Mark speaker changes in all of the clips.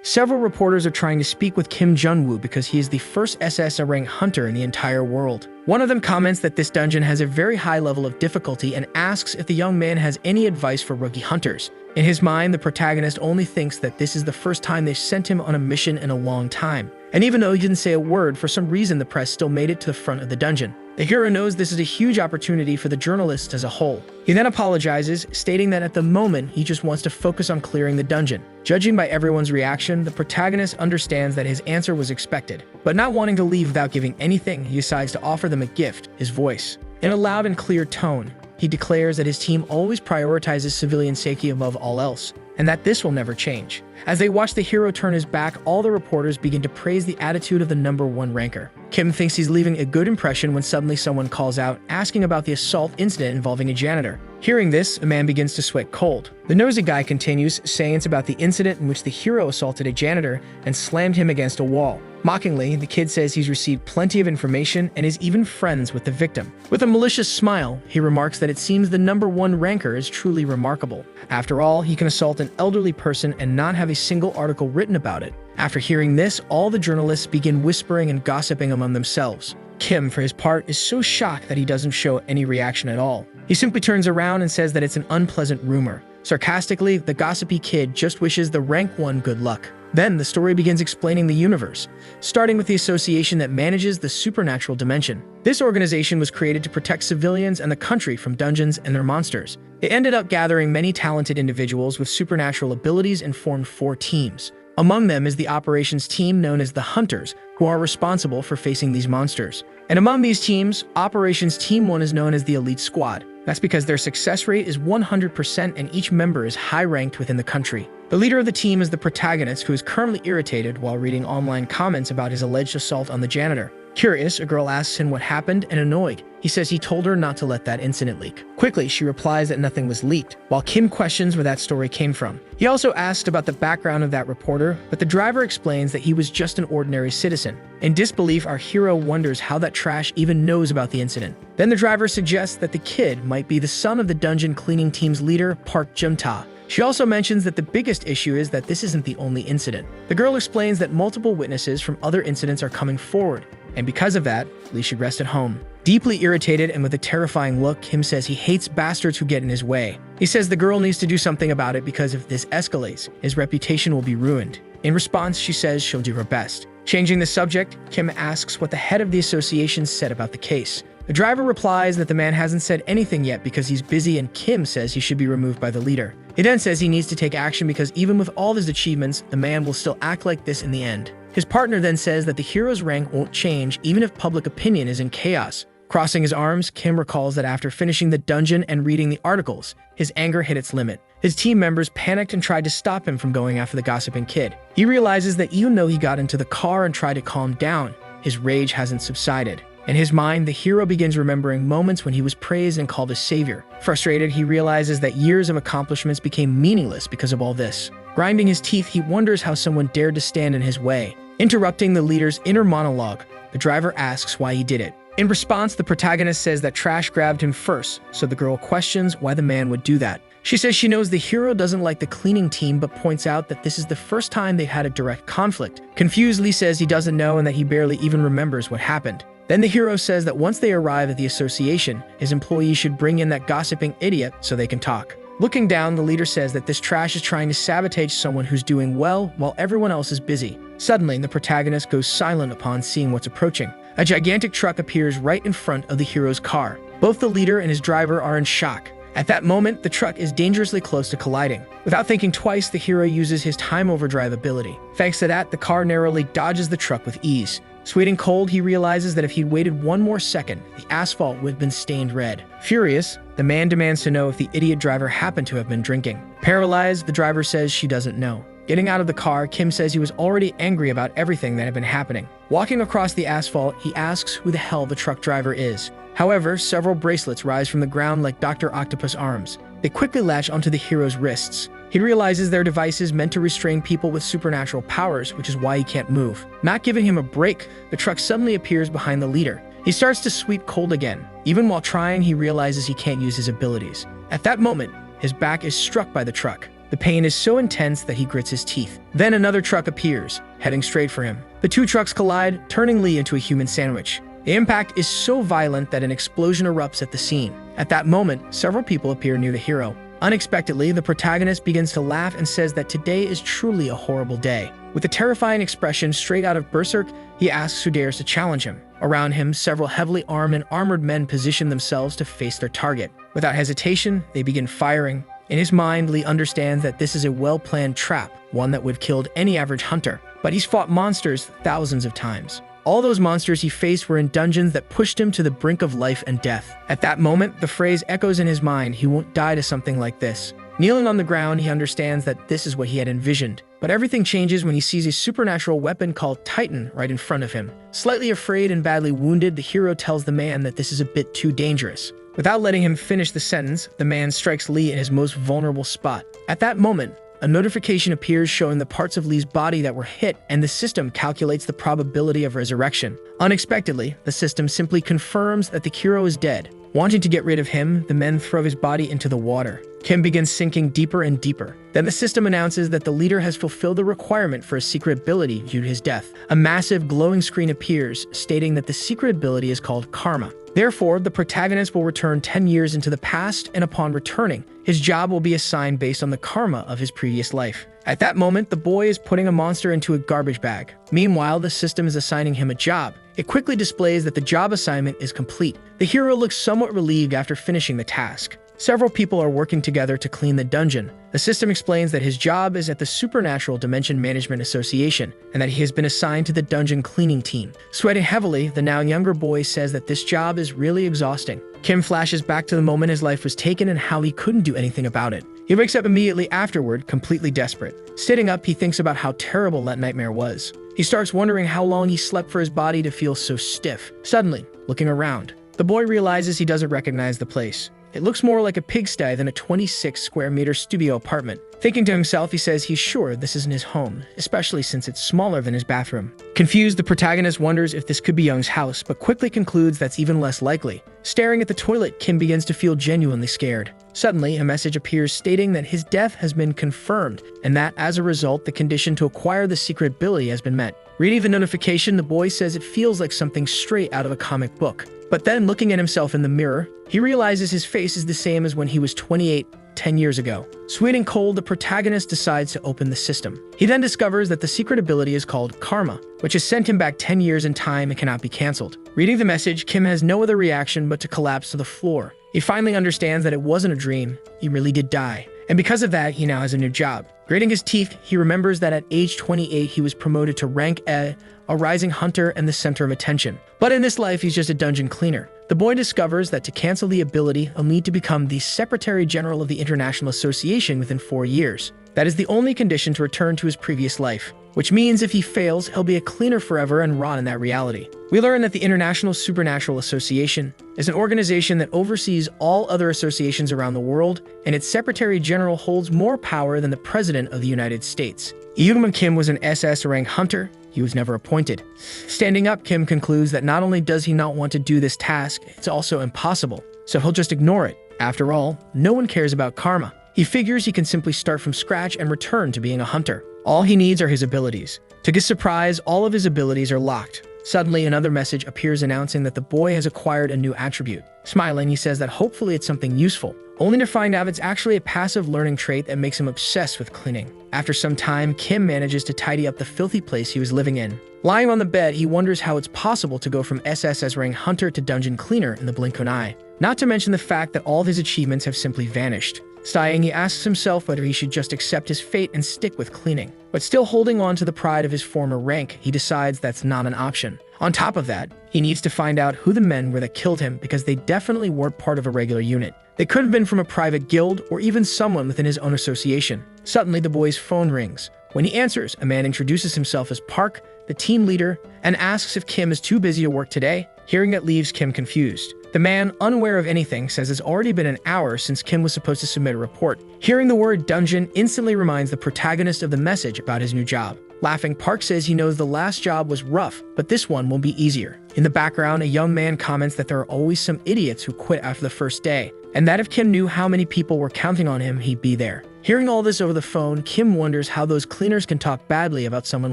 Speaker 1: Several reporters are trying to speak with Kim Jun-woo because he is the first SS rank hunter in the entire world. One of them comments that this dungeon has a very high level of difficulty and asks if the young man has any advice for rookie hunters. In his mind, the protagonist only thinks that this is the first time they've sent him on a mission in a long time. And even though he didn't say a word, for some reason the press still made it to the front of the dungeon. The hero knows this is a huge opportunity for the journalists as a whole. He then apologizes, stating that at the moment he just wants to focus on clearing the dungeon. Judging by everyone's reaction, the protagonist understands that his answer was expected. But not wanting to leave without giving anything, he decides to offer them a gift, his voice. In a loud and clear tone, he declares that his team always prioritizes civilian safety above all else, and that this will never change. As they watch the hero turn his back, all the reporters begin to praise the attitude of the #1 ranker. Kim thinks he's leaving a good impression when suddenly someone calls out, asking about the assault incident involving a janitor. Hearing this, a man begins to sweat cold. The nosy guy continues, saying it's about the incident in which the hero assaulted a janitor and slammed him against a wall. Mockingly, the kid says he's received plenty of information and is even friends with the victim. With a malicious smile, he remarks that it seems the #1 ranker is truly remarkable. After all, he can assault an elderly person and not have a single article written about it. After hearing this, all the journalists begin whispering and gossiping among themselves. Kim, for his part, is so shocked that he doesn't show any reaction at all. He simply turns around and says that it's an unpleasant rumor. Sarcastically, the gossipy kid just wishes the rank 1 good luck. Then the story begins explaining the universe, starting with the association that manages the supernatural dimension. This organization was created to protect civilians and the country from dungeons and their monsters. It ended up gathering many talented individuals with supernatural abilities and formed 4 teams. Among them is the operations team known as the Hunters, who are responsible for facing these monsters. And among these teams, Operations Team 1 is known as the Elite Squad. That's because their success rate is 100% and each member is high-ranked within the country. The leader of the team is the protagonist, who is currently irritated while reading online comments about his alleged assault on the janitor. Curious, a girl asks him what happened, and annoyed, he says he told her not to let that incident leak. Quickly, she replies that nothing was leaked, while Kim questions where that story came from. He also asked about the background of that reporter, but the driver explains that he was just an ordinary citizen. In disbelief, our hero wonders how that trash even knows about the incident. Then the driver suggests that the kid might be the son of the dungeon cleaning team's leader, Park Jum-ta. She also mentions that the biggest issue is that this isn't the only incident. The girl explains that multiple witnesses from other incidents are coming forward, and because of that, Lee should rest at home. Deeply irritated and with a terrifying look, Kim says he hates bastards who get in his way. He says the girl needs to do something about it because if this escalates, his reputation will be ruined. In response, she says she'll do her best. Changing the subject, Kim asks what the head of the association said about the case. The driver replies that the man hasn't said anything yet because he's busy, and Kim says he should be removed by the leader. He then says he needs to take action because even with all his achievements, the man will still act like this in the end. His partner then says that the hero's rank won't change even if public opinion is in chaos. Crossing his arms, Kim recalls that after finishing the dungeon and reading the articles, his anger hit its limit. His team members panicked and tried to stop him from going after the gossiping kid. He realizes that even though he got into the car and tried to calm down, his rage hasn't subsided. In his mind, the hero begins remembering moments when he was praised and called a savior. Frustrated, he realizes that years of accomplishments became meaningless because of all this. Grinding his teeth, he wonders how someone dared to stand in his way. Interrupting the leader's inner monologue, the driver asks why he did it. In response, the protagonist says that trash grabbed him first, so the girl questions why the man would do that. She says she knows the hero doesn't like the cleaning team, but points out that this is the first time they've had a direct conflict. Confused, Lee says he doesn't know and that he barely even remembers what happened. Then the hero says that once they arrive at the association, his employees should bring in that gossiping idiot so they can talk. Looking down, the leader says that this trash is trying to sabotage someone who's doing well while everyone else is busy. Suddenly, the protagonist goes silent upon seeing what's approaching. A gigantic truck appears right in front of the hero's car. Both the leader and his driver are in shock. At that moment, the truck is dangerously close to colliding. Without thinking twice, the hero uses his time overdrive ability. Thanks to that, the car narrowly dodges the truck with ease. Sweet and cold, he realizes that if he'd waited one more second, the asphalt would have been stained red. Furious, the man demands to know if the idiot driver happened to have been drinking. Paralyzed, the driver says she doesn't know. Getting out of the car, Kim says he was already angry about everything that had been happening. Walking across the asphalt, he asks who the hell the truck driver is. However, several bracelets rise from the ground like Dr. Octopus arms. They quickly latch onto the hero's wrists. He realizes they're devices meant to restrain people with supernatural powers, which is why he can't move. Not giving him a break, the truck suddenly appears behind the leader. He starts to sweep cold again. Even while trying, he realizes he can't use his abilities. At that moment, his back is struck by the truck. The pain is so intense that he grits his teeth. Then another truck appears, heading straight for him. The two trucks collide, turning Lee into a human sandwich. The impact is so violent that an explosion erupts at the scene. At that moment, several people appear near the hero. Unexpectedly, the protagonist begins to laugh and says that today is truly a horrible day. With a terrifying expression straight out of Berserk, he asks who dares to challenge him. Around him, several heavily armed and armored men position themselves to face their target. Without hesitation, they begin firing. In his mind, Lee understands that this is a well-planned trap, one that would have killed any average hunter. But he's fought monsters thousands of times. All those monsters he faced were in dungeons that pushed him to the brink of life and death. At that moment, the phrase echoes in his mind, he won't die to something like this. Kneeling on the ground, he understands that this is what he had envisioned. But everything changes when he sees a supernatural weapon called Titan right in front of him. Slightly afraid and badly wounded, the hero tells the man that this is a bit too dangerous. Without letting him finish the sentence, the man strikes Lee in his most vulnerable spot. At that moment, a notification appears showing the parts of Lee's body that were hit, and the system calculates the probability of resurrection. Unexpectedly, the system simply confirms that the hero is dead. Wanting to get rid of him, the men throw his body into the water. Kim begins sinking deeper and deeper. Then the system announces that the leader has fulfilled the requirement for a secret ability due to his death. A massive glowing screen appears, stating that the secret ability is called Karma. Therefore, the protagonist will return 10 years into the past, and upon returning, his job will be assigned based on the karma of his previous life. At that moment, the boy is putting a monster into a garbage bag. Meanwhile, the system is assigning him a job. It quickly displays that the job assignment is complete. The hero looks somewhat relieved after finishing the task. Several people are working together to clean the dungeon. The system explains that his job is at the Supernatural Dimension Management Association, and that he has been assigned to the dungeon cleaning team. Sweating heavily, the now younger boy says that this job is really exhausting. Kim flashes back to the moment his life was taken and how he couldn't do anything about it. He wakes up immediately afterward, completely desperate. Sitting up, he thinks about how terrible that nightmare was. He starts wondering how long he slept for his body to feel so stiff. Suddenly, looking around, the boy realizes he doesn't recognize the place. It looks more like a pigsty than a 26 square meter studio apartment. Thinking to himself, he says he's sure this isn't his home, especially since it's smaller than his bathroom. Confused, the protagonist wonders if this could be Young's house, but quickly concludes that's even less likely. Staring at the toilet, Kim begins to feel genuinely scared. Suddenly, a message appears stating that his death has been confirmed, and that as a result, the condition to acquire the secret ability has been met. Reading the notification, the boy says it feels like something straight out of a comic book. But then, looking at himself in the mirror, he realizes his face is the same as when he was 28, 10 years ago. Sweet and cold, the protagonist decides to open the system. He then discovers that the secret ability is called Karma, which has sent him back 10 years in time and cannot be cancelled. Reading the message, Kim has no other reaction but to collapse to the floor. He finally understands that it wasn't a dream, he really did die. And because of that, he now has a new job. Grating his teeth, he remembers that at age 28, he was promoted to rank A, a rising hunter and the center of attention. But in this life, he's just a dungeon cleaner. The boy discovers that to cancel the ability, he'll need to become the Secretary General of the International Association within 4 years. That is the only condition to return to his previous life, which means if he fails, he'll be a cleaner forever and rot in that reality. We learn that the International Supernatural Association is an organization that oversees all other associations around the world, and its Secretary General holds more power than the President of the United States. Yugman Kim was an SS rank hunter. He was never appointed. Standing up, Kim concludes that not only does he not want to do this task, it's also impossible, so he'll just ignore it. After all, no one cares about karma. He figures he can simply start from scratch and return to being a hunter. All he needs are his abilities. To his surprise, all of his abilities are locked. Suddenly, another message appears announcing that the boy has acquired a new attribute. Smiling, he says that hopefully it's something useful, only to find out it's actually a passive learning trait that makes him obsessed with cleaning. After some time, Kim manages to tidy up the filthy place he was living in. Lying on the bed, he wonders how it's possible to go from SSS rank hunter to dungeon cleaner in the blink of an eye. Not to mention the fact that all of his achievements have simply vanished. Sighing, he asks himself whether he should just accept his fate and stick with cleaning. But still holding on to the pride of his former rank, he decides that's not an option. On top of that, he needs to find out who the men were that killed him because they definitely weren't part of a regular unit. They could have been from a private guild or even someone within his own association. Suddenly, the boy's phone rings. When he answers, a man introduces himself as Park, the team leader, and asks if Kim is too busy to work today. Hearing it leaves Kim confused. The man, unaware of anything, says it's already been an hour since Kim was supposed to submit a report. Hearing the word dungeon instantly reminds the protagonist of the message about his new job. Laughing, Park says he knows the last job was rough, but this one will be easier. In the background, a young man comments that there are always some idiots who quit after the first day, and that if Kim knew how many people were counting on him, he'd be there. Hearing all this over the phone, Kim wonders how those cleaners can talk badly about someone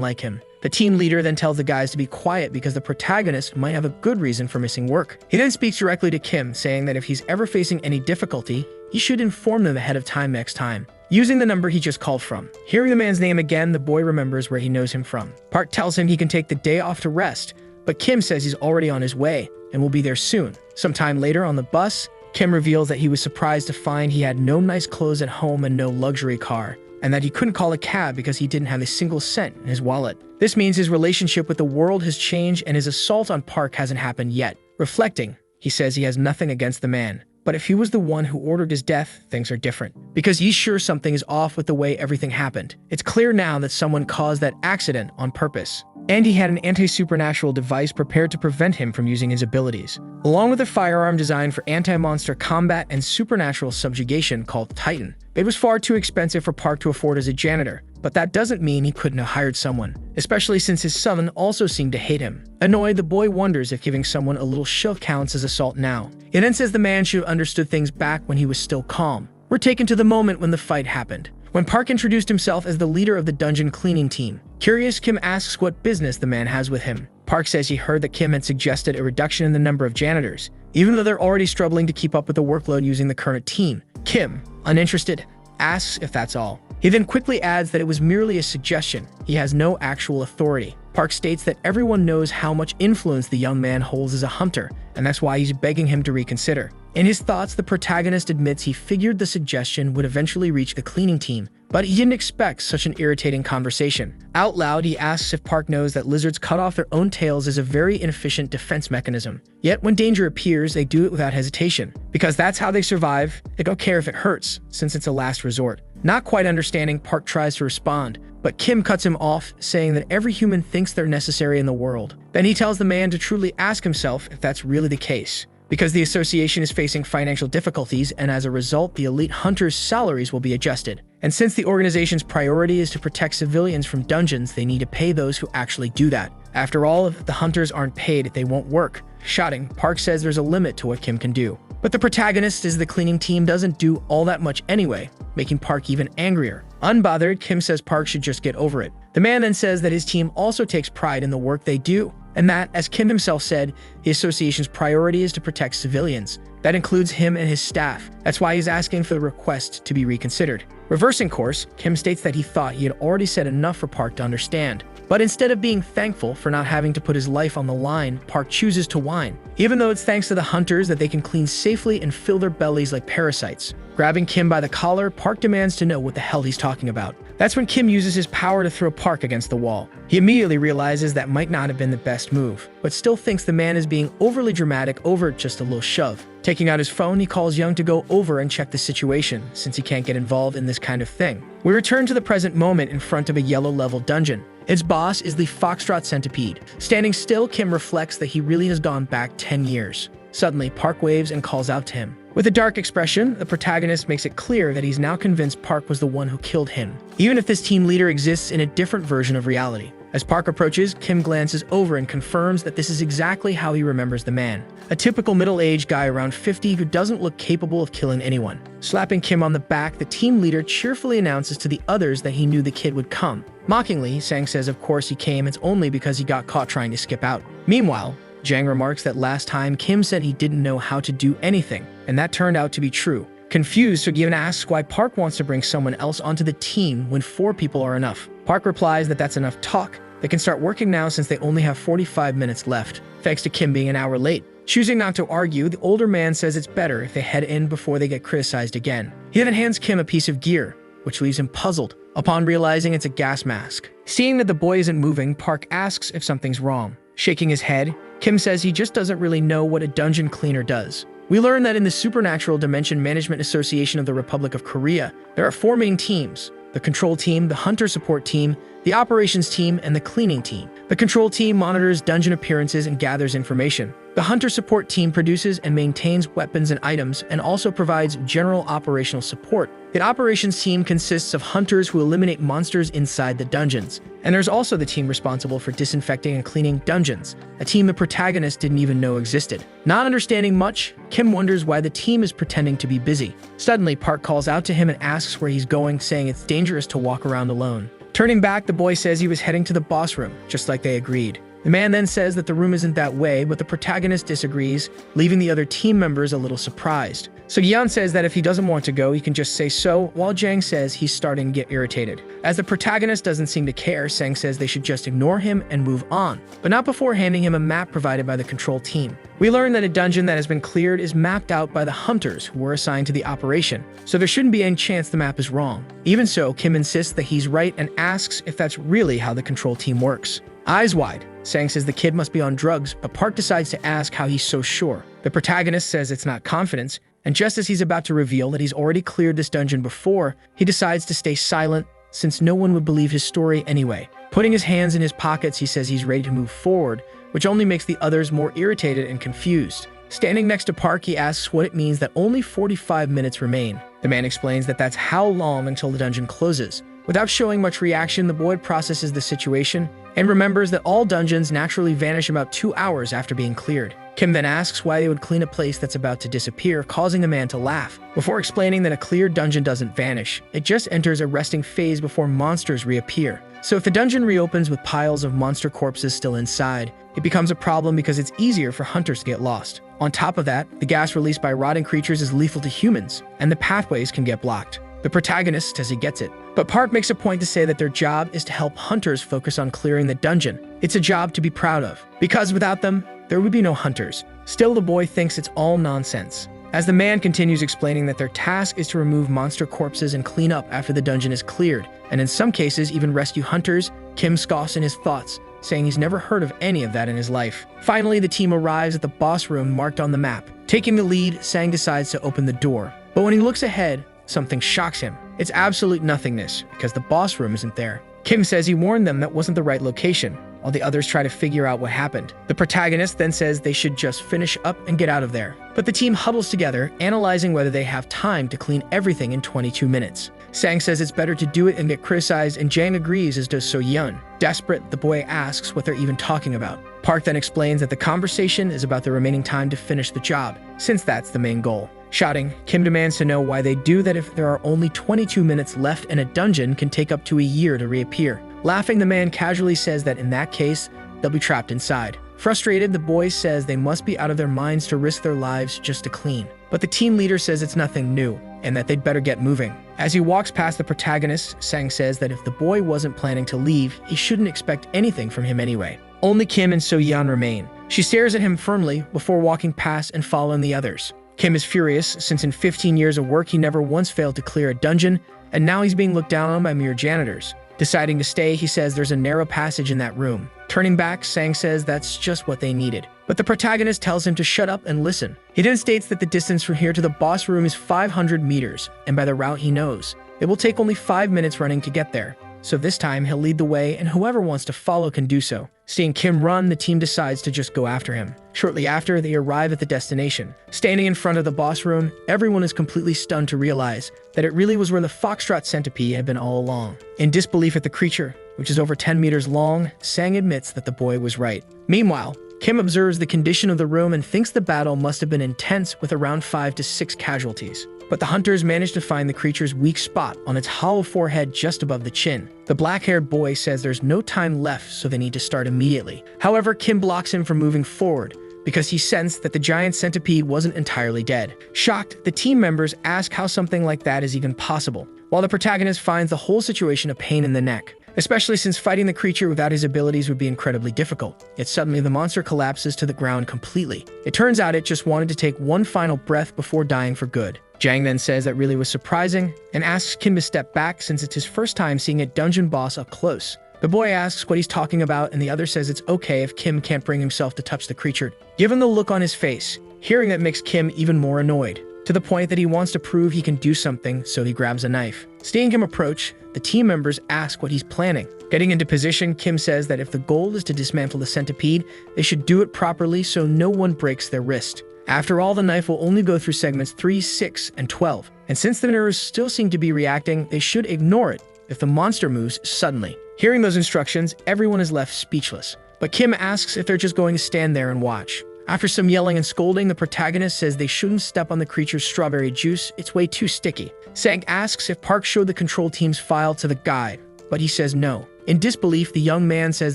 Speaker 1: like him. The team leader then tells the guys to be quiet because the protagonist might have a good reason for missing work. He then speaks directly to Kim, saying that if he's ever facing any difficulty, he should inform them ahead of time next time, using the number he just called from. Hearing the man's name again, the boy remembers where he knows him from. Park tells him he can take the day off to rest, but Kim says he's already on his way and will be there soon. Sometime later on the bus, Kim reveals that he was surprised to find he had no nice clothes at home and no luxury car, and that he couldn't call a cab because he didn't have a single cent in his wallet. This means his relationship with the world has changed and his assault on Park hasn't happened yet. Reflecting, he says he has nothing against the man, but if he was the one who ordered his death, things are different. Because he's sure something is off with the way everything happened. It's clear now that someone caused that accident on purpose. And he had an anti-supernatural device prepared to prevent him from using his abilities, along with a firearm designed for anti-monster combat and supernatural subjugation called Titan. It was far too expensive for Park to afford as a janitor, but that doesn't mean he couldn't have hired someone, especially since his son also seemed to hate him. Annoyed, the boy wonders if giving someone a little shove counts as assault now. It then says the man should have understood things back when he was still calm. We're taken to the moment when the fight happened, when Park introduced himself as the leader of the dungeon cleaning team. Curious, Kim asks what business the man has with him. Park says he heard that Kim had suggested a reduction in the number of janitors, even though they're already struggling to keep up with the workload using the current team. Kim, uninterested, asks if that's all. He then quickly adds that it was merely a suggestion. He has no actual authority. Park states that everyone knows how much influence the young man holds as a hunter, and that's why he's begging him to reconsider. In his thoughts, the protagonist admits he figured the suggestion would eventually reach the cleaning team, but he didn't expect such an irritating conversation. Out loud, he asks if Park knows that lizards cut off their own tails is a very inefficient defense mechanism. Yet when danger appears, they do it without hesitation, because that's how they survive. They don't care if it hurts, since it's a last resort. Not quite understanding, Park tries to respond, but Kim cuts him off, saying that every human thinks they're necessary in the world. Then he tells the man to truly ask himself if that's really the case, because the association is facing financial difficulties, and as a result, the elite hunters' salaries will be adjusted. And since the organization's priority is to protect civilians from dungeons, they need to pay those who actually do that. After all, if the hunters aren't paid, they won't work. Shouting, Park says there's a limit to what Kim can do. But the protagonist, as the cleaning team, doesn't do all that much anyway, making Park even angrier. Unbothered, Kim says Park should just get over it. The man then says that his team also takes pride in the work they do, and that, as Kim himself said, the association's priority is to protect civilians. That includes him and his staff. That's why he's asking for the request to be reconsidered. Reversing course, Kim states that he thought he had already said enough for Park to understand. But instead of being thankful for not having to put his life on the line, Park chooses to whine, even though it's thanks to the hunters that they can clean safely and fill their bellies like parasites. Grabbing Kim by the collar, Park demands to know what the hell he's talking about. That's when Kim uses his power to throw Park against the wall. He immediately realizes that might not have been the best move, but still thinks the man is being overly dramatic over just a little shove. Taking out his phone, he calls Young to go over and check the situation, since he can't get involved in this kind of thing. We return to the present moment in front of a Yahello-level dungeon. Its boss is the Foxtrot Centipede. Standing still, Kim reflects that he really has gone back 10 years. Suddenly, Park waves and calls out to him. With a dark expression, the protagonist makes it clear that he's now convinced Park was the one who killed him, even if this team leader exists in a different version of reality. As Park approaches, Kim glances over and confirms that this is exactly how he remembers the man. A typical middle-aged guy around 50 who doesn't look capable of killing anyone. Slapping Kim on the back, the team leader cheerfully announces to the others that he knew the kid would come. Mockingly, Sang says of course he came, it's only because he got caught trying to skip out. Meanwhile, Jang remarks that last time Kim said he didn't know how to do anything, and that turned out to be true. Confused, Sugyeon asks why Park wants to bring someone else onto the team when 4 people are enough. Park replies that that's enough talk. They can start working now since they only have 45 minutes left, thanks to Kim being an hour late. Choosing not to argue, the older man says it's better if they head in before they get criticized again. He then hands Kim a piece of gear, which leaves him puzzled upon realizing it's a gas mask. Seeing that the boy isn't moving, Park asks if something's wrong. Shaking his head, Kim says he just doesn't really know what a dungeon cleaner does. We learn that in the Supernatural Dimension Management Association of the Republic of Korea, there are 4 main teams: the control team, the hunter support team, the operations team, and the cleaning team. The control team monitors dungeon appearances and gathers information. The hunter support team produces and maintains weapons and items and also provides general operational support. The operations team consists of hunters who eliminate monsters inside the dungeons. And there's also the team responsible for disinfecting and cleaning dungeons, a team the protagonist didn't even know existed. Not understanding much, Kim wonders why the team is pretending to be busy. Suddenly, Park calls out to him and asks where he's going, saying it's dangerous to walk around alone. Turning back, the boy says he was heading to the boss room, just like they agreed. The man then says that the room isn't that way, but the protagonist disagrees, leaving the other team members a little surprised. So Yan says that if he doesn't want to go, he can just say so, while Jang says he's starting to get irritated. As the protagonist doesn't seem to care, Sang says they should just ignore him and move on, but not before handing him a map provided by the control team. We learn that a dungeon that has been cleared is mapped out by the hunters who were assigned to the operation, so there shouldn't be any chance the map is wrong. Even so, Kim insists that he's right and asks if that's really how the control team works. Eyes wide, Sang says the kid must be on drugs, but Park decides to ask how he's so sure. The protagonist says it's not confidence, and just as he's about to reveal that he's already cleared this dungeon before, he decides to stay silent since no one would believe his story anyway. Putting his hands in his pockets, he says he's ready to move forward, which only makes the others more irritated and confused. Standing next to Park, he asks what it means that only 45 minutes remain. The man explains that that's how long until the dungeon closes. Without showing much reaction, the boy processes the situation and remembers that all dungeons naturally vanish about 2 hours after being cleared. Kim then asks why they would clean a place that's about to disappear, causing the man to laugh. Before explaining that a cleared dungeon doesn't vanish, it just enters a resting phase before monsters reappear. So if the dungeon reopens with piles of monster corpses still inside, it becomes a problem because it's easier for hunters to get lost. On top of that, the gas released by rotting creatures is lethal to humans, and the pathways can get blocked. The protagonist says he gets it, but Park makes a point to say that their job is to help hunters focus on clearing the dungeon. It's a job to be proud of, because without them, there would be no hunters. Still, the boy thinks it's all nonsense. As the man continues explaining that their task is to remove monster corpses and clean up after the dungeon is cleared, and in some cases even rescue hunters, Kim scoffs in his thoughts, saying he's never heard of any of that in his life. Finally, the team arrives at the boss room marked on the map. Taking the lead, Sang decides to open the door, but when he looks ahead, something shocks him. It's absolute nothingness, because the boss room isn't there. Kim says he warned them that wasn't the right location, while the others try to figure out what happened. The protagonist then says they should just finish up and get out of there. But the team huddles together, analyzing whether they have time to clean everything in 22 minutes. Sang says it's better to do it and get criticized, and Jang agrees, as does So-yeon. Desperate, the boy asks what they're even talking about. Park then explains that the conversation is about the remaining time to finish the job, since that's the main goal. Shouting, Kim demands to know why they do that if there are only 22 minutes left and a dungeon can take up to a year to reappear. Laughing, the man casually says that in that case, they'll be trapped inside. Frustrated, the boy says they must be out of their minds to risk their lives just to clean. But the team leader says it's nothing new, and that they'd better get moving. As he walks past the protagonist, Sang says that if the boy wasn't planning to leave, he shouldn't expect anything from him anyway. Only Kim and So-yeon remain. She stares at him firmly before walking past and following the others. Kim is furious, since in 15 years of work he never once failed to clear a dungeon, and now he's being looked down on by mere janitors. Deciding to stay, he says there's a narrow passage in that room. Turning back, Sang says that's just what they needed. But the protagonist tells him to shut up and listen. He then states that the distance from here to the boss room is 500 meters, and by the route he knows, it will take only 5 minutes running to get there. So this time, he'll lead the way, and whoever wants to follow can do so. Seeing Kim run, the team decides to just go after him. Shortly after, they arrive at the destination. Standing in front of the boss room, everyone is completely stunned to realize that it really was where the foxtrot centipede had been all along. In disbelief at the creature, which is over 10 meters long, Sang admits that the boy was right. Meanwhile, Kim observes the condition of the room and thinks the battle must have been intense with around 5 to 6 casualties. But the hunters manage to find the creature's weak spot on its hollow forehead just above the chin. The black-haired boy says there's no time left, so they need to start immediately. However, Kim blocks him from moving forward because he sensed that the giant centipede wasn't entirely dead. Shocked, the team members ask how something like that is even possible, while the protagonist finds the whole situation a pain in the neck, especially since fighting the creature without his abilities would be incredibly difficult. Yet suddenly the monster collapses to the ground completely. It turns out it just wanted to take one final breath before dying for good. Jang then says that really was surprising and asks Kim to step back since it's his first time seeing a dungeon boss up close. The boy asks what he's talking about, and the other says it's okay if Kim can't bring himself to touch the creature. Given the look on his face, hearing that makes Kim even more annoyed. to the point that he wants to prove he can do something, so he grabs a knife. Seeing him approach, the team members ask what he's planning. Getting into position, Kim says that if the goal is to dismantle the centipede, they should do it properly so no one breaks their wrist. After all, the knife will only go through segments 3, 6, and 12, and since the mirrors still seem to be reacting, they should ignore it if the monster moves suddenly. Hearing those instructions, everyone is left speechless, but Kim asks if they're just going to stand there and watch. After some yelling and scolding, the protagonist says they shouldn't step on the creature's strawberry juice, it's way too sticky. Sang asks if Park showed the control team's file to the guide, but he says no. In disbelief, the young man says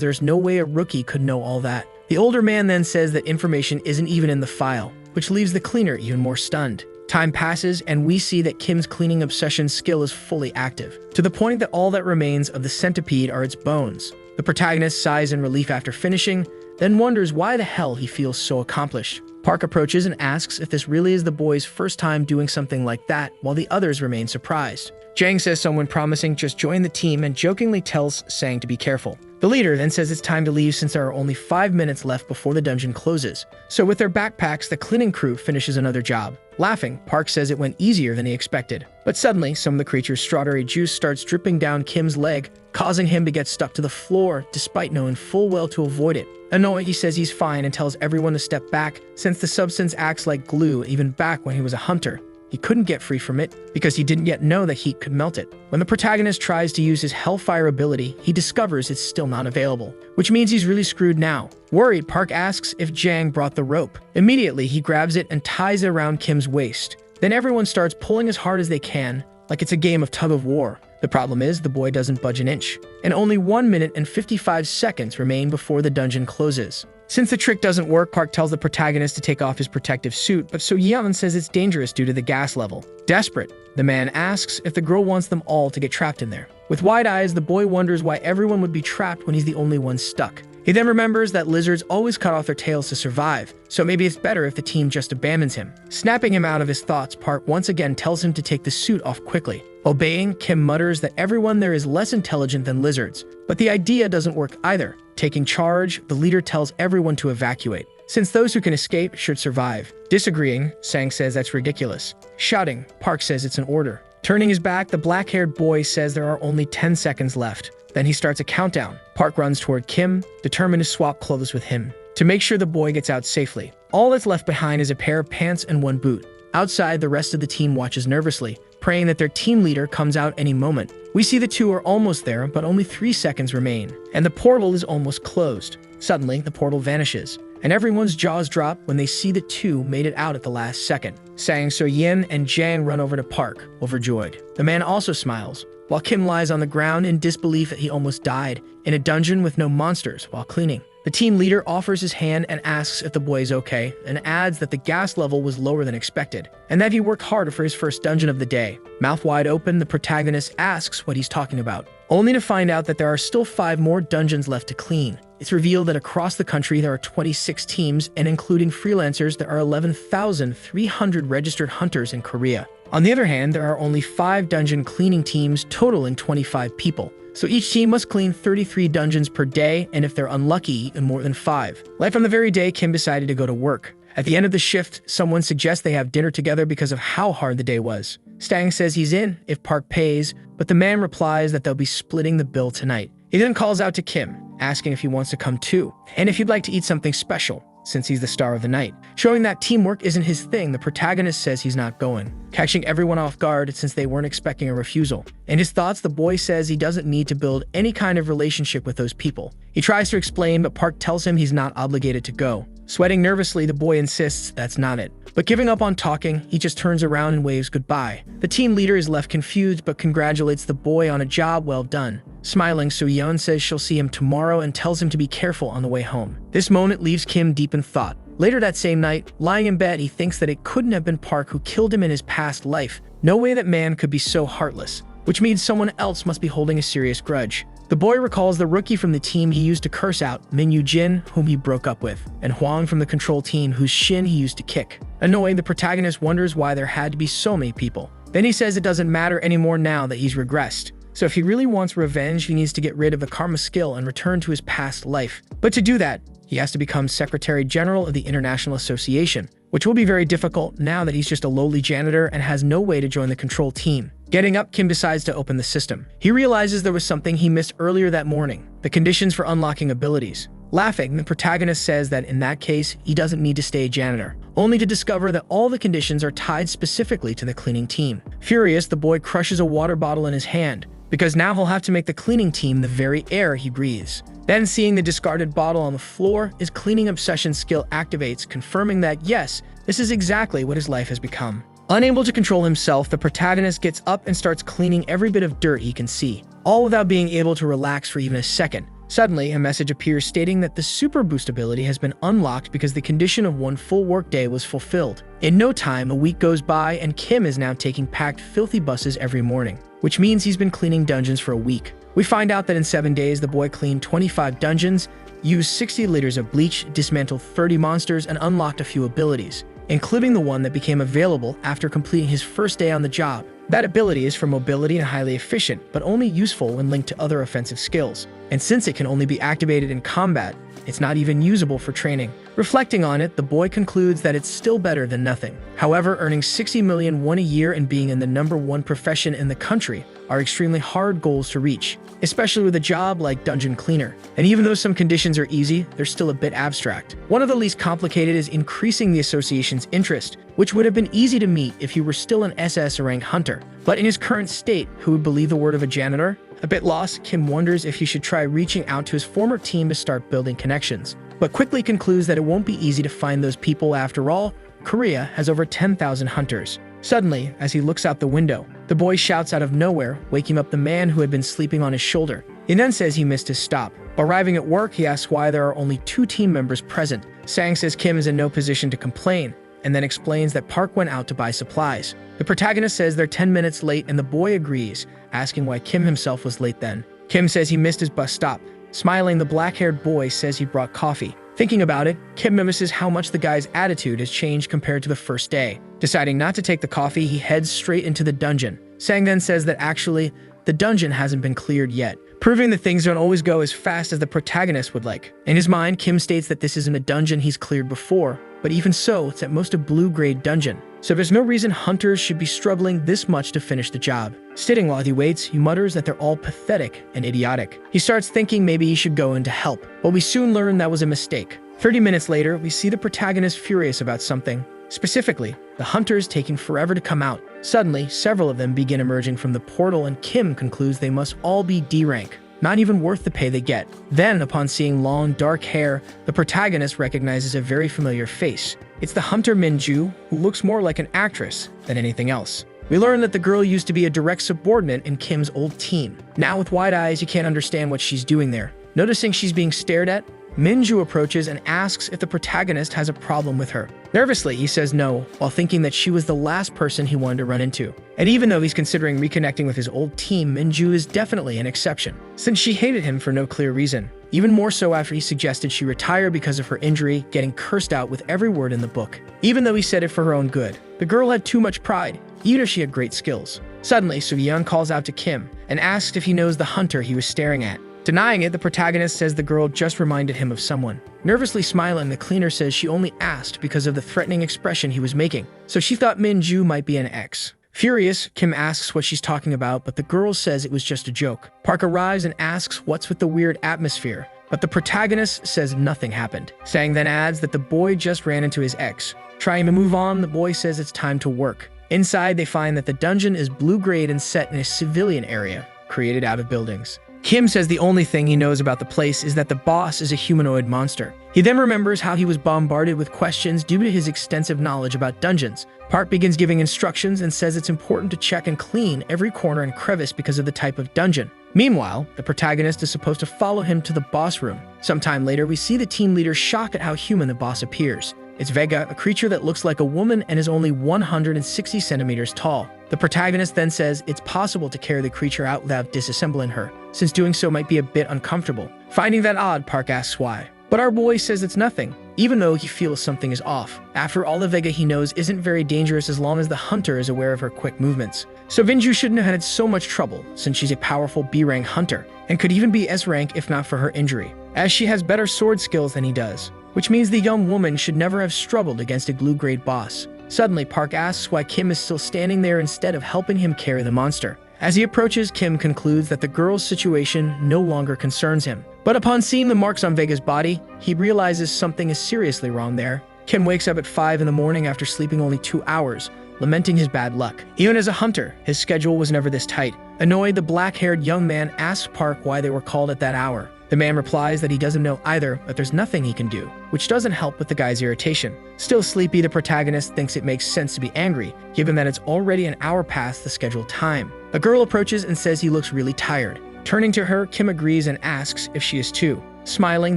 Speaker 1: there's no way a rookie could know all that. The older man then says that information isn't even in the file, which leaves the cleaner even more stunned. Time passes, and we see that Kim's cleaning obsession skill is fully active, to the point that all that remains of the centipede are its bones. The protagonist sighs in relief after finishing, then wonders why the hell he feels so accomplished. Park approaches and asks if this really is the boy's first time doing something like that, while the others remain surprised. Jang says someone promising just joined the team and jokingly tells Sang to be careful. The leader then says it's time to leave since there are only 5 minutes left before the dungeon closes. So with their backpacks, the cleaning crew finishes another job. Laughing, Park says it went easier than he expected. But suddenly, some of the creature's strawberry juice starts dripping down Kim's leg, causing him to get stuck to the floor despite knowing full well to avoid it. Annoyed, he says he's fine and tells everyone to step back since the substance acts like glue even back when he was a hunter. He couldn't get free from it because he didn't yet know that heat could melt it. When the protagonist tries to use his Hellfire ability, he discovers it's still not available, which means he's really screwed now. Worried, Park asks if Jang brought the rope. Immediately, he grabs it and ties it around Kim's waist. Then everyone starts pulling as hard as they can, like it's a game of tug of war. The problem is, the boy doesn't budge an inch, and only 1 minute and 55 seconds remain before the dungeon closes. Since the trick doesn't work, Park tells the protagonist to take off his protective suit, but So Yeon says it's dangerous due to the gas level. Desperate, the man asks if the girl wants them all to get trapped in there. With wide eyes, the boy wonders why everyone would be trapped when he's the only one stuck. He then remembers that lizards always cut off their tails to survive, so maybe it's better if the team just abandons him. Snapping him out of his thoughts, Park once again tells him to take the suit off quickly. Obeying, Kim mutters that everyone there is less intelligent than lizards, but the idea doesn't work either. Taking charge, the leader tells everyone to evacuate, since those who can escape should survive. Disagreeing, Sang says that's ridiculous. Shouting, Park says it's an order. Turning his back, the black-haired boy says there are only 10 seconds left. Then he starts a countdown. Park runs toward Kim, determined to swap clothes with him, to make sure the boy gets out safely. All that's left behind is a pair of pants and one boot. Outside, the rest of the team watches nervously, praying that their team leader comes out any moment. We see the two are almost there, but only 3 seconds remain, and the portal is almost closed. Suddenly, the portal vanishes, and everyone's jaws drop when they see the two made it out at the last second. Sang, So Yin, and Jang run over to Park, overjoyed. The man also smiles, while Kim lies on the ground in disbelief that he almost died in a dungeon with no monsters while cleaning. The team leader offers his hand and asks if the boy is okay, and adds that the gas level was lower than expected, and that he worked harder for his first dungeon of the day. Mouth wide open, the protagonist asks what he's talking about, only to find out that there are still 5 more dungeons left to clean. It's revealed that across the country there are 26 teams, and including freelancers, there are 11,300 registered hunters in Korea. On the other hand, there are only 5 dungeon cleaning teams, totaling 25 people. So each team must clean 33 dungeons per day, and if they're unlucky, even more than 5. Right from the very day Kim decided to go to work. At the end of the shift, someone suggests they have dinner together because of how hard the day was. Stang says he's in if Park pays, but the man replies that they'll be splitting the bill tonight. He then calls out to Kim, asking if he wants to come too, and if he'd like to eat something special, since he's the star of the night. Showing that teamwork isn't his thing, the protagonist says he's not going, catching everyone off guard since they weren't expecting a refusal. In his thoughts, the boy says he doesn't need to build any kind of relationship with those people. He tries to explain, but Park tells him he's not obligated to go. Sweating nervously, the boy insists that's not it. But giving up on talking, he just turns around and waves goodbye. The team leader is left confused but congratulates the boy on a job well done. Smiling, So-yeon says she'll see him tomorrow and tells him to be careful on the way home. This moment leaves Kim deep in thought. Later that same night, lying in bed, he thinks that it couldn't have been Park who killed him in his past life. No way that man could be so heartless, which means someone else must be holding a serious grudge. The boy recalls the rookie from the team he used to curse out, Min Yoo-jin, whom he broke up with, and Hwang from the control team whose shin he used to kick. Annoyed, the protagonist wonders why there had to be so many people. Then he says it doesn't matter anymore now that he's regressed. So if he really wants revenge, he needs to get rid of the karma skill and return to his past life. But to do that, he has to become Secretary General of the International Association, which will be very difficult now that he's just a lowly janitor and has no way to join the control team. Getting up, Kim decides to open the system. He realizes there was something he missed earlier that morning, the conditions for unlocking abilities. Laughing, the protagonist says that in that case, he doesn't need to stay a janitor, only to discover that all the conditions are tied specifically to the cleaning team. Furious, the boy crushes a water bottle in his hand, because now he'll have to make the cleaning team the very air he breathes. Then, seeing the discarded bottle on the floor, his cleaning obsession skill activates, confirming that yes, this is exactly what his life has become. Unable to control himself, the protagonist gets up and starts cleaning every bit of dirt he can see, all without being able to relax for even a second. Suddenly, a message appears stating that the Super Boost ability has been unlocked because the condition of 1 full workday was fulfilled. In no time, a week goes by and Kim is now taking packed, filthy buses every morning, which means he's been cleaning dungeons for a week. We find out that in 7 days, the boy cleaned 25 dungeons, used 60 liters of bleach, dismantled 30 monsters, and unlocked a few abilities, including the one that became available after completing his first day on the job. That ability is for mobility and highly efficient, but only useful when linked to other offensive skills. And since it can only be activated in combat, it's not even usable for training. Reflecting on it, the boy concludes that it's still better than nothing. However, earning 60 million won a year and being in the #1 profession in the country are extremely hard goals to reach, especially with a job like dungeon cleaner. And even though some conditions are easy, they're still a bit abstract. One of the least complicated is increasing the association's interest, which would have been easy to meet if he were still an SS rank hunter. But in his current state, who would believe the word of a janitor? A bit lost, Kim wonders if he should try reaching out to his former team to start building connections, but quickly concludes that it won't be easy to find those people. After all, Korea has over 10,000 hunters. Suddenly, as he looks out the window, the boy shouts out of nowhere, waking up the man who had been sleeping on his shoulder. He then says he missed his stop. Arriving at work, he asks why there are only 2 team members present. Sang says Kim is in no position to complain, and then explains that Park went out to buy supplies. The protagonist says they're 10 minutes late and the boy agrees, asking why Kim himself was late then. Kim says he missed his bus stop. Smiling, the black-haired boy says he brought coffee. Thinking about it, Kim notices how much the guy's attitude has changed compared to the first day. Deciding not to take the coffee, he heads straight into the dungeon. Sang then says that actually, the dungeon hasn't been cleared yet, proving that things don't always go as fast as the protagonist would like. In his mind, Kim states that this isn't a dungeon he's cleared before, but even so, it's at most a blue-grade dungeon. So there's no reason hunters should be struggling this much to finish the job. Sitting while he waits, he mutters that they're all pathetic and idiotic. He starts thinking maybe he should go in to help, but we soon learn that was a mistake. 30 minutes later, we see the protagonist furious about something. Specifically, the hunters taking forever to come out. Suddenly, several of them begin emerging from the portal and Kim concludes they must all be D rank. Not even worth the pay they get. Then, upon seeing long, dark hair, the protagonist recognizes a very familiar face. It's the hunter Minju, who looks more like an actress than anything else. We learn that the girl used to be a direct subordinate in Kim's old team. Now with wide eyes, you can't understand what she's doing there. Noticing she's being stared at, Minju approaches and asks if the protagonist has a problem with her. Nervously, he says no, while thinking that she was the last person he wanted to run into. And even though he's considering reconnecting with his old team, Minju is definitely an exception, since she hated him for no clear reason. Even more so after he suggested she retire because of her injury, getting cursed out with every word in the book. Even though he said it for her own good, the girl had too much pride, even if she had great skills. Suddenly, Soo-yeon calls out to Kim and asks if he knows the hunter he was staring at. Denying it, the protagonist says the girl just reminded him of someone. Nervously smiling, the cleaner says she only asked because of the threatening expression he was making, so she thought Minju might be an ex. Furious, Kim asks what she's talking about, but the girl says it was just a joke. Park arrives and asks what's with the weird atmosphere, but the protagonist says nothing happened. Sang then adds that the boy just ran into his ex. Trying to move on, the boy says it's time to work. Inside, they find that the dungeon is blue-grade and set in a civilian area, created out of buildings. Kim says the only thing he knows about the place is that the boss is a humanoid monster. He then remembers how he was bombarded with questions due to his extensive knowledge about dungeons. Park begins giving instructions and says it's important to check and clean every corner and crevice because of the type of dungeon. Meanwhile, the protagonist is supposed to follow him to the boss room. Sometime later, we see the team leader shocked at how human the boss appears. It's Vega, a creature that looks like a woman and is only 160 centimeters tall. The protagonist then says it's possible to carry the creature out without disassembling her, since doing so might be a bit uncomfortable. Finding that odd, Park asks why. But our boy says it's nothing, even though he feels something is off. After all, the Vega he knows isn't very dangerous as long as the hunter is aware of her quick movements. So Minju shouldn't have had so much trouble, since she's a powerful B-rank hunter, and could even be S-rank if not for her injury, as she has better sword skills than he does. which means the young woman should never have struggled against a glue-grade boss. Suddenly, Park asks why Kim is still standing there instead of helping him carry the monster. As he approaches, Kim concludes that the girl's situation no longer concerns him. But upon seeing the marks on Vega's body, he realizes something is seriously wrong there. Kim wakes up at 5 in the morning after sleeping only 2 hours, lamenting his bad luck. Even as a hunter, his schedule was never this tight. Annoyed, the black-haired young man asks Park why they were called at that hour. The man replies that he doesn't know either, but there's nothing he can do, which doesn't help with the guy's irritation. Still sleepy, the protagonist thinks it makes sense to be angry, given that it's already an hour past the scheduled time. A girl approaches and says he looks really tired. Turning to her, Kim agrees and asks if she is too. Smiling,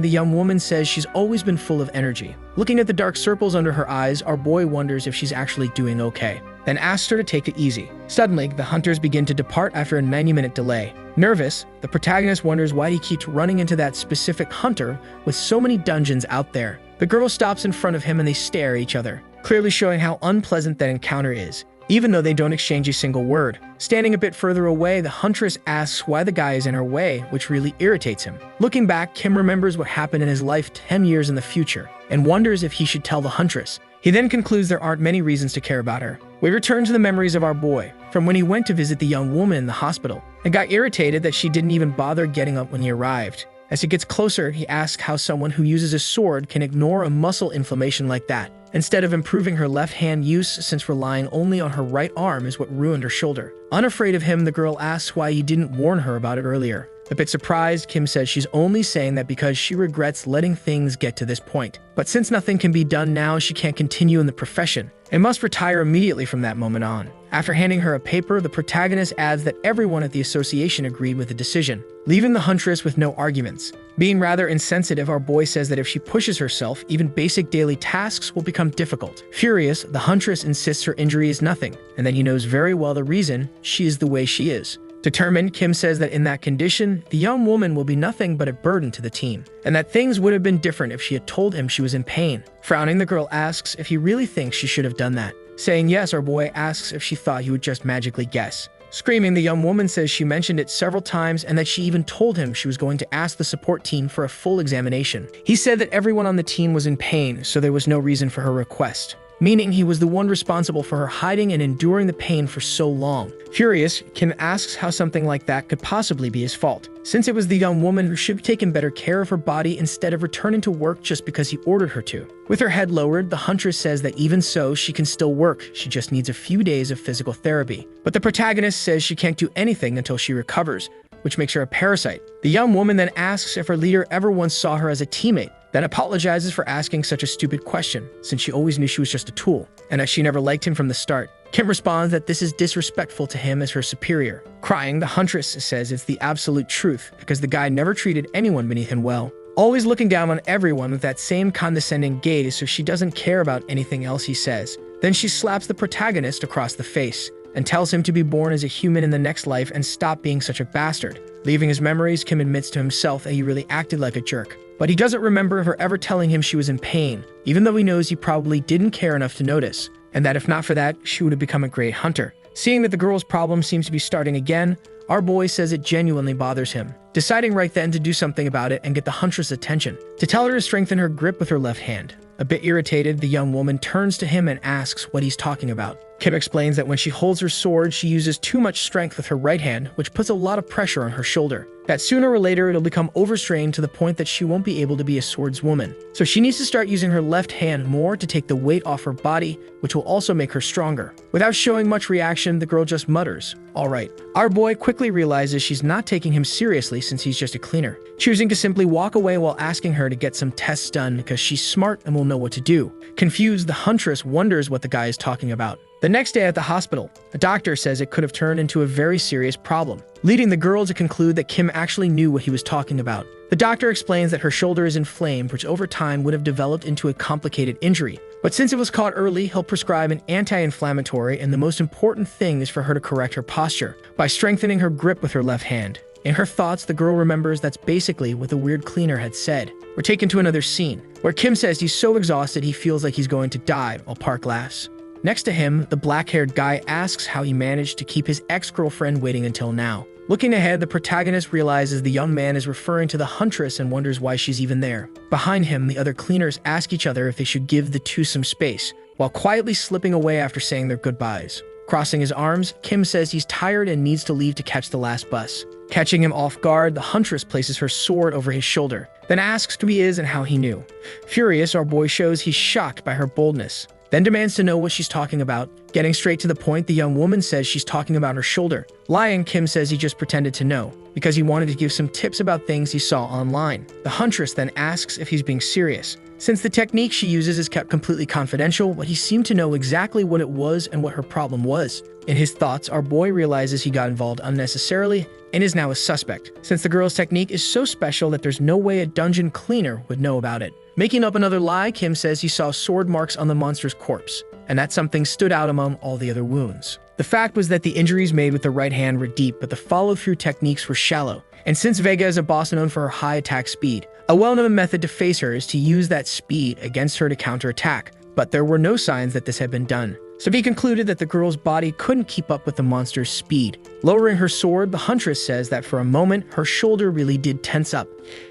Speaker 1: the young woman says she's always been full of energy. Looking at the dark circles under her eyes, our boy wonders if she's actually doing okay, then asks her to take it easy. Suddenly, the hunters begin to depart after a 90-minute delay. Nervous, the protagonist wonders why he keeps running into that specific hunter with so many dungeons out there. The girl stops in front of him and they stare at each other, clearly showing how unpleasant that encounter is, even though they don't exchange a single word. Standing a bit further away, the huntress asks why the guy is in her way, which really irritates him. Looking back, Kim remembers what happened in his life 10 years in the future and wonders if he should tell the huntress. He then concludes there aren't many reasons to care about her. We return to the memories of our boy, from when he went to visit the young woman in the hospital, and got irritated that she didn't even bother getting up when he arrived. As he gets closer, he asks how someone who uses a sword can ignore a muscle inflammation like that, instead of improving her left hand use, since relying only on her right arm is what ruined her shoulder. Unafraid of him, the girl asks why he didn't warn her about it earlier. A bit surprised, Kim says she's only saying that because she regrets letting things get to this point. But since nothing can be done now, she can't continue in the profession and must retire immediately from that moment on. After handing her a paper, the protagonist adds that everyone at the association agreed with the decision, leaving the huntress with no arguments. Being rather insensitive, our boy says that if she pushes herself, even basic daily tasks will become difficult. Furious, the huntress insists her injury is nothing, and that he knows very well the reason she is the way she is. Determined, Kim says that in that condition, the young woman will be nothing but a burden to the team, and that things would have been different if she had told him she was in pain. Frowning, the girl asks if he really thinks she should have done that. Saying yes, our boy asks if she thought he would just magically guess. Screaming, the young woman says she mentioned it several times and that she even told him she was going to ask the support team for a full examination. He said that everyone on the team was in pain, so there was no reason for her request, meaning he was the one responsible for her hiding and enduring the pain for so long. Furious, Kim asks how something like that could possibly be his fault, since it was the young woman who should have taken better care of her body instead of returning to work just because he ordered her to. With her head lowered, the huntress says that even so, she can still work, she just needs a few days of physical therapy. But the protagonist says she can't do anything until she recovers, which makes her a parasite. The young woman then asks if her leader ever once saw her as a teammate, then apologizes for asking such a stupid question, since she always knew she was just a tool, and that she never liked him from the start. Kim responds that this is disrespectful to him as her superior. Crying, the huntress says it's the absolute truth, because the guy never treated anyone beneath him well, always looking down on everyone with that same condescending gaze, so she doesn't care about anything else he says. Then she slaps the protagonist across the face, and tells him to be born as a human in the next life and stop being such a bastard. Leaving his memories, Kim admits to himself that he really acted like a jerk. But he doesn't remember her ever telling him she was in pain, even though he knows he probably didn't care enough to notice, and that if not for that, she would have become a great hunter. Seeing that the girl's problem seems to be starting again, our boy says it genuinely bothers him, deciding right then to do something about it and get the huntress' attention, to tell her to strengthen her grip with her left hand. A bit irritated, the young woman turns to him and asks what he's talking about. Kim explains that when she holds her sword, she uses too much strength with her right hand, which puts a lot of pressure on her shoulder. That sooner or later it'll become overstrained to the point that she won't be able to be a swordswoman. So she needs to start using her left hand more to take the weight off her body, which will also make her stronger. Without showing much reaction, the girl just mutters, "All right." Our boy quickly realizes she's not taking him seriously since he's just a cleaner, choosing to simply walk away while asking her to get some tests done because she's smart and will know what to do. Confused, the huntress wonders what the guy is talking about. The next day at the hospital, a doctor says it could have turned into a very serious problem, leading the girl to conclude that Kim actually knew what he was talking about. The doctor explains that her shoulder is inflamed, which over time would have developed into a complicated injury. But since it was caught early, he'll prescribe an anti-inflammatory, and the most important thing is for her to correct her posture by strengthening her grip with her left hand. In her thoughts, the girl remembers that's basically what the weird cleaner had said. We're taken to another scene, where Kim says he's so exhausted he feels like he's going to die, while Park laughs. Next to him, the black-haired guy asks how he managed to keep his ex-girlfriend waiting until now. Looking ahead, the protagonist realizes the young man is referring to the huntress and wonders why she's even there. Behind him, the other cleaners ask each other if they should give the two some space, while quietly slipping away after saying their goodbyes. Crossing his arms, Kim says he's tired and needs to leave to catch the last bus. Catching him off guard, the huntress places her sword over his shoulder, then asks who he is and how he knew. Furious, our boy shows he's shocked by her boldness, then demands to know what she's talking about. Getting straight to the point, the young woman says she's talking about her shoulder. Lying, Kim says he just pretended to know, because he wanted to give some tips about things he saw online. The huntress then asks if he's being serious. Since the technique she uses is kept completely confidential, but he seemed to know exactly what it was and what her problem was. In his thoughts, our boy realizes he got involved unnecessarily and is now a suspect, since the girl's technique is so special that there's no way a dungeon cleaner would know about it. Making up another lie, Kim says he saw sword marks on the monster's corpse, and that something stood out among all the other wounds. The fact was that the injuries made with the right hand were deep, but the follow-through techniques were shallow. And since Vega is a boss known for her high attack speed, a well-known method to face her is to use that speed against her to counterattack. But there were no signs that this had been done, so he concluded that the girl's body couldn't keep up with the monster's speed. Lowering her sword, the huntress says that for a moment, her shoulder really did tense up.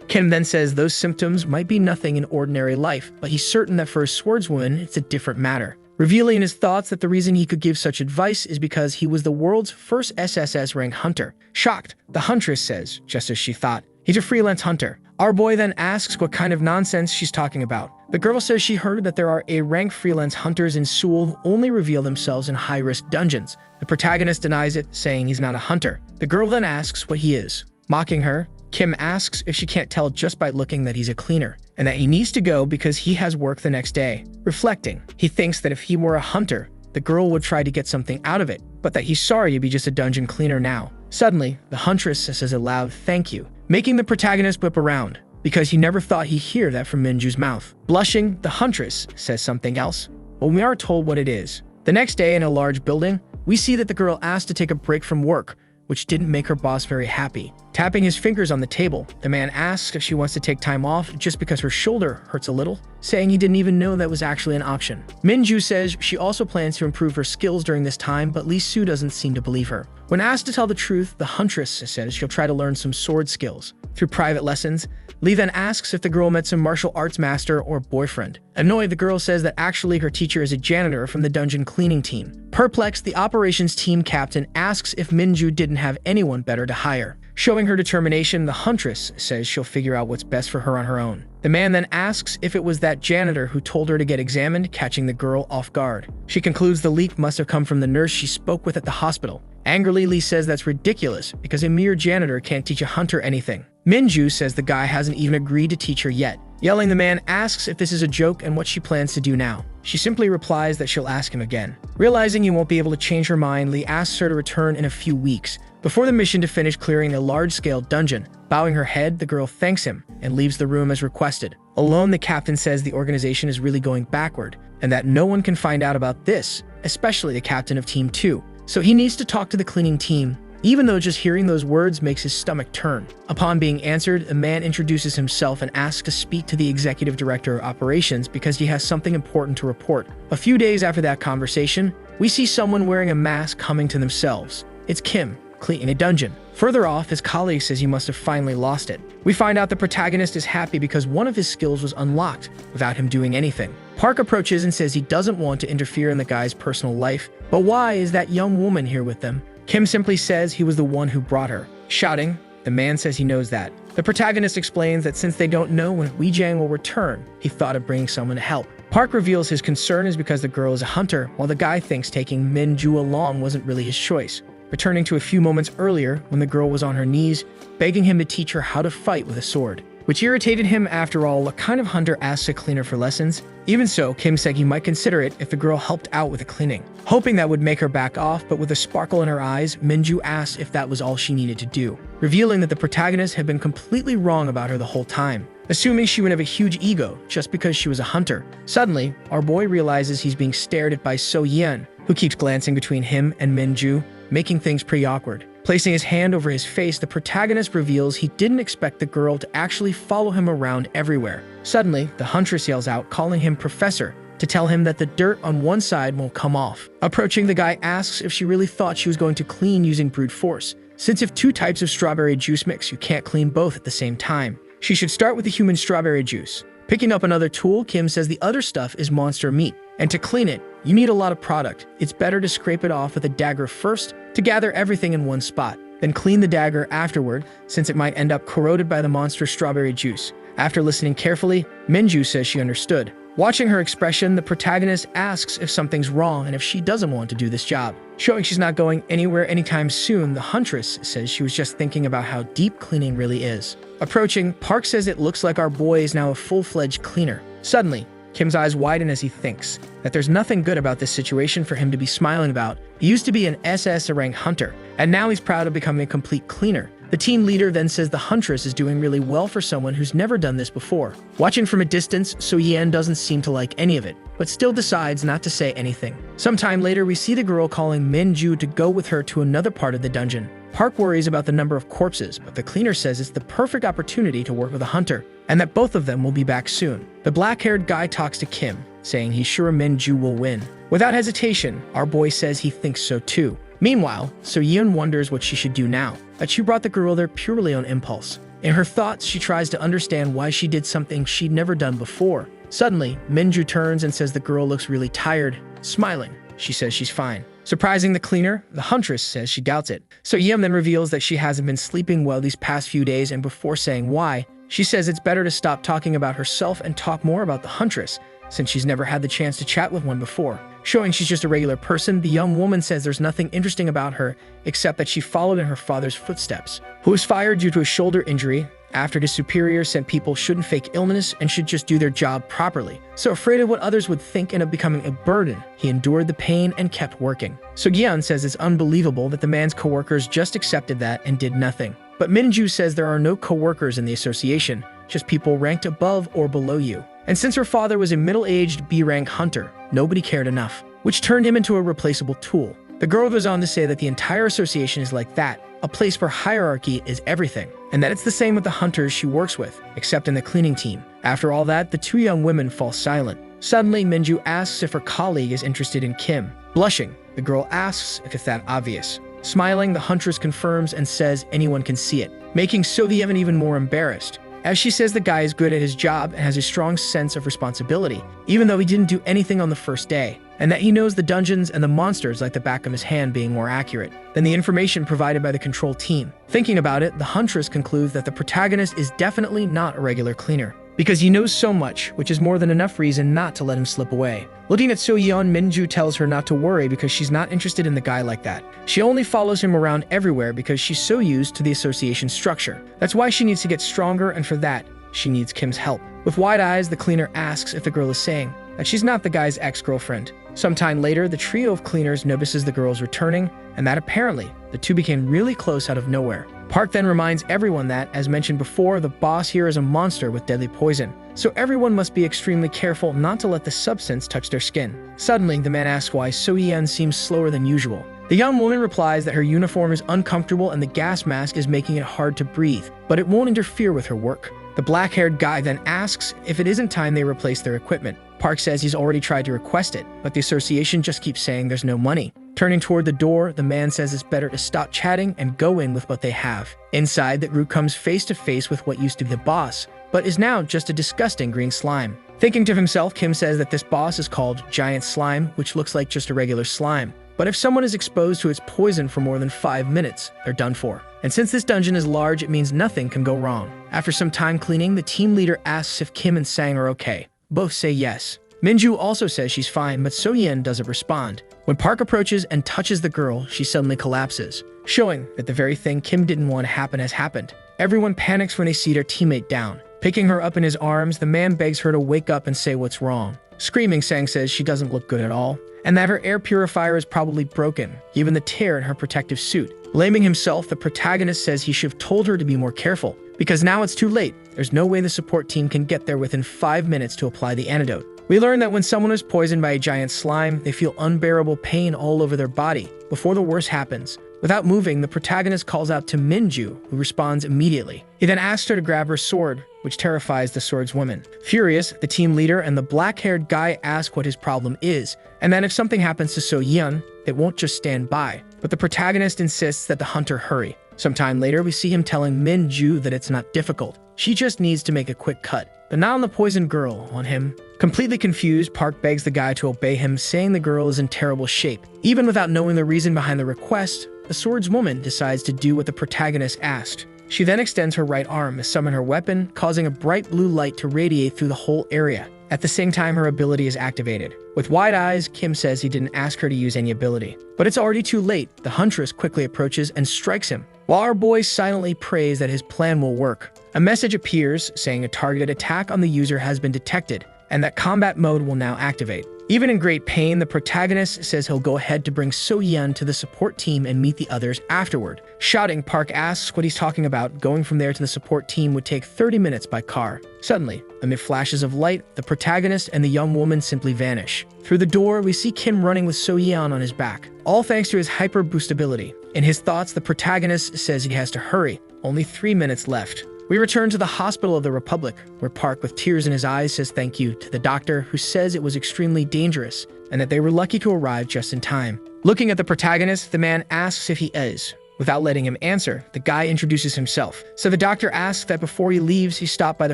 Speaker 1: Kim then says those symptoms might be nothing in ordinary life, but he's certain that for a swordswoman, it's a different matter. Revealing in his thoughts that the reason he could give such advice is because he was the world's first SSS rank hunter. Shocked, the huntress says, just as she thought, he's a freelance hunter. Our boy then asks what kind of nonsense she's talking about. The girl says she heard that there are A-rank freelance hunters in Seoul who only reveal themselves in high-risk dungeons. The protagonist denies it, saying he's not a hunter. The girl then asks what he is. Mocking her, Kim asks if she can't tell just by looking that he's a cleaner, and that he needs to go because he has work the next day. Reflecting, he thinks that if he were a hunter, the girl would try to get something out of it, but that he's sorry to be just a dungeon cleaner now. Suddenly, the huntress says a loud thank you, making the protagonist whip around, because he never thought he'd hear that from Minju's mouth. Blushing, the huntress says something else, but we aren't told what it is. The next day in a large building, we see that the girl asked to take a break from work, which didn't make her boss very happy. Tapping his fingers on the table, the man asks if she wants to take time off just because her shoulder hurts a little, saying he didn't even know that was actually an option. Minju says she also plans to improve her skills during this time, but Lee Soo doesn't seem to believe her. When asked to tell the truth, the huntress says she'll try to learn some sword skills through private lessons. Lee then asks if the girl met some martial arts master or boyfriend. Annoyed, the girl says that actually her teacher is a janitor from the dungeon cleaning team. Perplexed, the operations team captain asks if Minju didn't have anyone better to hire. Showing her determination, the huntress says she'll figure out what's best for her on her own. The man then asks if it was that janitor who told her to get examined, catching the girl off guard. She concludes the leak must have come from the nurse she spoke with at the hospital. Angrily, Lee says that's ridiculous because a mere janitor can't teach a hunter anything. Minju says the guy hasn't even agreed to teach her yet. Yelling, the man asks if this is a joke and what she plans to do now. She simply replies that she'll ask him again. Realizing he won't be able to change her mind, Lee asks her to return in a few weeks, before the mission to finish clearing a large-scale dungeon. Bowing her head, the girl thanks him and leaves the room as requested. Alone, the captain says the organization is really going backward and that no one can find out about this, especially the captain of Team 2. So he needs to talk to the cleaning team, even though just hearing those words makes his stomach turn. Upon being answered, a man introduces himself and asks to speak to the executive director of operations because he has something important to report. A few days after that conversation, we see someone wearing a mask coming to themselves. It's Kim, cleaning a dungeon. Further off, his colleague says he must have finally lost it. We find out the protagonist is happy because one of his skills was unlocked without him doing anything. Park approaches and says he doesn't want to interfere in the guy's personal life, but why is that young woman here with them? Kim simply says he was the one who brought her. Shouting, the man says he knows that. The protagonist explains that since they don't know when Weijang will return, he thought of bringing someone to help. Park reveals his concern is because the girl is a hunter, while the guy thinks taking Minju along wasn't really his choice. Returning to a few moments earlier when the girl was on her knees, begging him to teach her how to fight with a sword, which irritated him. After all, what kind of hunter asks a cleaner for lessons? Even so, Kim said he might consider it if the girl helped out with the cleaning. Hoping that would make her back off, but with a sparkle in her eyes, Minju asked if that was all she needed to do, revealing that the protagonist had been completely wrong about her the whole time, assuming she would have a huge ego just because she was a hunter. Suddenly, our boy realizes he's being stared at by So Yen, who keeps glancing between him and Minju, making things pretty awkward. Placing his hand over his face, the protagonist reveals he didn't expect the girl to actually follow him around everywhere. Suddenly, the huntress yells out, calling him Professor, to tell him that the dirt on one side won't come off. Approaching, the guy asks if she really thought she was going to clean using brute force, since if two types of strawberry juice mix, you can't clean both at the same time. She should start with the human strawberry juice. Picking up another tool, Kim says the other stuff is monster meat, and to clean it, you need a lot of product. It's better to scrape it off with a dagger first to gather everything in one spot, then clean the dagger afterward, since it might end up corroded by the monster strawberry juice. After listening carefully, Minju says she understood. Watching her expression, the protagonist asks if something's wrong and if she doesn't want to do this job. Showing she's not going anywhere anytime soon, the huntress says she was just thinking about how deep cleaning really is. Approaching, Park says it looks like our boy is now a full-fledged cleaner. Suddenly, Kim's eyes widen as he thinks that there's nothing good about this situation for him to be smiling about. He used to be an SS rank hunter, and now he's proud of becoming a complete cleaner. The team leader then says the huntress is doing really well for someone who's never done this before. Watching from a distance, So Yen doesn't seem to like any of it, but still decides not to say anything. Sometime later, we see the girl calling Minju to go with her to another part of the dungeon. Park worries about the number of corpses, but the cleaner says it's the perfect opportunity to work with a hunter, and that both of them will be back soon. The black-haired guy talks to Kim, saying he's sure Minju will win. Without hesitation, our boy says he thinks so too. Meanwhile, So Yeon wonders what she should do now, that she brought the girl there purely on impulse. In her thoughts, she tries to understand why she did something she'd never done before. Suddenly, Minju turns and says the girl looks really tired. Smiling, she says she's fine. Surprising the cleaner, the huntress says she doubts it. So Yeon then reveals that she hasn't been sleeping well these past few days, and before saying why, she says it's better to stop talking about herself and talk more about the huntress, since she's never had the chance to chat with one before. Showing she's just a regular person, the young woman says there's nothing interesting about her except that she followed in her father's footsteps, who was fired due to a shoulder injury after his superior said people shouldn't fake illness and should just do their job properly. So afraid of what others would think and of becoming a burden, he endured the pain and kept working. So Gyeon says it's unbelievable that the man's coworkers just accepted that and did nothing. But Minju says there are no coworkers in the association, just people ranked above or below you. And since her father was a middle-aged B-rank hunter, nobody cared enough, which turned him into a replaceable tool. The girl goes on to say that the entire association is like that, a place where hierarchy is everything, and that it's the same with the hunters she works with, except in the cleaning team. After all that, the two young women fall silent. Suddenly, Minju asks if her colleague is interested in Kim. Blushing, the girl asks if it's that obvious. Smiling, the huntress confirms and says anyone can see it, making So-yeon even more embarrassed, as she says the guy is good at his job and has a strong sense of responsibility, even though he didn't do anything on the first day, and that he knows the dungeons and the monsters like the back of his hand, being more accurate than the information provided by the control team. Thinking about it, the huntress concludes that the protagonist is definitely not a regular cleaner, because he knows so much, which is more than enough reason not to let him slip away. Looking at So-yeon, Minju tells her not to worry because she's not interested in the guy like that. She only follows him around everywhere because she's so used to the association structure. That's why she needs to get stronger, and for that, she needs Kim's help. With wide eyes, the cleaner asks if the girl is saying that she's not the guy's ex-girlfriend. Sometime later, the trio of cleaners notices the girl's returning, and that apparently the two became really close out of nowhere. Park then reminds everyone that, as mentioned before, the boss here is a monster with deadly poison, so everyone must be extremely careful not to let the substance touch their skin. Suddenly, the man asks why So-yeon seems slower than usual. The young woman replies that her uniform is uncomfortable and the gas mask is making it hard to breathe, but it won't interfere with her work. The black-haired guy then asks if it isn't time they replace their equipment. Park says he's already tried to request it, but the association just keeps saying there's no money. Turning toward the door, the man says it's better to stop chatting and go in with what they have. Inside, the group comes face to face with what used to be the boss, but is now just a disgusting green slime. Thinking to himself, Kim says that this boss is called Giant Slime, which looks like just a regular slime. But if someone is exposed to its poison for more than 5 minutes, they're done for. And since this dungeon is large, it means nothing can go wrong. After some time cleaning, the team leader asks if Kim and Sang are okay. Both say yes. Minju also says she's fine, but So-yeon doesn't respond. When Park approaches and touches the girl, she suddenly collapses, showing that the very thing Kim didn't want to happen has happened. Everyone panics when they see their teammate down. Picking her up in his arms, the man begs her to wake up and say what's wrong. Screaming, Sang says she doesn't look good at all, and that her air purifier is probably broken, given the tear in her protective suit. Blaming himself, the protagonist says he should have told her to be more careful, because now it's too late. There's no way the support team can get there within 5 minutes to apply the antidote. We learn that when someone is poisoned by a giant slime, they feel unbearable pain all over their body before the worst happens. Without moving, the protagonist calls out to Minju, who responds immediately. He then asks her to grab her sword, which terrifies the swordswoman. Furious, the team leader and the black-haired guy ask what his problem is, and that if something happens to So-yeon, it won't just stand by. But the protagonist insists that the hunter hurry. Sometime later, we see him telling Min-ju that it's not difficult. She just needs to make a quick cut, but not on the poisoned girl, on him. Completely confused, Park begs the guy to obey him, saying the girl is in terrible shape. Even without knowing the reason behind the request, the swordswoman decides to do what the protagonist asked. She then extends her right arm to summon her weapon, causing a bright blue light to radiate through the whole area. At the same time, her ability is activated. With wide eyes, Kim says he didn't ask her to use any ability. But it's already too late. The huntress quickly approaches and strikes him, while our boy silently prays that his plan will work. A message appears saying a targeted attack on the user has been detected, and that combat mode will now activate. Even in great pain, the protagonist says he'll go ahead to bring So-yeon to the support team and meet the others afterward. Shouting, Park asks what he's talking about. Going from there to the support team would take 30 minutes by car. Suddenly, amid flashes of light, the protagonist and the young woman simply vanish. Through the door, we see Kim running with So-yeon on his back, all thanks to his hyper-boost ability. In his thoughts, the protagonist says he has to hurry. Only 3 minutes left. We return to the Hospital of the Republic, where Park, with tears in his eyes, says thank you to the doctor, who says it was extremely dangerous and that they were lucky to arrive just in time. Looking at the protagonist, the man asks if he is. Without letting him answer, the guy introduces himself. So the doctor asks that before he leaves, he stop by the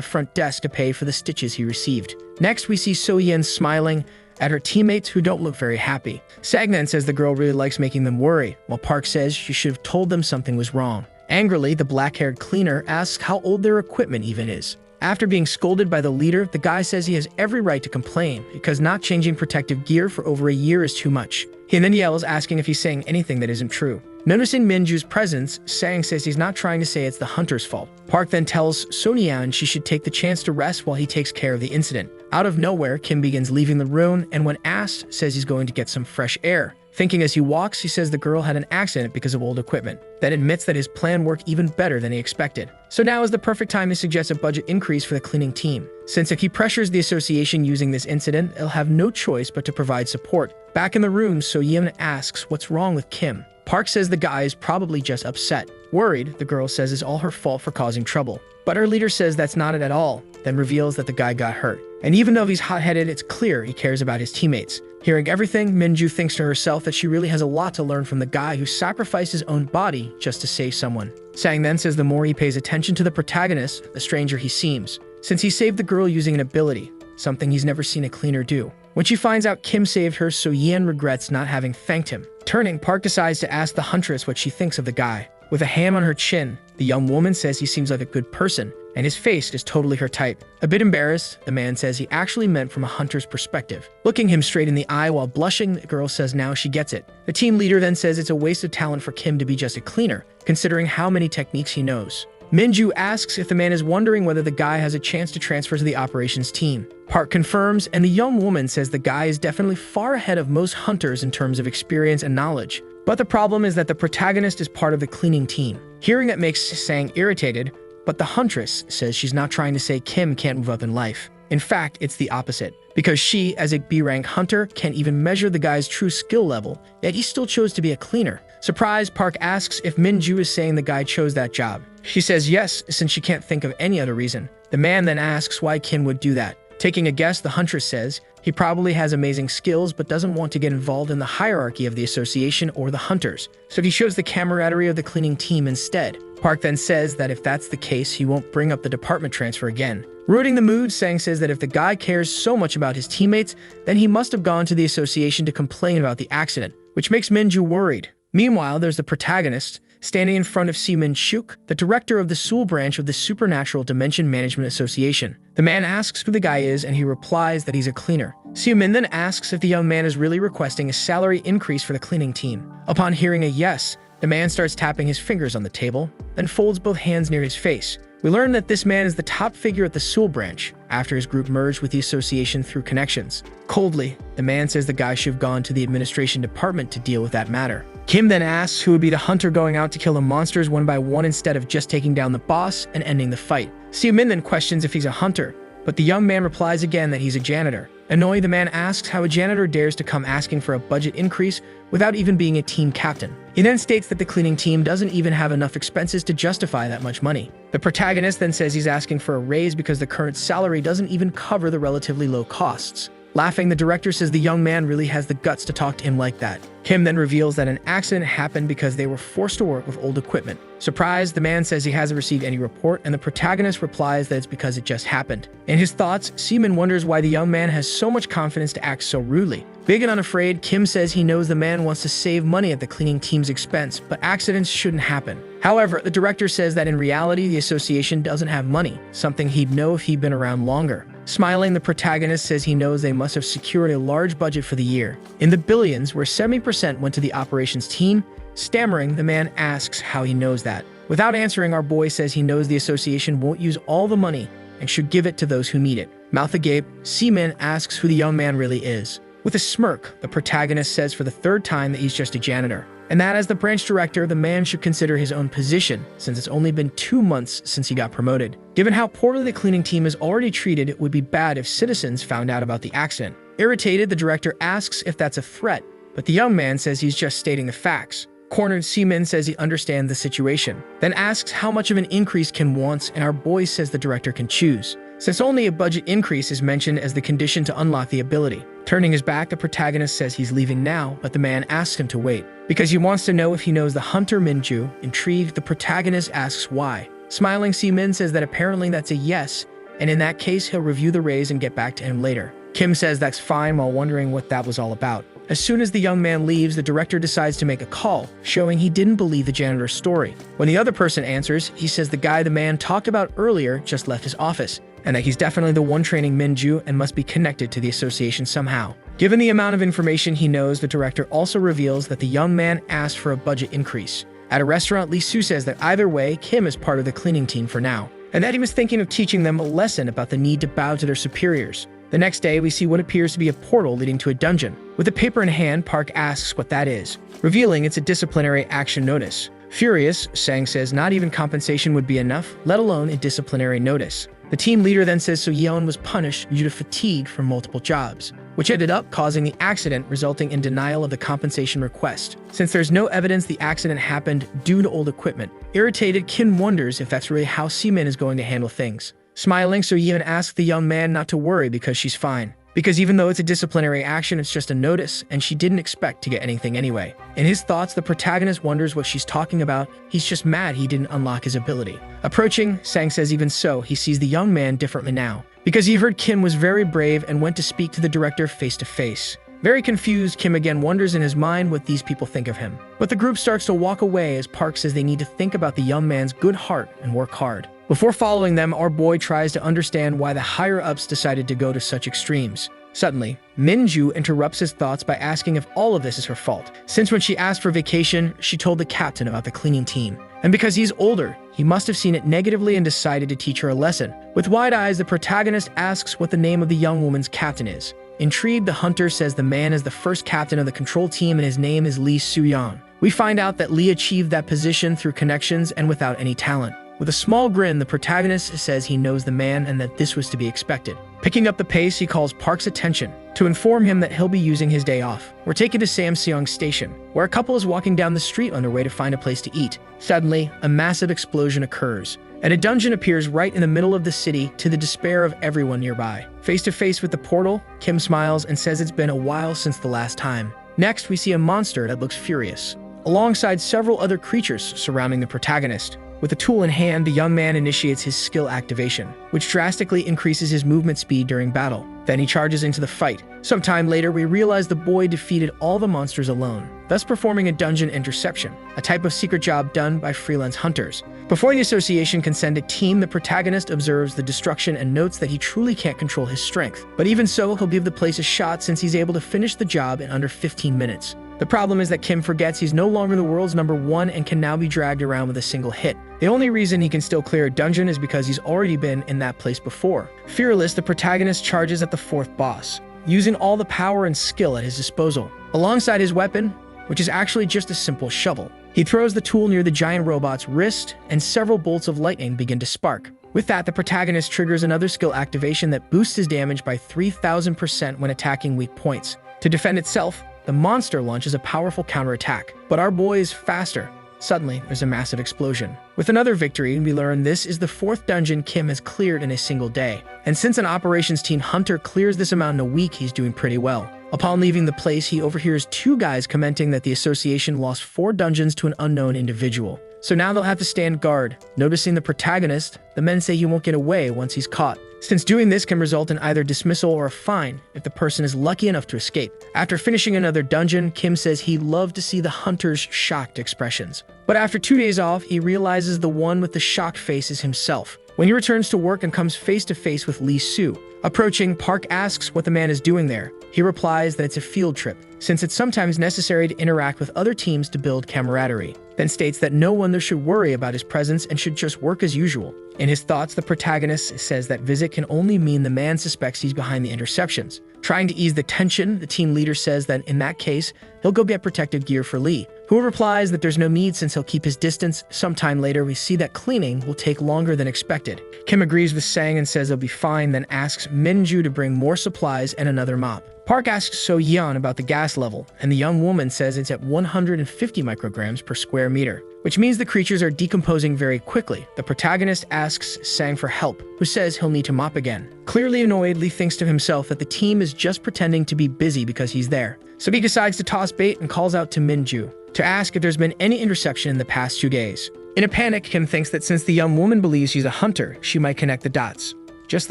Speaker 1: front desk to pay for the stitches he received. Next, we see So-yeon smiling at her teammates who don't look very happy. Sagnan says the girl really likes making them worry, while Park says she should have told them something was wrong. Angrily, the black-haired cleaner asks how old their equipment even is. After being scolded by the leader, the guy says he has every right to complain because not changing protective gear for over a year is too much. He then yells, asking if he's saying anything that isn't true. Noticing Minju's presence, Sang says he's not trying to say it's the hunter's fault. Park then tells So-yeon she should take the chance to rest while he takes care of the incident. Out of nowhere, Kim begins leaving the room and when asked, says he's going to get some fresh air. Thinking as he walks, he says the girl had an accident because of old equipment. Then admits that his plan worked even better than he expected. So now is the perfect time to suggest a budget increase for the cleaning team. Since if he pressures the association using this incident, it'll have no choice but to provide support. Back in the room, So-yeon asks what's wrong with Kim. Park says the guy is probably just upset. Worried, the girl says it's all her fault for causing trouble. But her leader says that's not it at all, then reveals that the guy got hurt. And even though he's hot-headed, it's clear he cares about his teammates. Hearing everything, Minju thinks to herself that she really has a lot to learn from the guy who sacrificed his own body just to save someone. Sang then says the more he pays attention to the protagonist, the stranger he seems, since he saved the girl using an ability, something he's never seen a cleaner do. When she finds out Kim saved her, So-yeon regrets not having thanked him. Turning, Park decides to ask the huntress what she thinks of the guy. With a hand on her chin, the young woman says he seems like a good person, and his face is totally her type. A bit embarrassed, the man says he actually meant from a hunter's perspective. Looking him straight in the eye while blushing, the girl says now she gets it. The team leader then says it's a waste of talent for Kim to be just a cleaner, considering how many techniques he knows. Minju asks if the man is wondering whether the guy has a chance to transfer to the operations team. Park confirms, and the young woman says the guy is definitely far ahead of most hunters in terms of experience and knowledge. But the problem is that the protagonist is part of the cleaning team. Hearing that makes Sang irritated, but the huntress says she's not trying to say Kim can't move up in life. In fact, it's the opposite, because she, as a B-rank hunter, can't even measure the guy's true skill level, yet he still chose to be a cleaner. Surprised, Park asks if Minju is saying the guy chose that job. She says yes, since she can't think of any other reason. The man then asks why Kim would do that. Taking a guess, the huntress says he probably has amazing skills but doesn't want to get involved in the hierarchy of the association or the hunters, so he shows the camaraderie of the cleaning team instead. Park then says that if that's the case, he won't bring up the department transfer again. Ruining the mood, Sang says that if the guy cares so much about his teammates, then he must have gone to the association to complain about the accident, which makes Minju worried. Meanwhile, there's the protagonist, standing in front of Seamin Shuk, the director of the Seoul branch of the Supernatural Dimension Management Association. The man asks who the guy is, and he replies that he's a cleaner. Seamin then asks if the young man is really requesting a salary increase for the cleaning team. Upon hearing a yes, the man starts tapping his fingers on the table, then folds both hands near his face. We learn that this man is the top figure at the Seoul branch, after his group merged with the association through connections. Coldly, the man says the guy should have gone to the administration department to deal with that matter. Kim then asks who would be the hunter going out to kill the monsters one by one instead of just taking down the boss and ending the fight. Seamin then questions if he's a hunter, but the young man replies again that he's a janitor. Annoyed, the man asks how a janitor dares to come asking for a budget increase without even being a team captain. He then states that the cleaning team doesn't even have enough expenses to justify that much money. The protagonist then says he's asking for a raise because the current salary doesn't even cover the relatively low costs. Laughing, the director says the young man really has the guts to talk to him like that. Kim then reveals that an accident happened because they were forced to work with old equipment. Surprised, the man says he hasn't received any report, and the protagonist replies that it's because it just happened. In his thoughts, Seaman wonders why the young man has so much confidence to act so rudely. Big and unafraid, Kim says he knows the man wants to save money at the cleaning team's expense, but accidents shouldn't happen. However, the director says that in reality, the association doesn't have money, something he'd know if he'd been around longer. Smiling, the protagonist says he knows they must have secured a large budget for the year, in the billions, where 70% went to the operations team. Stammering, the man asks how he knows that. Without answering, our boy says he knows the association won't use all the money and should give it to those who need it. Mouth agape, Seaman asks who the young man really is. With a smirk, the protagonist says for the third time that he's just a janitor, and that as the branch director, the man should consider his own position, since it's only been 2 months since he got promoted. Given how poorly the cleaning team is already treated, it would be bad if citizens found out about the accident. Irritated, the director asks if that's a threat, but the young man says he's just stating the facts. Cornered, Seaman says he understands the situation, then asks how much of an increase Kim wants, and our boy says the director can choose, since only a budget increase is mentioned as the condition to unlock the ability. Turning his back, the protagonist says he's leaving now, but the man asks him to wait, because he wants to know if he knows the hunter Minju. Intrigued, the protagonist asks why. Smiling, Seaman says that apparently that's a yes, and in that case he'll review the raise and get back to him later. Kim says that's fine while wondering what that was all about. As soon as the young man leaves, the director decides to make a call, showing he didn't believe the janitor's story. When the other person answers, he says the guy the man talked about earlier just left his office, and that he's definitely the one training Minju and must be connected to the association somehow. Given the amount of information he knows, the director also reveals that the young man asked for a budget increase. At a restaurant, Lee Soo says that either way, Kim is part of the cleaning team for now, and that he was thinking of teaching them a lesson about the need to bow to their superiors. The next day, we see what appears to be a portal leading to a dungeon. With a paper in hand, Park asks what that is, revealing it's a disciplinary action notice. Furious, Sang says not even compensation would be enough, let alone a disciplinary notice. The team leader then says So Yeon was punished due to fatigue from multiple jobs, which ended up causing the accident, resulting in denial of the compensation request, since there's no evidence the accident happened due to old equipment. Irritated, Kim wonders if that's really how Seaman is going to handle things. Smiling, So Yeon asks the young man not to worry because she's fine. Because even though it's a disciplinary action, it's just a notice, and she didn't expect to get anything anyway. In his thoughts, the protagonist wonders what she's talking about. He's just mad he didn't unlock his ability. Approaching, Sang says even so, he sees the young man differently now, because he heard Kim was very brave and went to speak to the director face to face. Very confused, Kim again wonders in his mind what these people think of him. But the group starts to walk away as Park says they need to think about the young man's good heart and work hard. Before following them, our boy tries to understand why the higher-ups decided to go to such extremes. Suddenly, Minju interrupts his thoughts by asking if all of this is her fault, since when she asked for vacation, she told the captain about the cleaning team. And because he's older, he must have seen it negatively and decided to teach her a lesson. With wide eyes, the protagonist asks what the name of the young woman's captain is. Intrigued, the hunter says the man is the first captain of the control team and his name is Lee Soo-yeon. We find out that Lee achieved that position through connections and without any talent. With a small grin, the protagonist says he knows the man and that this was to be expected. Picking up the pace, he calls Park's attention to inform him that he'll be using his day off. We're taken to Samseong Station, where a couple is walking down the street on their way to find a place to eat. Suddenly, a massive explosion occurs, and a dungeon appears right in the middle of the city to the despair of everyone nearby. Face to face with the portal, Kim smiles and says it's been a while since the last time. Next, we see a monster that looks furious, alongside several other creatures surrounding the protagonist. With a tool in hand, the young man initiates his skill activation, which drastically increases his movement speed during battle. Then he charges into the fight. Sometime later, we realize the boy defeated all the monsters alone, thus performing a dungeon interception, a type of secret job done by freelance hunters. Before the association can send a team, the protagonist observes the destruction and notes that he truly can't control his strength. But even so, he'll give the place a shot since he's able to finish the job in under 15 minutes. The problem is that Kim forgets he's no longer the world's #1 and can now be dragged around with a single hit. The only reason he can still clear a dungeon is because he's already been in that place before. Fearless, the protagonist charges at the 4th boss, using all the power and skill at his disposal. Alongside his weapon, which is actually just a simple shovel, he throws the tool near the giant robot's wrist, and several bolts of lightning begin to spark. With that, the protagonist triggers another skill activation that boosts his damage by 3000% when attacking weak points. To defend itself, the monster launches a powerful counterattack, but our boy is faster. Suddenly, there's a massive explosion, With another victory, we learn this is the 4th dungeon Kim has cleared in a single day. And since an operations team hunter clears this amount in a week, he's doing pretty well. Upon leaving the place, he overhears 2 guys commenting that the association lost 4 dungeons to an unknown individual. So now they'll have to stand guard. Noticing the protagonist, the men say he won't get away once he's caught, since doing this can result in either dismissal or a fine if the person is lucky enough to escape. After finishing another dungeon, Kim says he loved to see the hunter's shocked expressions. But after 2 days off, he realizes the one with the shocked face is himself. When he returns to work and comes face to face with Lee Soo. Approaching, Park asks what the man is doing there. He replies that it's a field trip, since it's sometimes necessary to interact with other teams to build camaraderie, then states that no one there should worry about his presence and should just work as usual. In his thoughts, the protagonist says that visit can only mean the man suspects he's behind the interceptions. Trying to ease the tension, the team leader says that in that case, he'll go get protective gear for Lee, who replies that there's no need since he'll keep his distance. Sometime later, we see that cleaning will take longer than expected. Kim agrees with Sang and says he'll be fine, then asks Minju to bring more supplies and another mop. Park asks So Yeon about the gas level, and the young woman says it's at 150 micrograms per square meter, which means the creatures are decomposing very quickly. The protagonist asks Sang for help, who says he'll need to mop again. Clearly annoyed, Lee thinks to himself that the team is just pretending to be busy because he's there. So he decides to toss bait and calls out to Minju to ask if there's been any interception in the past 2 days. In a panic, Kim thinks that since the young woman believes she's a hunter, she might connect the dots, just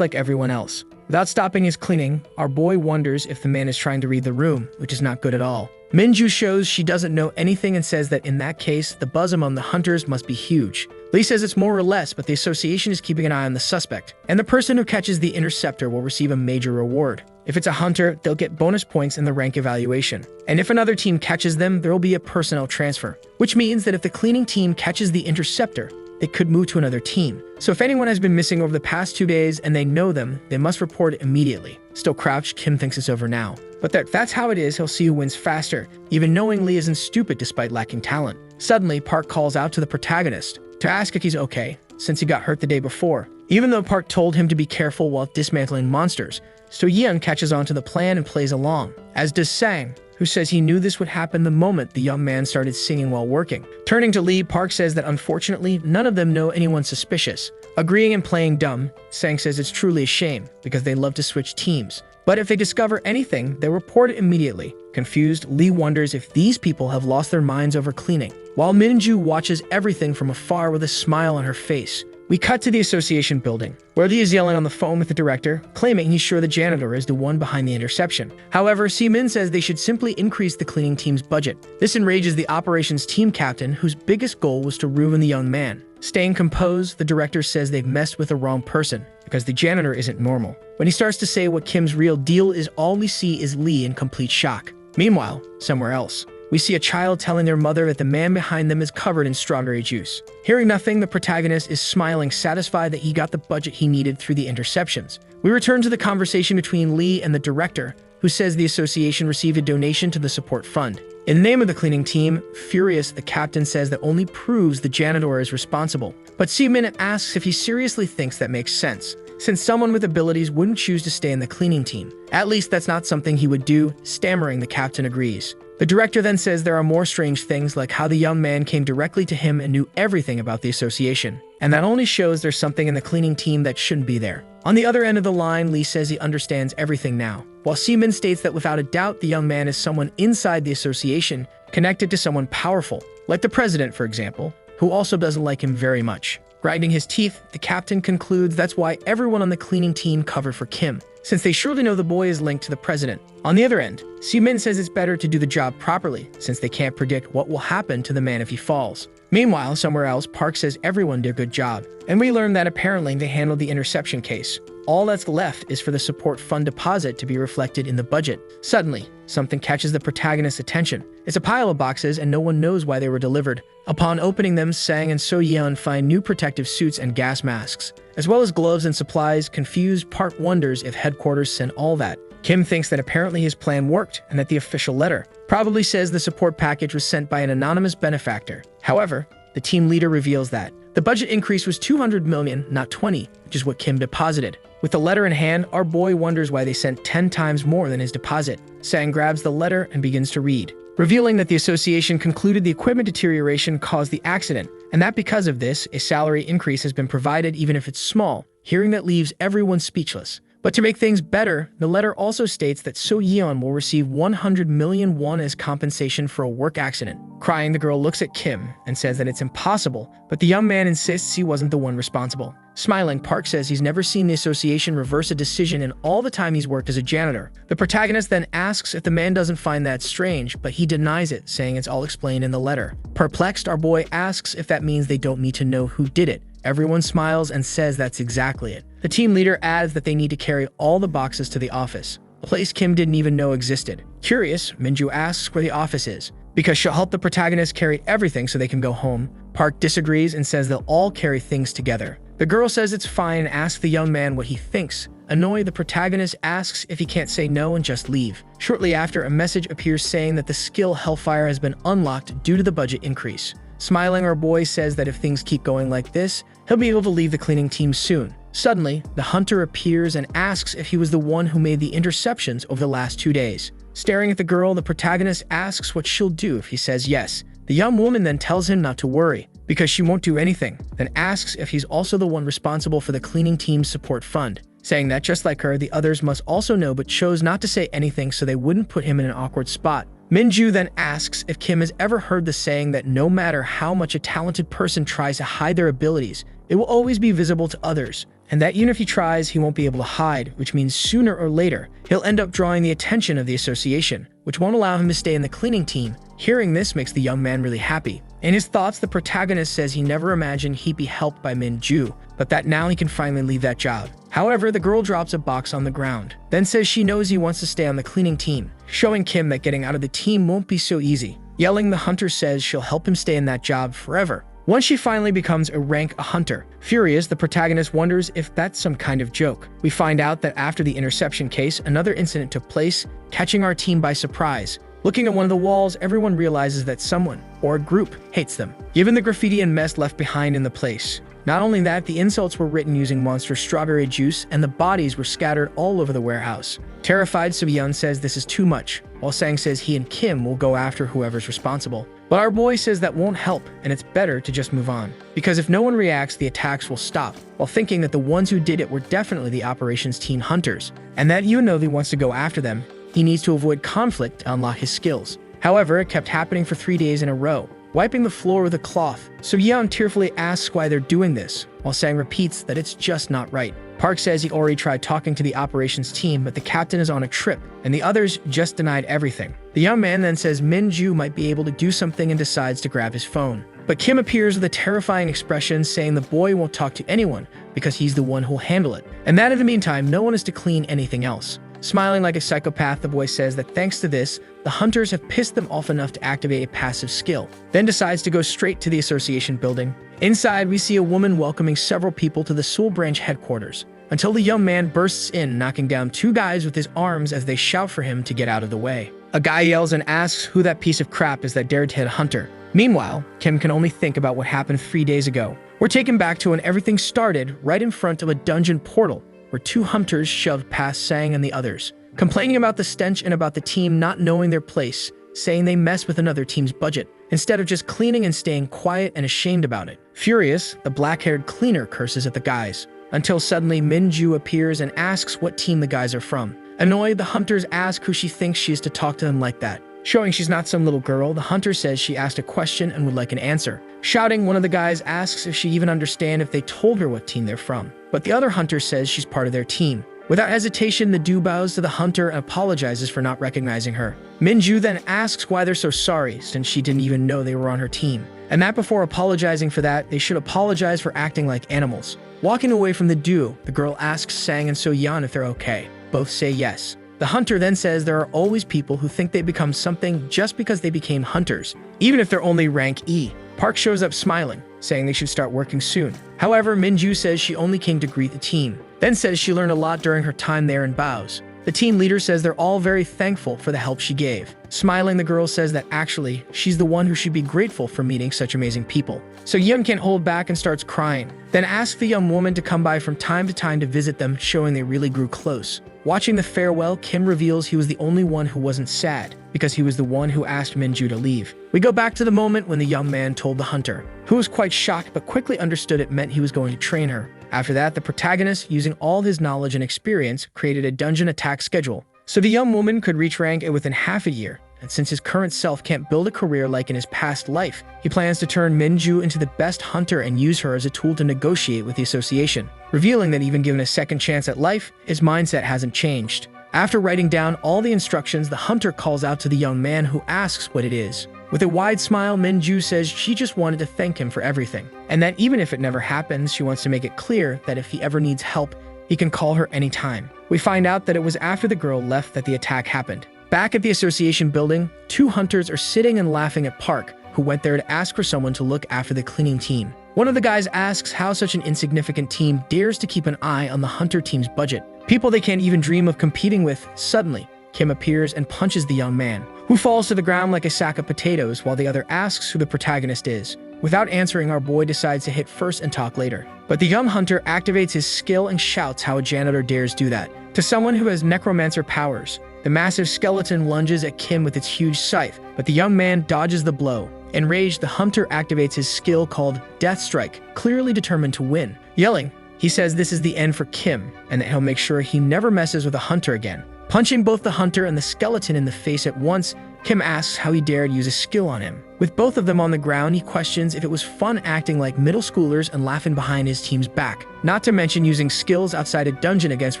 Speaker 1: like everyone else. Without stopping his cleaning, our boy wonders if the man is trying to read the room, which is not good at all. Minju shows she doesn't know anything and says that in that case, the buzz among the hunters must be huge. Lee says it's more or less, but the association is keeping an eye on the suspect, and the person who catches the interceptor will receive a major reward. If it's a hunter, they'll get bonus points in the rank evaluation. And if another team catches them, there will be a personnel transfer, which means that if the cleaning team catches the interceptor, they could move to another team. So if anyone has been missing over the past 2 days and they know them, they must report it immediately. Still crouched, Kim thinks it's over now. But that's how it is, he'll see who wins faster, even knowing Lee isn't stupid despite lacking talent. Suddenly, Park calls out to the protagonist to ask if he's okay, since he got hurt the day before. Even though Park told him to be careful while dismantling monsters, So Yeon catches on to the plan and plays along, as does Sang, who says he knew this would happen the moment the young man started singing while working. Turning to Lee, Park says that unfortunately, none of them know anyone suspicious. Agreeing and playing dumb, Sang says it's truly a shame because they love to switch teams. But if they discover anything, they report it immediately. Confused, Lee wonders if these people have lost their minds over cleaning, while Minju watches everything from afar with a smile on her face. We cut to the association building, where Lee is yelling on the phone with the director, claiming he's sure the janitor is the one behind the interception. However, Si-min says they should simply increase the cleaning team's budget. This enrages the operations team captain, whose biggest goal was to ruin the young man. Staying composed, the director says they've messed with the wrong person, because the janitor isn't normal. When he starts to say what Kim's real deal is, all we see is Lee in complete shock. Meanwhile, somewhere else, we see a child telling their mother that the man behind them is covered in strawberry juice. Hearing nothing, the protagonist is smiling, satisfied that he got the budget he needed through the interceptions. We return to the conversation between Lee and the director, who says the association received a donation to the support fund. In the name of the cleaning team, furious, the captain says that only proves the janitor is responsible. But Si-min asks if he seriously thinks that makes sense, since someone with abilities wouldn't choose to stay in the cleaning team. At least that's not something he would do. Stammering, the captain agrees. The director then says there are more strange things, like how the young man came directly to him and knew everything about the association. And that only shows there's something in the cleaning team that shouldn't be there. On the other end of the line, Lee says he understands everything now, while Si-min states that without a doubt the young man is someone inside the association, connected to someone powerful, like the president, for example, who also doesn't like him very much. Grinding his teeth, the captain concludes that's why everyone on the cleaning team covered for Kim, since they surely know the boy is linked to the president. On the other end, Si-min says it's better to do the job properly, since they can't predict what will happen to the man if he falls. Meanwhile, somewhere else, Park says everyone did a good job, and we learn that apparently they handled the interception case. All that's left is for the support fund deposit to be reflected in the budget. Suddenly, something catches the protagonist's attention. It's a pile of boxes and no one knows why they were delivered. Upon opening them, Sang and So Yeon find new protective suits and gas masks, as well as gloves and supplies. Confused, Park wonders if headquarters sent all that. Kim thinks that apparently his plan worked and that the official letter probably says the support package was sent by an anonymous benefactor. However, the team leader reveals that the budget increase was 200 million, not 20, which is what Kim deposited. With the letter in hand, our boy wonders why they sent 10 times more than his deposit. Sang grabs the letter and begins to read. revealing that the association concluded the equipment deterioration caused the accident, and that because of this, a salary increase has been provided even if it's small. Hearing that leaves everyone speechless. But to make things better, the letter also states that So Yeon will receive 100 million won as compensation for a work accident. Crying, the girl looks at Kim and says that it's impossible, but the young man insists he wasn't the one responsible. Smiling, Park says he's never seen the association reverse a decision in all the time he's worked as a janitor. The protagonist then asks if the man doesn't find that strange, but he denies it, saying it's all explained in the letter. Perplexed, our boy asks if that means they don't need to know who did it. Everyone smiles and says that's exactly it. The team leader adds that they need to carry all the boxes to the office, a place Kim didn't even know existed. Curious, Minju asks where the office is, because she'll help the protagonist carry everything so they can go home. Park disagrees and says they'll all carry things together. The girl says it's fine and asks the young man what he thinks. Annoyed, the protagonist asks if he can't say no and just leave. Shortly after, a message appears saying that the skill Hellfire has been unlocked due to the budget increase. Smiling, our boy says that if things keep going like this, he'll be able to leave the cleaning team soon. Suddenly, the hunter appears and asks if he was the one who made the interceptions over the last 2 days. Staring at the girl, the protagonist asks what she'll do if he says yes. The young woman then tells him not to worry, because she won't do anything, then asks if he's also the one responsible for the cleaning team's support fund. Saying that just like her, the others must also know but chose not to say anything so they wouldn't put him in an awkward spot. Minju then asks if Kim has ever heard the saying that no matter how much a talented person tries to hide their abilities, it will always be visible to others, and that even if he tries, he won't be able to hide, which means sooner or later, he'll end up drawing the attention of the association, which won't allow him to stay in the cleaning team. Hearing this makes the young man really happy. In his thoughts, the protagonist says he never imagined he'd be helped by Minju, but that now he can finally leave that job. However, the girl drops a box on the ground, then says she knows he wants to stay on the cleaning team, showing Kim that getting out of the team won't be so easy. Yelling, the hunter says she'll help him stay in that job forever. Once she finally becomes a hunter. Furious, the protagonist wonders if that's some kind of joke. We find out that after the interception case, another incident took place, catching our team by surprise. Looking at one of the walls, everyone realizes that someone, or a group, hates them, given the graffiti and mess left behind in the place. Not only that, the insults were written using monster strawberry juice, and the bodies were scattered all over the warehouse. Terrified, Subyun says this is too much, while Sang says he and Kim will go after whoever's responsible. But our boy says that won't help, and it's better to just move on. Because if no one reacts, the attacks will stop, while thinking that the ones who did it were definitely the operations team hunters, and that even though he wants to go after them, he needs to avoid conflict to unlock his skills. However, it kept happening for 3 days in a row, wiping the floor with a cloth. So Yeon tearfully asks why they're doing this, while Sang repeats that it's just not right. Park says he already tried talking to the operations team, but the captain is on a trip, and the others just denied everything. The young man then says Minju might be able to do something and decides to grab his phone. But Kim appears with a terrifying expression, saying the boy won't talk to anyone because he's the one who'll handle it, and that in the meantime, no one is to clean anything else. Smiling like a psychopath, the boy says that thanks to this, the hunters have pissed them off enough to activate a passive skill, then decides to go straight to the association building. Inside, we see a woman welcoming several people to the Seoul branch headquarters, until the young man bursts in, knocking down 2 guys with his arms as they shout for him to get out of the way. A guy yells and asks who that piece of crap is that dared to hit a hunter. Meanwhile, Kim can only think about what happened 3 days ago. We're taken back to when everything started, right in front of a dungeon portal, where 2 hunters shoved past Sang and the others, complaining about the stench and about the team not knowing their place, saying they mess with another team's budget, instead of just cleaning and staying quiet and ashamed about it. Furious, the black-haired cleaner curses at the guys, until suddenly Minju appears and asks what team the guys are from. Annoyed, the hunters ask who she thinks she is to talk to them like that. Showing she's not some little girl, the hunter says she asked a question and would like an answer. Shouting, one of the guys asks if she even understands if they told her what team they're from, but the other hunter says she's part of their team. Without hesitation, the dude bows to the hunter and apologizes for not recognizing her. Minju then asks why they're so sorry, since she didn't even know they were on her team, and that before apologizing for that, they should apologize for acting like animals. Walking away from the duo, the girl asks Sang and So-yeon if they're okay. Both say yes. The hunter then says there are always people who think they become something just because they became hunters, even if they're only rank E. Park shows up smiling, saying they should start working soon. However, Minju says she only came to greet the team, then says she learned a lot during her time there and bows. The The team leader says they're all very thankful for the help she gave. Smiling, the girl says that actually, she's the one who should be grateful for meeting such amazing people. So Yoon can't hold back and starts crying, then asks the young woman to come by from time to time to visit them, showing they really grew close. Watching the farewell, Kim reveals he was the only one who wasn't sad, because he was the one who asked Minju to leave. We go back to the moment when the young man told the hunter, who was quite shocked but quickly understood it meant he was going to train her. After that, the protagonist, using all his knowledge and experience, created a dungeon attack schedule, so the young woman could reach rank within half a year. And since his current self can't build a career like in his past life, he plans to turn Minju into the best hunter and use her as a tool to negotiate with the association, revealing that even given a second chance at life, his mindset hasn't changed. After writing down all the instructions, the hunter calls out to the young man, who asks what it is. With a wide smile, Minju says she just wanted to thank him for everything, and that even if it never happens, she wants to make it clear that if he ever needs help, he can call her anytime. We find out that it was after the girl left that the attack happened. Back at the association building, two hunters are sitting and laughing at Park, who went there to ask for someone to look after the cleaning team. One of the guys asks how such an insignificant team dares to keep an eye on the hunter team's budget, people they can't even dream of competing with. Suddenly, Kim appears and punches the young man, who falls to the ground like a sack of potatoes, while the other asks who the protagonist is. Without answering, our boy decides to hit first and talk later. But the young hunter activates his skill and shouts how a janitor dares do that to someone who has necromancer powers. The massive skeleton lunges at Kim with its huge scythe, but the young man dodges the blow. Enraged, the hunter activates his skill called Death Strike, clearly determined to win. Yelling, he says this is the end for Kim, and that he'll make sure he never messes with a hunter again. Punching both the hunter and the skeleton in the face at once, Kim asks how he dared use a skill on him. With both of them on the ground, he questions if it was fun acting like middle schoolers and laughing behind his team's back, not to mention using skills outside a dungeon against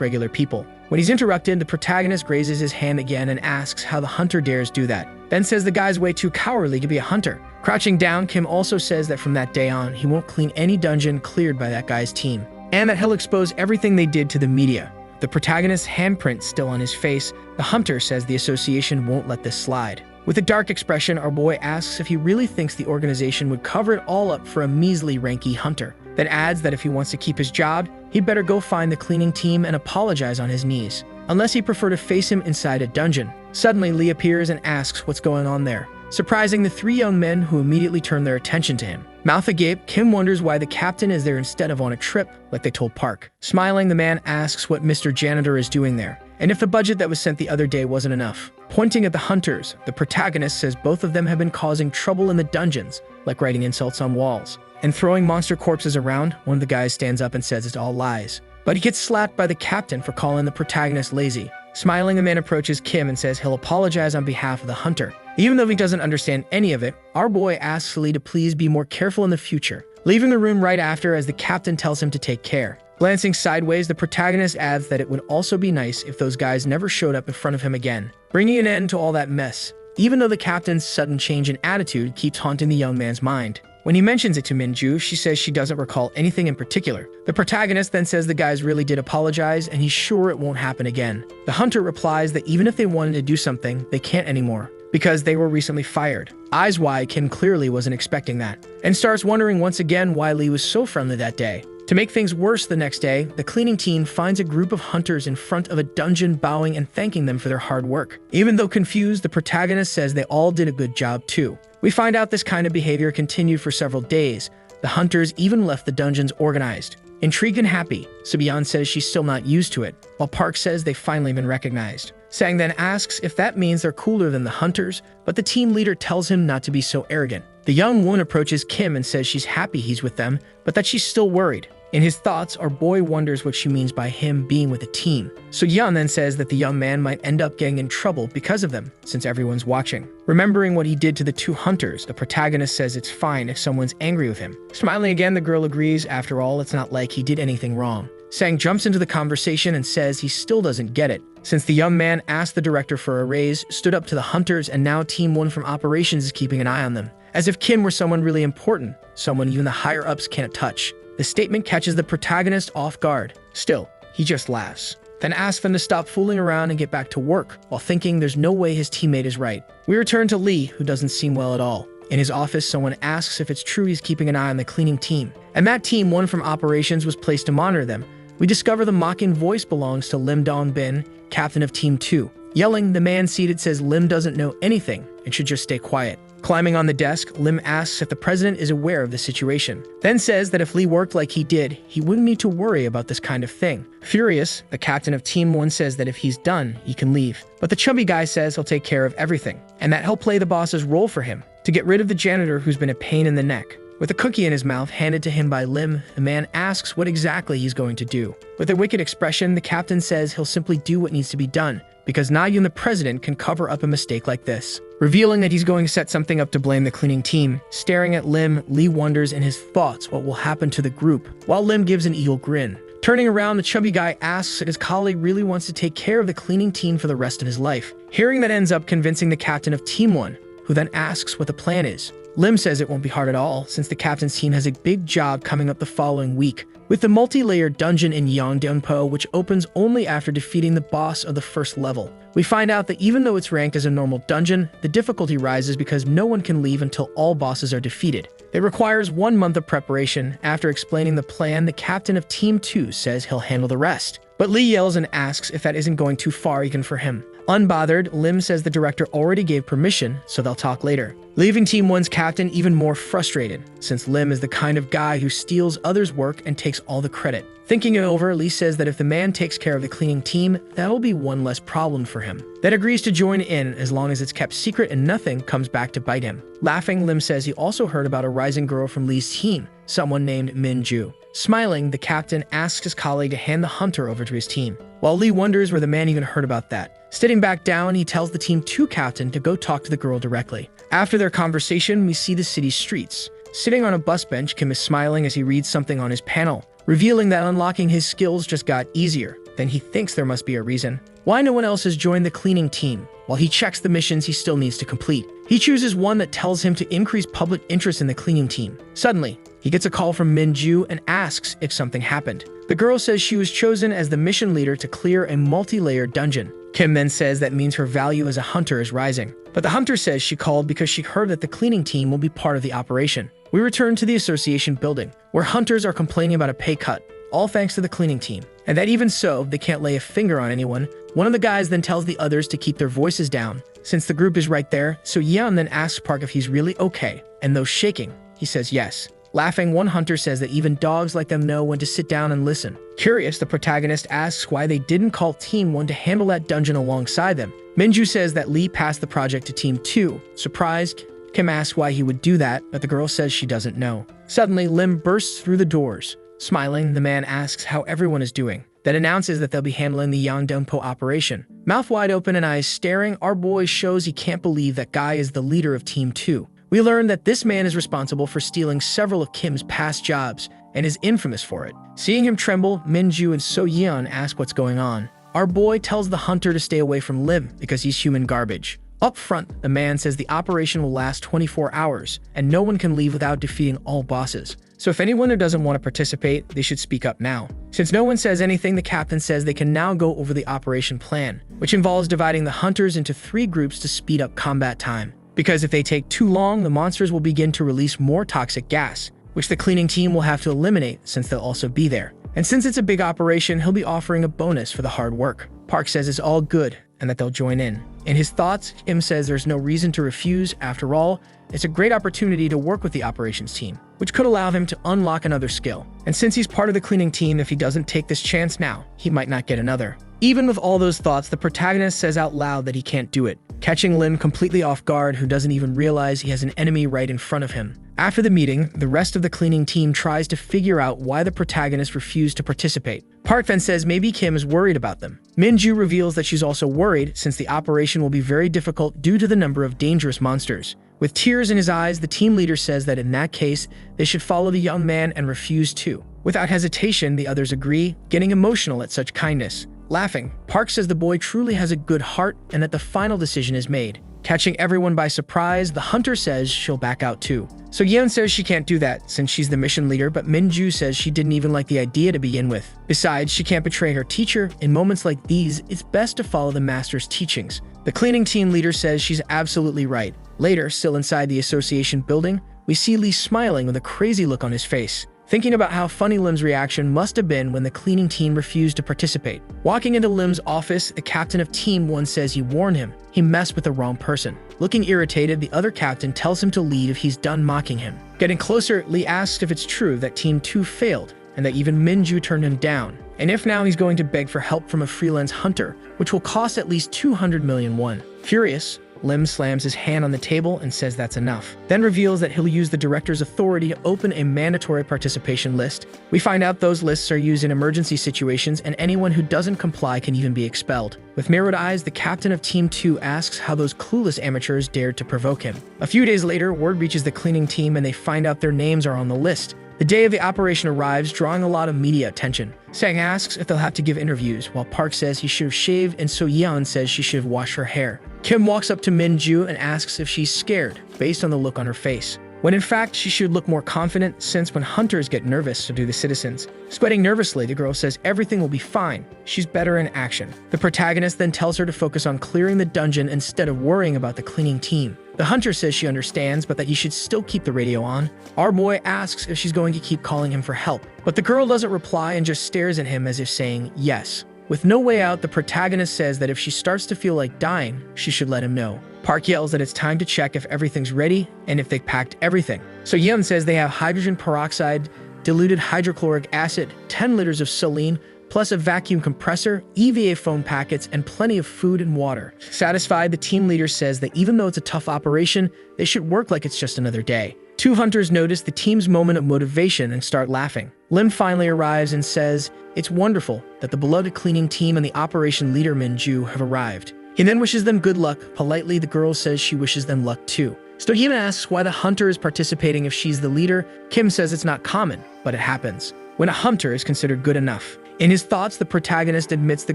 Speaker 1: regular people. When he's interrupted, the protagonist raises his hand again and asks how the hunter dares do that, then says the guy's way too cowardly to be a hunter. Crouching down, Kim also says that from that day on, he won't clean any dungeon cleared by that guy's team, and that he'll expose everything they did to the media. The protagonist's handprint still on his face, the hunter says the association won't let this slide. With a dark expression, our boy asks if he really thinks the organization would cover it all up for a measly ranky hunter, then adds that if he wants to keep his job, he'd better go find the cleaning team and apologize on his knees, unless he'd prefer to face him inside a dungeon. Suddenly, Lee appears and asks what's going on there, surprising the three young men, who immediately turn their attention to him. Mouth agape, Kim wonders why the captain is there instead of on a trip, like they told Park. Smiling, the man asks what Mr. Janitor is doing there, and if the budget that was sent the other day wasn't enough. Pointing at the hunters, the protagonist says both of them have been causing trouble in the dungeons, like writing insults on walls and throwing monster corpses around. One of the guys stands up and says it's all lies, but he gets slapped by the captain for calling the protagonist lazy. Smiling, the man approaches Kim and says he'll apologize on behalf of the hunter. Even though he doesn't understand any of it, our boy asks Lee to please be more careful in the future, leaving the room right after as the captain tells him to take care. Glancing sideways, the protagonist adds that it would also be nice if those guys never showed up in front of him again, bringing an end to all that mess, even though the captain's sudden change in attitude keeps haunting the young man's mind. When he mentions it to Minju, she says she doesn't recall anything in particular. The protagonist then says the guys really did apologize and he's sure it won't happen again. The hunter replies that even if they wanted to do something, they can't anymore, because they were recently fired. Eyes wide, Kim clearly wasn't expecting that, and starts wondering once again why Lee was so friendly that day. To make things worse, the next day, the cleaning team finds a group of hunters in front of a dungeon bowing and thanking them for their hard work. Even though confused, the protagonist says they all did a good job too. We find out this kind of behavior continued for several days. The hunters even left the dungeons organized. Intrigued and happy, Subyeon says she's still not used to it, while Park says they've finally been recognized. Sang then asks if that means they're cooler than the hunters, but the team leader tells him not to be so arrogant. The young woman approaches Kim and says she's happy he's with them, but that she's still worried. In his thoughts, our boy wonders what she means by him being with a team. So Yeon then says that the young man might end up getting in trouble because of them, since everyone's watching. Remembering what he did to the two hunters, the protagonist says it's fine if someone's angry with him. Smiling again, the girl agrees. After all, it's not like he did anything wrong. Sang jumps into the conversation and says he still doesn't get it, since the young man asked the director for a raise, stood up to the hunters, and now Team 1 from operations is keeping an eye on them, as if Kim were someone really important, someone even the higher-ups can't touch. The statement catches the protagonist off guard. Still, he just laughs, then asks them to stop fooling around and get back to work, while thinking there's no way his teammate is right. We return to Lee, who doesn't seem well at all. In his office, someone asks if it's true he's keeping an eye on the cleaning team, and that Team 1 from operations was placed to monitor them, We discover the mocking voice belongs to Lim Dong-bin, captain of Team 2. Yelling, the man seated says Lim doesn't know anything and should just stay quiet. Climbing on the desk, Lim asks if the president is aware of the situation, then says that if Lee worked like he did, he wouldn't need to worry about this kind of thing. Furious, the captain of Team 1 says that if he's done, he can leave. But the chubby guy says he'll take care of everything, and that he'll play the boss's role for him, to get rid of the janitor who's been a pain in the neck. With a cookie in his mouth handed to him by Lim, the man asks what exactly he's going to do. With a wicked expression, the captain says he'll simply do what needs to be done, because not even the president can cover up a mistake like this. Revealing that he's going to set something up to blame the cleaning team, staring at Lim, Lee wonders in his thoughts what will happen to the group, while Lim gives an evil grin. Turning around, the chubby guy asks if his colleague really wants to take care of the cleaning team for the rest of his life. Hearing that ends up convincing the captain of Team 1, who then asks what the plan is. Lim says it won't be hard at all, since the captain's team has a big job coming up the following week, with the multi-layered dungeon in Yangdongpo, which opens only after defeating the boss of the first level. We find out that even though it's ranked as a normal dungeon, the difficulty rises because no one can leave until all bosses are defeated. It requires 1 month of preparation. After explaining the plan, the captain of Team 2 says he'll handle the rest. But Lee yells and asks if that isn't going too far even for him. Unbothered, Lim says the director already gave permission, so they'll talk later. Leaving Team 1's captain even more frustrated, since Lim is the kind of guy who steals others' work and takes all the credit. Thinking it over, Lee says that if the man takes care of the cleaning team, that'll be one less problem for him. That agrees to join in as long as it's kept secret and nothing comes back to bite him. Laughing, Lim says he also heard about a rising girl from Lee's team, someone named Minju. Smiling, the captain asks his colleague to hand the hunter over to his team, while Lee wonders where the man even heard about that. Sitting back down, he tells the Team 2 captain to go talk to the girl directly. After their conversation, we see the city's streets. Sitting on a bus bench, Kim is smiling as he reads something on his panel, revealing that unlocking his skills just got easier. Then he thinks there must be a reason why no one else has joined the cleaning team. While he checks the missions he still needs to complete, he chooses one that tells him to increase public interest in the cleaning team. Suddenly, he gets a call from Minju and asks if something happened. The girl says she was chosen as the mission leader to clear a multi-layered dungeon. Kim then says that means her value as a hunter is rising. But the hunter says she called because she heard that the cleaning team will be part of the operation. We return to the association building, where hunters are complaining about a pay cut, all thanks to the cleaning team. And that even so, they can't lay a finger on anyone. One of the guys then tells the others to keep their voices down, since the group is right there, so Yeon then asks Park if he's really okay, and though shaking, he says yes. Laughing, one hunter says that even dogs like them know when to sit down and listen. Curious, the protagonist asks why they didn't call Team 1 to handle that dungeon alongside them. Minju says that Lee passed the project to Team 2. Surprised, Kim asks why he would do that, but the girl says she doesn't know. Suddenly, Lim bursts through the doors. Smiling, the man asks how everyone is doing, then announces that they'll be handling the Yangdongpo operation. Mouth wide open and eyes staring, our boy shows he can't believe that guy is the leader of Team 2. We learn that this man is responsible for stealing several of Kim's past jobs and is infamous for it. Seeing him tremble, Minju and So Yeon ask what's going on. Our boy tells the hunter to stay away from Lim because he's human garbage. Up front, the man says the operation will last 24 hours and no one can leave without defeating all bosses. So if anyone who doesn't want to participate, they should speak up now. Since no one says anything, the captain says they can now go over the operation plan, which involves dividing the hunters into 3 groups to speed up combat time. Because if they take too long, the monsters will begin to release more toxic gas, which the cleaning team will have to eliminate since they'll also be there. And since it's a big operation, he'll be offering a bonus for the hard work. Park says it's all good and that they'll join in. In his thoughts, Kim says there's no reason to refuse. After all, it's a great opportunity to work with the operations team, which could allow him to unlock another skill. And since he's part of the cleaning team, if he doesn't take this chance now, he might not get another. Even with all those thoughts, the protagonist says out loud that he can't do it, catching Lim completely off guard, who doesn't even realize he has an enemy right in front of him. After the meeting, the rest of the cleaning team tries to figure out why the protagonist refused to participate. Park then says maybe Kim is worried about them. Minju reveals that she's also worried since the operation will be very difficult due to the number of dangerous monsters. With tears in his eyes, the team leader says that in that case, they should follow the young man and refuse too. Without hesitation, the others agree, getting emotional at such kindness. Laughing, Park says the boy truly has a good heart and that the final decision is made. Catching everyone by surprise, the hunter says she'll back out too. So Yeon says she can't do that since she's the mission leader, but Minju says she didn't even like the idea to begin with. Besides, she can't betray her teacher. In moments like these, it's best to follow the master's teachings. The cleaning team leader says she's absolutely right. Later, still inside the association building, we see Lee smiling with a crazy look on his face. thinking about how funny Lim's reaction must have been when the cleaning team refused to participate. Walking into Lim's office, the captain of Team 1 says he warned him he messed with the wrong person. Looking irritated, the other captain tells him to leave if he's done mocking him. Getting closer, Lee asks if it's true that Team 2 failed and that even Minju turned him down, and if now he's going to beg for help from a freelance hunter, which will cost at least 200 million won. Furious, Lim slams his hand on the table and says that's enough, then reveals that he'll use the director's authority to open a mandatory participation list. We find out those lists are used in emergency situations, and anyone who doesn't comply can even be expelled. With mirrored eyes, the captain of Team 2 asks how those clueless amateurs dared to provoke him. A few days later, word reaches the cleaning team and they find out their names are on the list. The day of the operation arrives, drawing a lot of media attention. Sang asks if they'll have to give interviews, while Park says he should have shaved, and So Yeon says she should have washed her hair. Kim walks up to Minju and asks if she's scared, based on the look on her face, when in fact she should look more confident, since when hunters get nervous, so do the citizens. Sweating nervously, the girl says everything will be fine. She's better in action. The protagonist then tells her to focus on clearing the dungeon instead of worrying about the cleaning team. The hunter says she understands, but that he should still keep the radio on. Our boy asks if she's going to keep calling him for help, but the girl doesn't reply and just stares at him as if saying yes. With no way out, the protagonist says that if she starts to feel like dying, she should let him know. Park yells that it's time to check if everything's ready and if they packed everything. So Yeon says they have hydrogen peroxide, diluted hydrochloric acid, 10 liters of saline, plus a vacuum compressor, EVA foam packets, and plenty of food and water. Satisfied, the team leader says that even though it's a tough operation, they should work like it's just another day. Two hunters notice the team's moment of motivation and start laughing. Lim finally arrives and says it's wonderful that the beloved cleaning team and the operation leader Minju have arrived. He then wishes them good luck. Politely, the girl says she wishes them luck too. Stohima asks why the hunter is participating if she's the leader. Kim says it's not common, but it happens when a hunter is considered good enough. In his thoughts, the protagonist admits the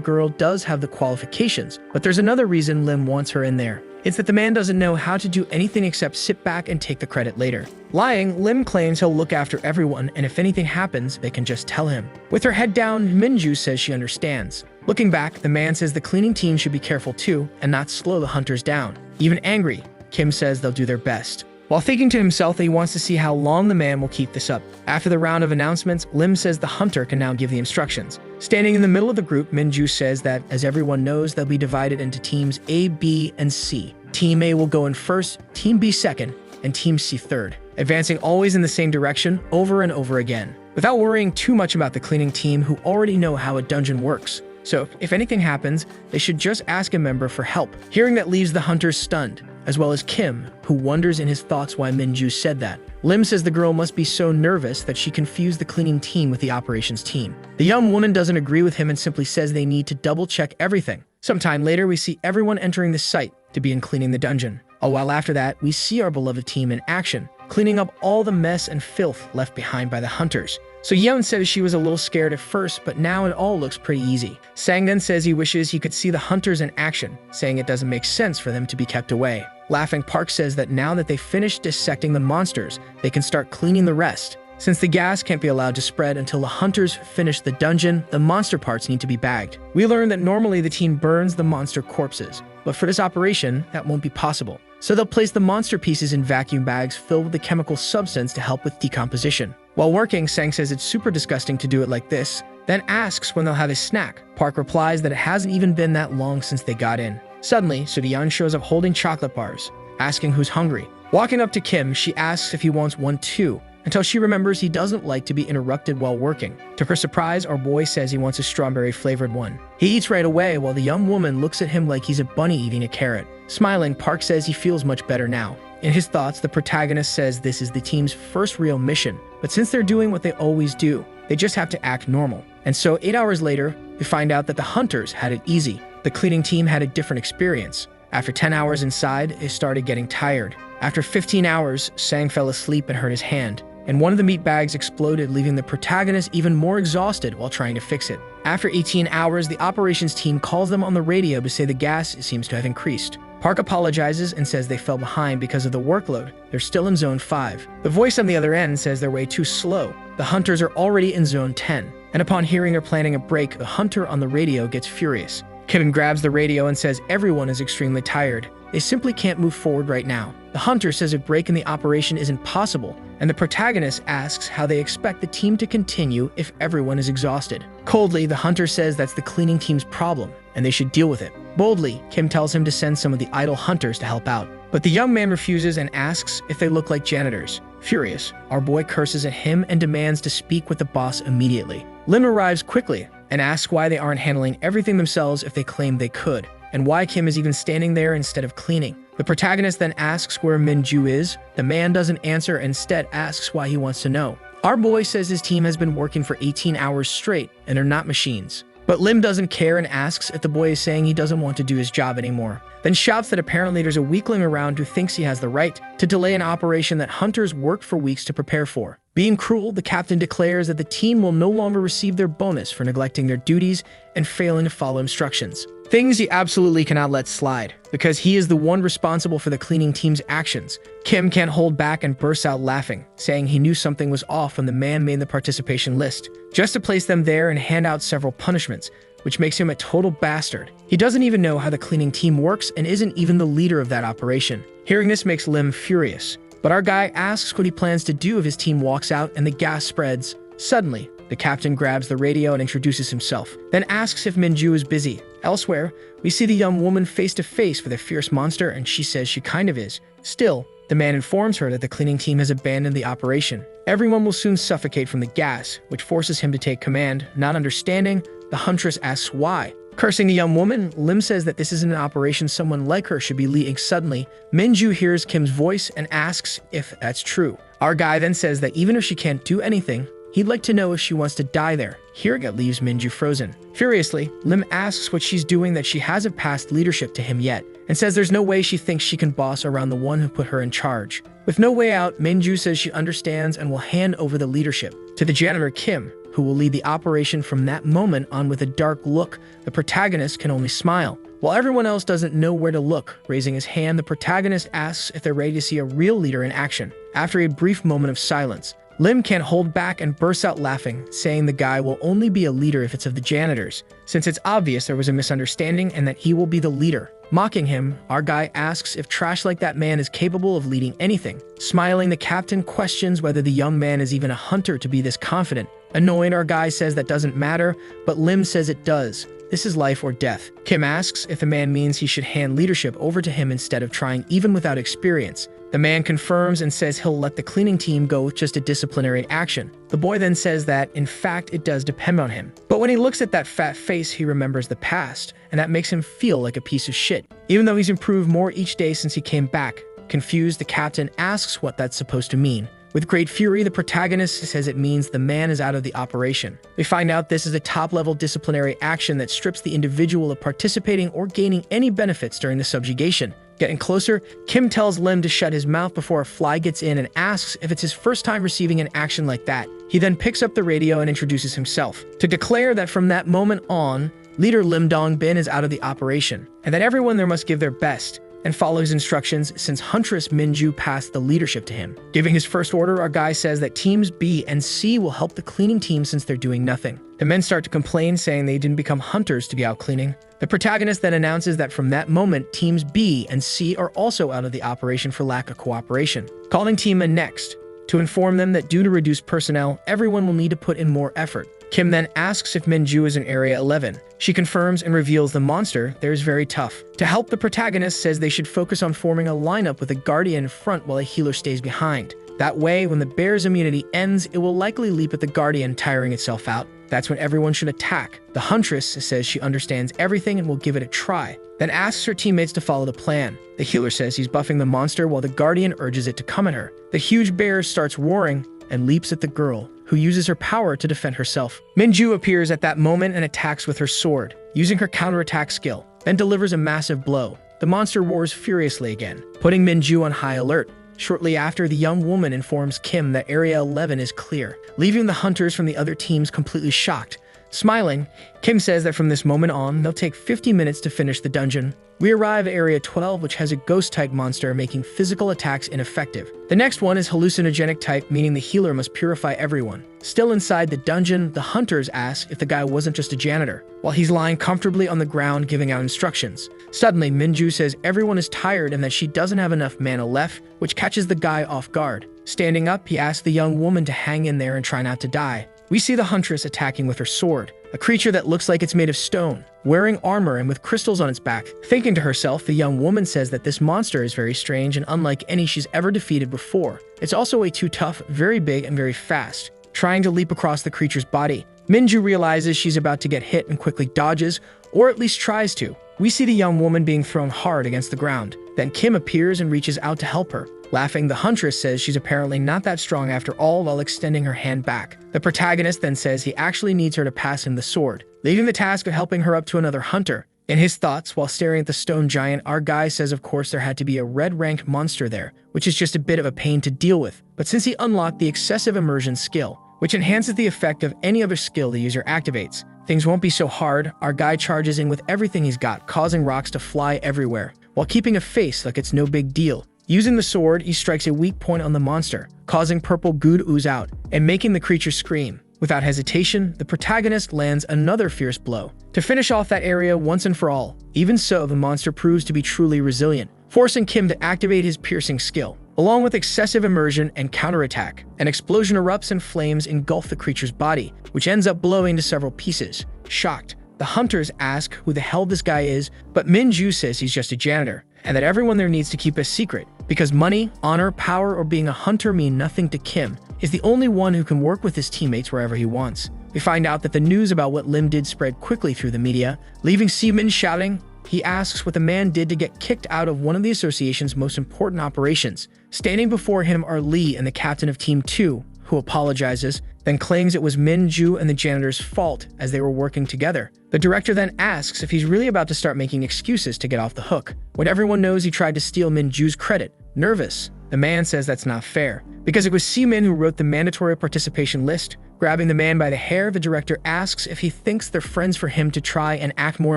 Speaker 1: girl does have the qualifications, but there's another reason Lim wants her in there. It's that the man doesn't know how to do anything except sit back and take the credit later. Lying, Lim claims he'll look after everyone, and if anything happens, they can just tell him. With her head down, Minju says she understands. Looking back, the man says the cleaning team should be careful too, and not slow the hunters down. Even angry, Kim says they'll do their best, while thinking to himself that he wants to see how long the man will keep this up. After the round of announcements, Lim says the hunter can now give the instructions. Standing in the middle of the group, Minju says that, as everyone knows, they'll be divided into teams A, B, and C. Team A will go in first, Team B second, and Team C third, advancing always in the same direction over and over again, without worrying too much about the cleaning team who already know how a dungeon works. So, if anything happens, they should just ask a member for help. Hearing that leaves the hunters stunned, as well as Kim, who wonders in his thoughts why Minju said that. Lim says the girl must be so nervous that she confused the cleaning team with the operations team. The young woman doesn't agree with him and simply says they need to double-check everything. Sometime later, we see everyone entering the site to begin cleaning the dungeon. A while after that, we see our beloved team in action, cleaning up all the mess and filth left behind by the hunters. So Yeon says she was a little scared at first, but now it all looks pretty easy. Sang then says he wishes he could see the hunters in action, saying it doesn't make sense for them to be kept away. Laughing, Park says that now that they've finished dissecting the monsters, they can start cleaning the rest. Since the gas can't be allowed to spread until the hunters finish the dungeon, the monster parts need to be bagged. We learn that normally the team burns the monster corpses, but for this operation, that won't be possible. So they'll place the monster pieces in vacuum bags filled with the chemical substance to help with decomposition. While working, Sang says it's super disgusting to do it like this, then asks when they'll have a snack. Park replies that it hasn't even been that long since they got in. Suddenly, Sudian shows up holding chocolate bars, asking who's hungry. Walking up to Kim, she asks if he wants one too, until she remembers he doesn't like to be interrupted while working. To her surprise, our boy says he wants a strawberry-flavored one. He eats right away while the young woman looks at him like he's a bunny eating a carrot. Smiling, Park says he feels much better now. In his thoughts, the protagonist says this is the team's first real mission, but since they're doing what they always do, they just have to act normal. And so 8 hours later, we find out that the hunters had it easy. The cleaning team had a different experience. After 10 hours inside, they started getting tired. After 15 hours, Sang fell asleep and hurt his hand, and one of the meat bags exploded, leaving the protagonist even more exhausted while trying to fix it. After 18 hours, the operations team calls them on the radio to say the gas seems to have increased. Park apologizes and says they fell behind because of the workload. They're still in Zone 5. The voice on the other end says they're way too slow. The hunters are already in Zone 10. And upon hearing they're planning a break, the hunter on the radio gets furious. Kim grabs the radio and says everyone is extremely tired. They simply can't move forward right now. The hunter says a break in the operation isn't possible, and the protagonist asks how they expect the team to continue if everyone is exhausted. Coldly, the hunter says that's the cleaning team's problem, and they should deal with it. Boldly, Kim tells him to send some of the idle hunters to help out. But the young man refuses and asks if they look like janitors. Furious, our boy curses at him and demands to speak with the boss immediately. Lim arrives quickly and asks why they aren't handling everything themselves if they claim they could, and why Kim is even standing there instead of cleaning. The protagonist then asks where Minju is. The man doesn't answer and instead asks why he wants to know. Our boy says his team has been working for 18 hours straight and are not machines. But Lim doesn't care and asks if the boy is saying he doesn't want to do his job anymore. Then shouts that apparently there's a weakling around who thinks he has the right to delay an operation that hunters worked for weeks to prepare for. Being cruel, the captain declares that the team will no longer receive their bonus for neglecting their duties and failing to follow instructions. Things he absolutely cannot let slide, because he is the one responsible for the cleaning team's actions. Kim can't hold back and bursts out laughing, saying he knew something was off when the man made the participation list, just to place them there and hand out several punishments, which makes him a total bastard. He doesn't even know how the cleaning team works and isn't even the leader of that operation. Hearing this makes Lim furious, but our guy asks what he plans to do if his team walks out and the gas spreads. Suddenly, the captain grabs the radio and introduces himself, then asks if Minju is busy. Elsewhere, we see the young woman face to face with a fierce monster and she says she kind of is. Still, the man informs her that the cleaning team has abandoned the operation. Everyone will soon suffocate from the gas, which forces him to take command. Not understanding, the huntress asks why. Cursing the young woman, Lim says that this isn't an operation someone like her should be leading. Suddenly, Minju hears Kim's voice and asks if that's true. Our guy then says that even if she can't do anything, he'd like to know if she wants to die there. Hearing it leaves Minju frozen. Furiously, Lim asks what she's doing that she hasn't passed leadership to him yet, and says there's no way she thinks she can boss around the one who put her in charge. With no way out, Minju says she understands and will hand over the leadership to the janitor Kim, who will lead the operation from that moment on. With a dark look, the protagonist can only smile. While everyone else doesn't know where to look, raising his hand, the protagonist asks if they're ready to see a real leader in action. After a brief moment of silence, Lim can't hold back and bursts out laughing, saying the guy will only be a leader if it's of the janitors, since it's obvious there was a misunderstanding and that he will be the leader. Mocking him, our guy asks if trash like that man is capable of leading anything. Smiling, the captain questions whether the young man is even a hunter to be this confident. Annoyed, our guy says that doesn't matter, but Lim says it does. This is life or death. Kim asks if the man means he should hand leadership over to him instead of trying even without experience. The man confirms and says he'll let the cleaning team go with just a disciplinary action. The boy then says that, in fact, it does depend on him. But when he looks at that fat face, he remembers the past, and that makes him feel like a piece of shit, even though he's improved more each day since he came back. Confused, the captain asks what that's supposed to mean. With great fury, the protagonist says it means the man is out of the operation. We find out this is a top-level disciplinary action that strips the individual of participating or gaining any benefits during the subjugation. Getting closer, Kim tells Lim to shut his mouth before a fly gets in and asks if it's his first time receiving an action like that. He then picks up the radio and introduces himself, to declare that from that moment on, leader Lim Dong-bin is out of the operation, and that everyone there must give their best and follow his instructions since Huntress Minju passed the leadership to him. Giving his first order, our guy says that teams B and C will help the cleaning team since they're doing nothing. The men start to complain, saying they didn't become hunters to be out cleaning. The protagonist then announces that from that moment, teams B and C are also out of the operation for lack of cooperation. Calling team A next to inform them that due to reduced personnel, everyone will need to put in more effort. Kim then asks if Minju is in Area 11. She confirms and reveals the monster there is very tough. To help, the protagonist says they should focus on forming a lineup with a guardian in front while a healer stays behind. That way, when the bear's immunity ends, it will likely leap at the guardian, tiring itself out. That's when everyone should attack. The huntress says she understands everything and will give it a try, then asks her teammates to follow the plan. The healer says he's buffing the monster while the guardian urges it to come at her. The huge bear starts roaring and leaps at the girl, who uses her power to defend herself. Minju appears at that moment and attacks with her sword, using her counterattack skill, then delivers a massive blow. The monster roars furiously again, putting Minju on high alert. Shortly after, the young woman informs Kim that Area 11 is clear, leaving the hunters from the other teams completely shocked. Smiling, Kim says that from this moment on, they'll take 50 minutes to finish the dungeon. We arrive at Area 12, which has a ghost-type monster making physical attacks ineffective. The next one is hallucinogenic type, meaning the healer must purify everyone. Still inside the dungeon, the hunters ask if the guy wasn't just a janitor, while he's lying comfortably on the ground giving out instructions. Suddenly, Minju says everyone is tired and that she doesn't have enough mana left, which catches the guy off guard. Standing up, he asks the young woman to hang in there and try not to die. We see the huntress attacking with her sword, a creature that looks like it's made of stone, wearing armor and with crystals on its back. Thinking to herself, the young woman says that this monster is very strange and unlike any she's ever defeated before. It's also way too tough, very big, and very fast. Trying to leap across the creature's body, Minju realizes she's about to get hit and quickly dodges, or at least tries to. We see the young woman being thrown hard against the ground. Then Kim appears and reaches out to help her. Laughing, the huntress says she's apparently not that strong after all while extending her hand back. The protagonist then says he actually needs her to pass him the sword, leaving the task of helping her up to another hunter. In his thoughts, while staring at the stone giant, our guy says of course there had to be a red-ranked monster there, which is just a bit of a pain to deal with. But since he unlocked the excessive immersion skill, which enhances the effect of any other skill the user activates, things won't be so hard. Our guy charges in with everything he's got, causing rocks to fly everywhere, while keeping a face like it's no big deal. Using the sword, he strikes a weak point on the monster, causing purple goo to ooze out and making the creature scream. Without hesitation, the protagonist lands another fierce blow to finish off that area once and for all. Even so, the monster proves to be truly resilient, forcing Kim to activate his piercing skill. Along with excessive immersion and counterattack, an explosion erupts and flames engulf the creature's body, which ends up blowing to several pieces. Shocked, the hunters ask who the hell this guy is, but Minju says he's just a janitor, and that everyone there needs to keep a secret, because money, honor, power, or being a hunter mean nothing to Kim. Is the only one who can work with his teammates wherever he wants. We find out that the news about what Lim did spread quickly through the media, leaving Seaman shouting. He asks what the man did to get kicked out of one of the association's most important operations. Standing before him are Lee and the captain of Team 2, who apologizes, then claims it was Minju and the janitor's fault as they were working together. The director then asks if he's really about to start making excuses to get off the hook, when everyone knows he tried to steal Minju's credit. Nervous, the man says that's not fair, because it was Seaman who wrote the mandatory participation list. Grabbing the man by the hair, the director asks if he thinks they're friends for him to try and act more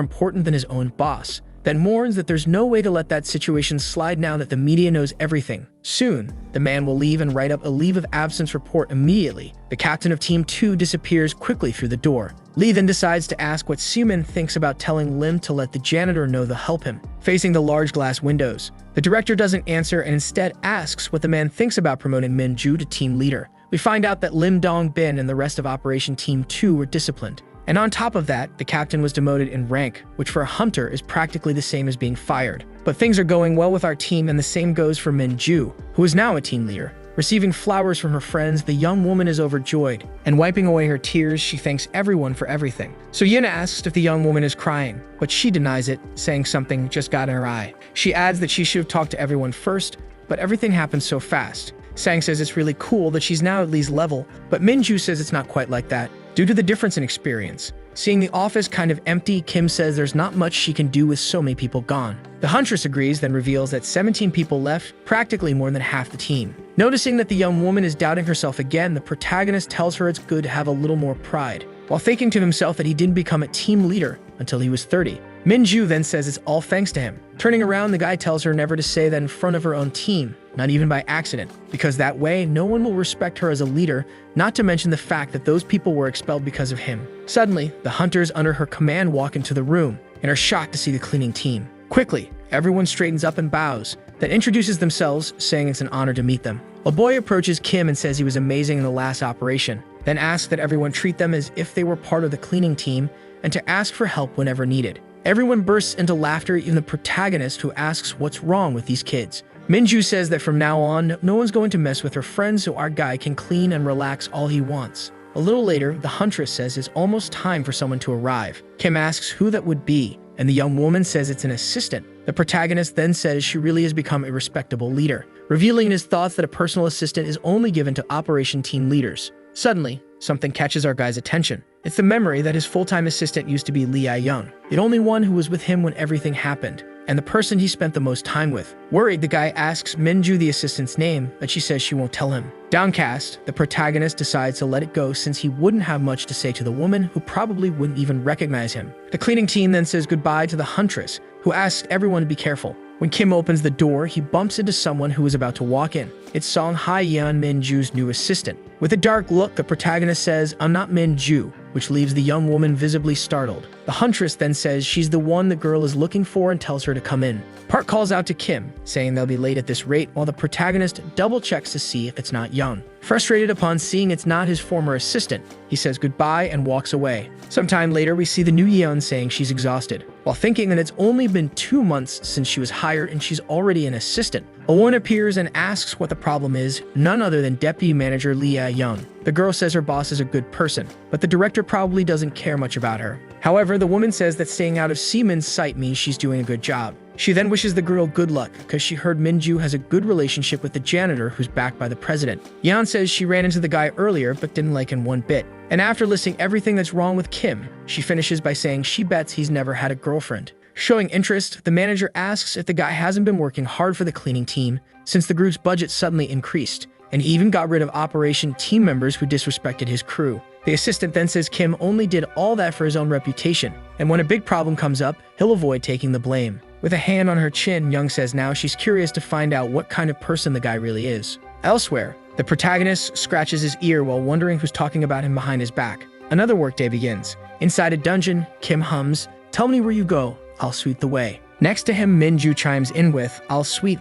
Speaker 1: important than his own boss, then warns that there's no way to let that situation slide now that the media knows everything. Soon, the man will leave and write up a leave of absence report immediately. The captain of Team 2 disappears quickly through the door. Lee then decides to ask what Seaman thinks about telling Lim to let the janitor know they'll help him, facing the large glass windows. The director doesn't answer and instead asks what the man thinks about promoting Minju to team leader. We find out that Lim Dong-bin and the rest of Operation Team 2 were disciplined. And on top of that, the captain was demoted in rank, which for a hunter is practically the same as being fired. But things are going well with our team, and the same goes for Minju, who is now a team leader. Receiving flowers from her friends, the young woman is overjoyed, and wiping away her tears, she thanks everyone for everything. So Yin asks if the young woman is crying, but she denies it, saying something just got in her eye. She adds that she should have talked to everyone first, but everything happens so fast. Sang says it's really cool that she's now at Lee's level, but Minju says it's not quite like that, due to the difference in experience. Seeing the office kind of empty, Kim says there's not much she can do with so many people gone. The huntress agrees, then reveals that 17 people left, practically more than half the team. Noticing that the young woman is doubting herself again, the protagonist tells her it's good to have a little more pride, while thinking to himself that he didn't become a team leader until he was 30. Minju then says it's all thanks to him. Turning around, the guy tells her never to say that in front of her own team, not even by accident, because that way no one will respect her as a leader, not to mention the fact that those people were expelled because of him. Suddenly, the hunters under her command walk into the room and are shocked to see the cleaning team. Quickly, everyone straightens up and bows, then introduces themselves, saying it's an honor to meet them. A boy approaches Kim and says he was amazing in the last operation, then asks that everyone treat them as if they were part of the cleaning team and to ask for help whenever needed. Everyone bursts into laughter, even the protagonist, who asks what's wrong with these kids. Minju says that from now on, no one's going to mess with her friends, so our guy can clean and relax all he wants. A little later, the huntress says it's almost time for someone to arrive. Kim asks who that would be, and the young woman says it's an assistant. The protagonist then says she really has become a respectable leader, revealing in his thoughts that a personal assistant is only given to operation team leaders. Suddenly, something catches our guy's attention. It's the memory that his full-time assistant used to be Lee I-young, the only one who was with him when everything happened. and the person he spent the most time with. Worried, the guy asks Minju the assistant's name, but she says she won't tell him. Downcast, the protagonist decides to let it go since he wouldn't have much to say to the woman who probably wouldn't even recognize him. The cleaning team then says goodbye to the huntress, who asks everyone to be careful. When Kim opens the door, he bumps into someone who is about to walk in. It's Song Hae-yeon, Minju's new assistant. With a dark look, the protagonist says, "I'm not Minju," which leaves the young woman visibly startled. The huntress then says she's the one the girl is looking for and tells her to come in. Park calls out to Kim, saying they'll be late at this rate, while the protagonist double-checks to see if it's not Young. Frustrated upon seeing it's not his former assistant, he says goodbye and walks away. Sometime later, we see the new Yeon saying she's exhausted. While thinking that it's only been 2 months since she was hired and she's already an assistant, a woman appears and asks what the problem is, none other than Deputy Manager Lee Young. The girl says her boss is a good person, but the director probably doesn't care much about her. However, the woman says that staying out of Seaman's sight means she's doing a good job. She then wishes the girl good luck because she heard Minju has a good relationship with the janitor who's backed by the president. Yeon says she ran into the guy earlier but didn't like him one bit. And after listing everything that's wrong with Kim, she finishes by saying she bets he's never had a girlfriend. Showing interest, the manager asks if the guy hasn't been working hard for the cleaning team since the group's budget suddenly increased, and he even got rid of operation team members who disrespected his crew. The assistant then says Kim only did all that for his own reputation, and when a big problem comes up, he'll avoid taking the blame. With a hand on her chin, Young says now she's curious to find out what kind of person the guy really is. Elsewhere, the protagonist scratches his ear while wondering who's talking about him behind his back. Another workday begins. Inside a dungeon, Kim hums, "Tell me where you go, I'll sweep the way." Next to him, Minju chimes in with, I'll sweep.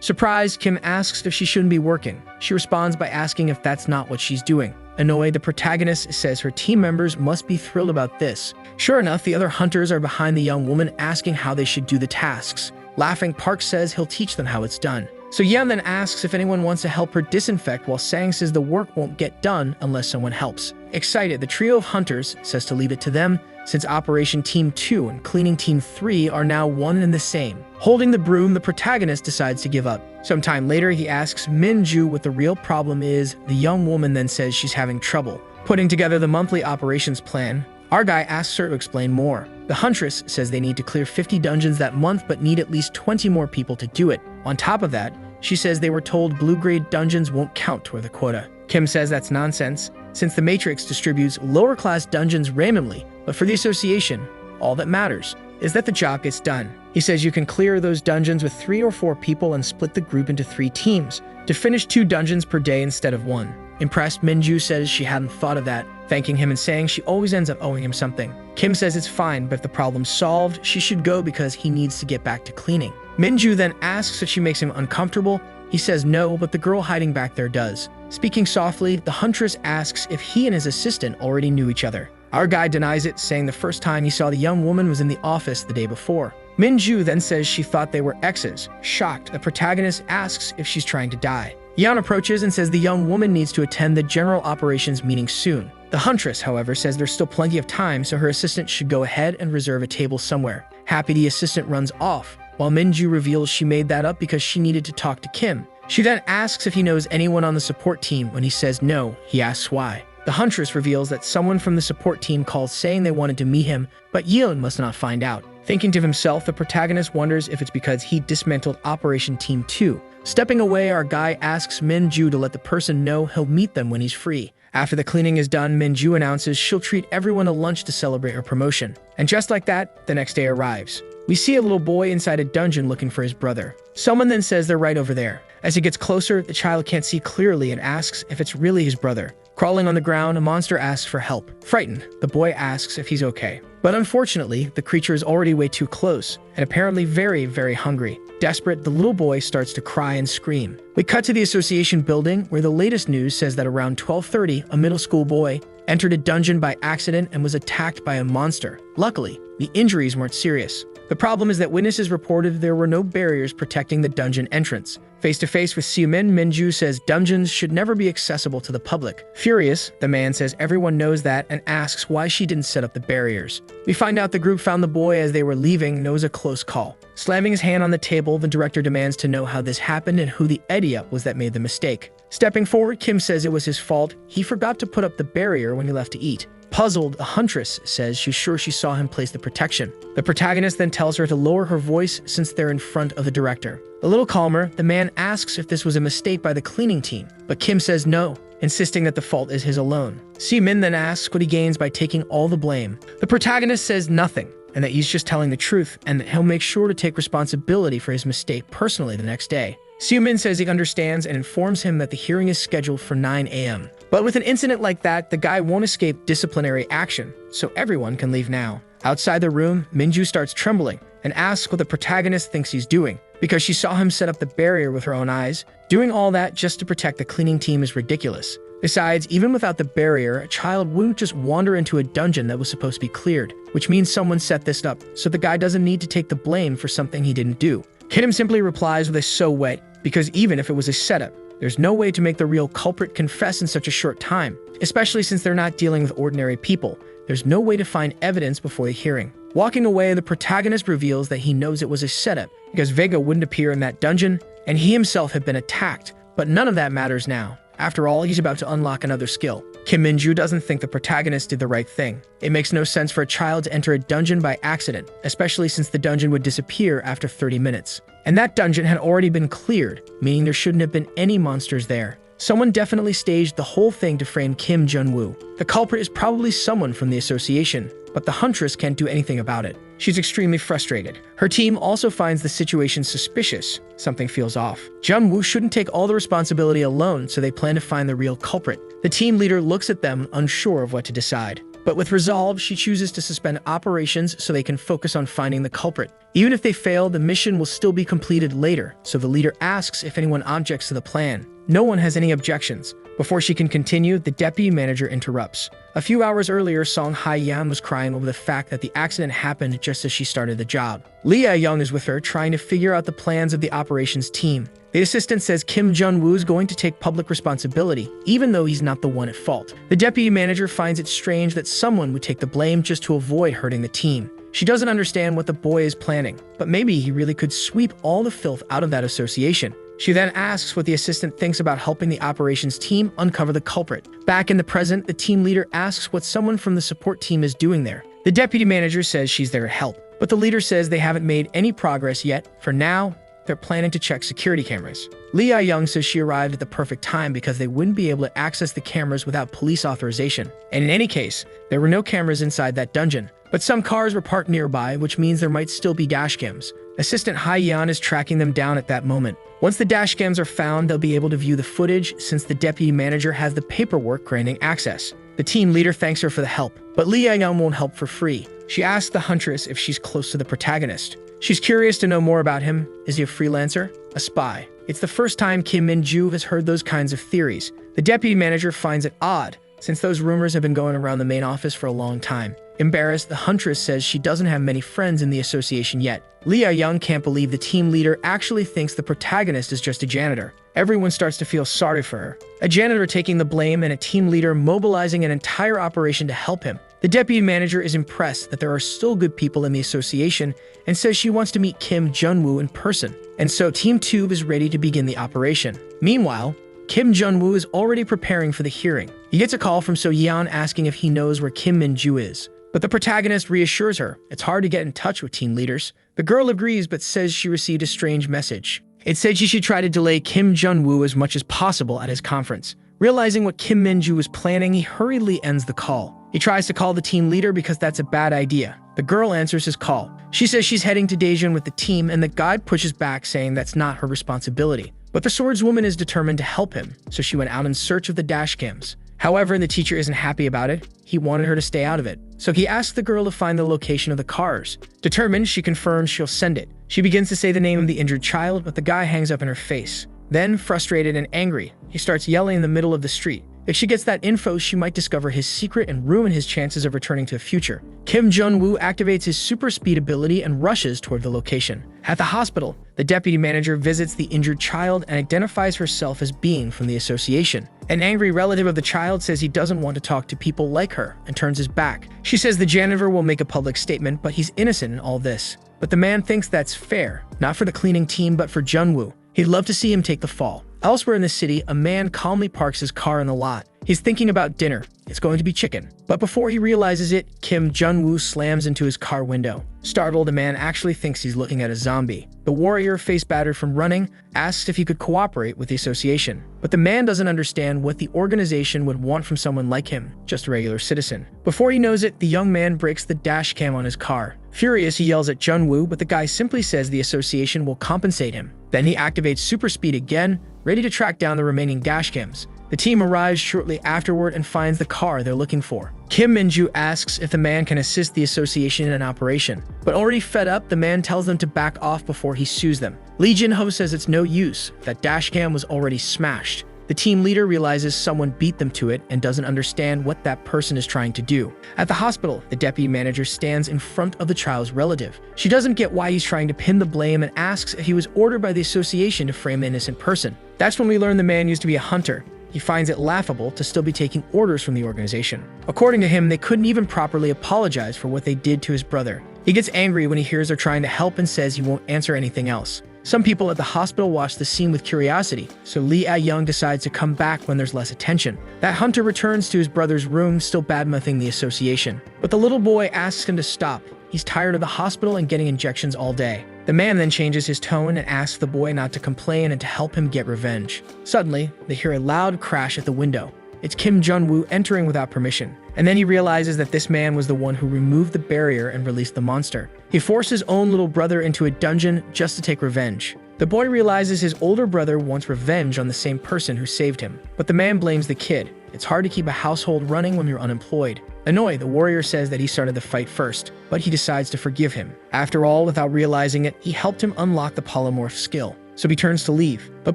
Speaker 1: Surprised, Kim asks if she shouldn't be working. She responds by asking if that's not what she's doing. Annoyed, the protagonist says her team members must be thrilled about this. Sure enough, the other hunters are behind the young woman asking how they should do the tasks. Laughing, Park says he'll teach them how it's done. So Yeon then asks if anyone wants to help her disinfect, while Sang says the work won't get done unless someone helps. Excited, the trio of hunters says to leave it to them, since Operation Team 2 and Cleaning Team 3 are now one and the same. Holding the broom, the protagonist decides to give up. Sometime later, he asks Minju what the real problem is. The young woman then says she's having trouble putting together the monthly operations plan. Our guy asks her to explain more. The huntress says they need to clear 50 dungeons that month but need at least 20 more people to do it. On top of that, she says they were told blue-grade dungeons won't count toward the quota. Kim says that's nonsense, since the Matrix distributes lower-class dungeons randomly, but for the association, all that matters is that the job gets done. He says you can clear those dungeons with 3 or 4 people and split the group into 3 teams to finish 2 dungeons per day instead of 1. Impressed, Minju says she hadn't thought of that, thanking him and saying she always ends up owing him something. Kim says it's fine, but if the problem's solved, she should go because he needs to get back to cleaning. Minju then asks if she makes him uncomfortable. He says no, but the girl hiding back there does. Speaking softly, the huntress asks if he and his assistant already knew each other. Our guy denies it, saying the first time he saw the young woman was in the office the day before. Minju then says she thought they were exes. Shocked, the protagonist asks if she's trying to die. Yeon approaches and says the young woman needs to attend the general operations meeting soon. The huntress, however, says there's still plenty of time, so her assistant should go ahead and reserve a table somewhere. Happy, the assistant runs off, while Minju reveals she made that up because she needed to talk to Kim. She then asks if he knows anyone on the support team. When he says no, he asks why. The huntress reveals that someone from the support team called saying they wanted to meet him, but Yeon must not find out. Thinking to himself, the protagonist wonders if it's because he dismantled Operation Team 2. Stepping away, our guy asks Minju to let the person know he'll meet them when he's free. After the cleaning is done, Minju announces she'll treat everyone to lunch to celebrate her promotion. And just like that, the next day arrives. We see a little boy inside a dungeon looking for his brother. Someone then says they're right over there. As he gets closer, the child can't see clearly and asks if it's really his brother. Crawling on the ground, a monster asks for help. Frightened, the boy asks if he's okay. But unfortunately, the creature is already way too close, and apparently very, very hungry. Desperate, the little boy starts to cry and scream. We cut to the association building, where the latest news says that around 12:30, a middle school boy entered a dungeon by accident and was attacked by a monster. Luckily, the injuries weren't serious. The problem is that witnesses reported there were no barriers protecting the dungeon entrance. Face-to-face with Seaman, Minju says dungeons should never be accessible to the public. Furious, the man says everyone knows that and asks why she didn't set up the barriers. We find out the group found the boy as they were leaving and it was a close call. Slamming his hand on the table, the director demands to know how this happened and who the idiot was that made the mistake. Stepping forward, Kim says it was his fault. He forgot to put up the barrier when he left to eat. Puzzled, the huntress says she's sure she saw him place the protection. The protagonist then tells her to lower her voice since they're in front of the director. A little calmer, the man asks if this was a mistake by the cleaning team, but Kim says no, insisting that the fault is his alone. Si-min then asks what he gains by taking all the blame. The protagonist says nothing, and that he's just telling the truth, and that he'll make sure to take responsibility for his mistake personally the next day. Si-min says he understands and informs him that the hearing is scheduled for 9 a.m. But with an incident like that, the guy won't escape disciplinary action, so everyone can leave now. Outside the room, Minju starts trembling and asks what the protagonist thinks he's doing, because she saw him set up the barrier with her own eyes. Doing all that just to protect the cleaning team is ridiculous. Besides, even without the barrier, a child wouldn't just wander into a dungeon that was supposed to be cleared, which means someone set this up, so the guy doesn't need to take the blame for something he didn't do. Kim simply replies with a "so what," because even if it was a setup, there's no way to make the real culprit confess in such a short time, especially since they're not dealing with ordinary people. There's no way to find evidence before the hearing. Walking away, the protagonist reveals that he knows it was a setup because Vega wouldn't appear in that dungeon and he himself had been attacked, but none of that matters now. After all, he's about to unlock another skill. Kim Minju doesn't think the protagonist did the right thing. It makes no sense for a child to enter a dungeon by accident, especially since the dungeon would disappear after 30 minutes. And that dungeon had already been cleared, meaning there shouldn't have been any monsters there. Someone definitely staged the whole thing to frame Kim Jun-woo. The culprit is probably someone from the association, but the huntress can't do anything about it. She's extremely frustrated. Her team also finds the situation suspicious. Something feels off. Jun-woo shouldn't take all the responsibility alone, so they plan to find the real culprit. The team leader looks at them, unsure of what to decide. But with resolve, she chooses to suspend operations so they can focus on finding the culprit. Even if they fail, the mission will still be completed later, so the leader asks if anyone objects to the plan. No one has any objections. Before she can continue, the deputy manager interrupts. A few hours earlier, Song Hai-yan was crying over the fact that the accident happened just as she started the job. Lee A-young is with her, trying to figure out the plans of the operations team. The assistant says Kim Jun-woo is going to take public responsibility, even though he's not the one at fault. The deputy manager finds it strange that someone would take the blame just to avoid hurting the team. She doesn't understand what the boy is planning, but maybe he really could sweep all the filth out of that association. She then asks what the assistant thinks about helping the operations team uncover the culprit. Back in the present, the team leader asks what someone from the support team is doing there. The deputy manager says she's there to help, but the leader says they haven't made any progress yet. For now, they're planning to check security cameras. Lee A-young says she arrived at the perfect time because they wouldn't be able to access the cameras without police authorization. And in any case, there were no cameras inside that dungeon. But some cars were parked nearby, which means there might still be dashcams. Assistant Hai-yan is tracking them down at that moment. Once the dashcams are found, they'll be able to view the footage since the deputy manager has the paperwork granting access. The team leader thanks her for the help, but Lee A-young won't help for free. She asks the huntress if she's close to the protagonist. She's curious to know more about him. Is he a freelancer? A spy? It's the first time Kim Min-ju has heard those kinds of theories. The deputy manager finds it odd, since those rumors have been going around the main office for a long time. Embarrassed, the huntress says she doesn't have many friends in the association yet. Lee A-young can't believe the team leader actually thinks the protagonist is just a janitor. Everyone starts to feel sorry for her. A janitor taking the blame and a team leader mobilizing an entire operation to help him. The deputy manager is impressed that there are still good people in the association and says she wants to meet Kim Jun-woo in person. And so Team Tube is ready to begin the operation. Meanwhile, Kim Jun-woo is already preparing for the hearing. He gets a call from So-yeon asking if he knows where Kim Min-ju is. But the protagonist reassures her it's hard to get in touch with team leaders. The girl agrees but says she received a strange message. It said she should try to delay Kim Jun-woo as much as possible at his conference. Realizing what Kim Min-ju was planning, he hurriedly ends the call. He tries to call the team leader because that's a bad idea. The girl answers his call. She says she's heading to Daejeon with the team, and the guide pushes back saying that's not her responsibility. But the swordswoman is determined to help him, so she went out in search of the dashcams. However, the teacher isn't happy about it. He wanted her to stay out of it. So he asks the girl to find the location of the cars. Determined, she confirms she'll send it. She begins to say the name of the injured child, but the guy hangs up in her face. Then, frustrated and angry, he starts yelling in the middle of the street. If she gets that info, she might discover his secret and ruin his chances of returning to the future. Kim Jun-woo activates his super speed ability and rushes toward the location. At the hospital, the deputy manager visits the injured child and identifies herself as being from the association. An angry relative of the child says he doesn't want to talk to people like her and turns his back. She says the janitor will make a public statement, but he's innocent in all this. But the man thinks that's fair, not for the cleaning team, but for Jun-woo. He'd love to see him take the fall. Elsewhere in the city, a man calmly parks his car in the lot. He's thinking about dinner. It's going to be chicken. But before he realizes it, Kim Jun-woo slams into his car window. Startled, the man actually thinks he's looking at a zombie. The warrior, face battered from running, asks if he could cooperate with the association. But the man doesn't understand what the organization would want from someone like him, just a regular citizen. Before he knows it, the young man breaks the dash cam on his car. Furious, he yells at Jun-woo, but the guy simply says the association will compensate him. Then he activates super speed again, ready to track down the remaining dash cams. The team arrives shortly afterward and finds the car they're looking for. Kim Min-ju asks if the man can assist the association in an operation, but already fed up, the man tells them to back off before he sues them. Lee Jin-ho says it's no use, that dashcam was already smashed. The team leader realizes someone beat them to it and doesn't understand what that person is trying to do. At the hospital, the deputy manager stands in front of the child's relative. She doesn't get why he's trying to pin the blame and asks if he was ordered by the association to frame an innocent person. That's when we learn the man used to be a hunter. He finds it laughable to still be taking orders from the organization. According to him, they couldn't even properly apologize for what they did to his brother. He gets angry when he hears they're trying to help and says he won't answer anything else. Some people at the hospital watch the scene with curiosity, so Lee Ah-young decides to come back when there's less attention. That hunter returns to his brother's room, still badmouthing the association. But the little boy asks him to stop. He's tired of the hospital and getting injections all day. The man then changes his tone and asks the boy not to complain and to help him get revenge. Suddenly, they hear a loud crash at the window. It's Kim Jun-woo entering without permission. And then he realizes that this man was the one who removed the barrier and released the monster. He forced his own little brother into a dungeon just to take revenge. The boy realizes his older brother wants revenge on the same person who saved him. But the man blames the kid. It's hard to keep a household running when you're unemployed. Annoyed, the warrior says that he started the fight first, but he decides to forgive him. After all, without realizing it, he helped him unlock the polymorph skill. So he turns to leave. But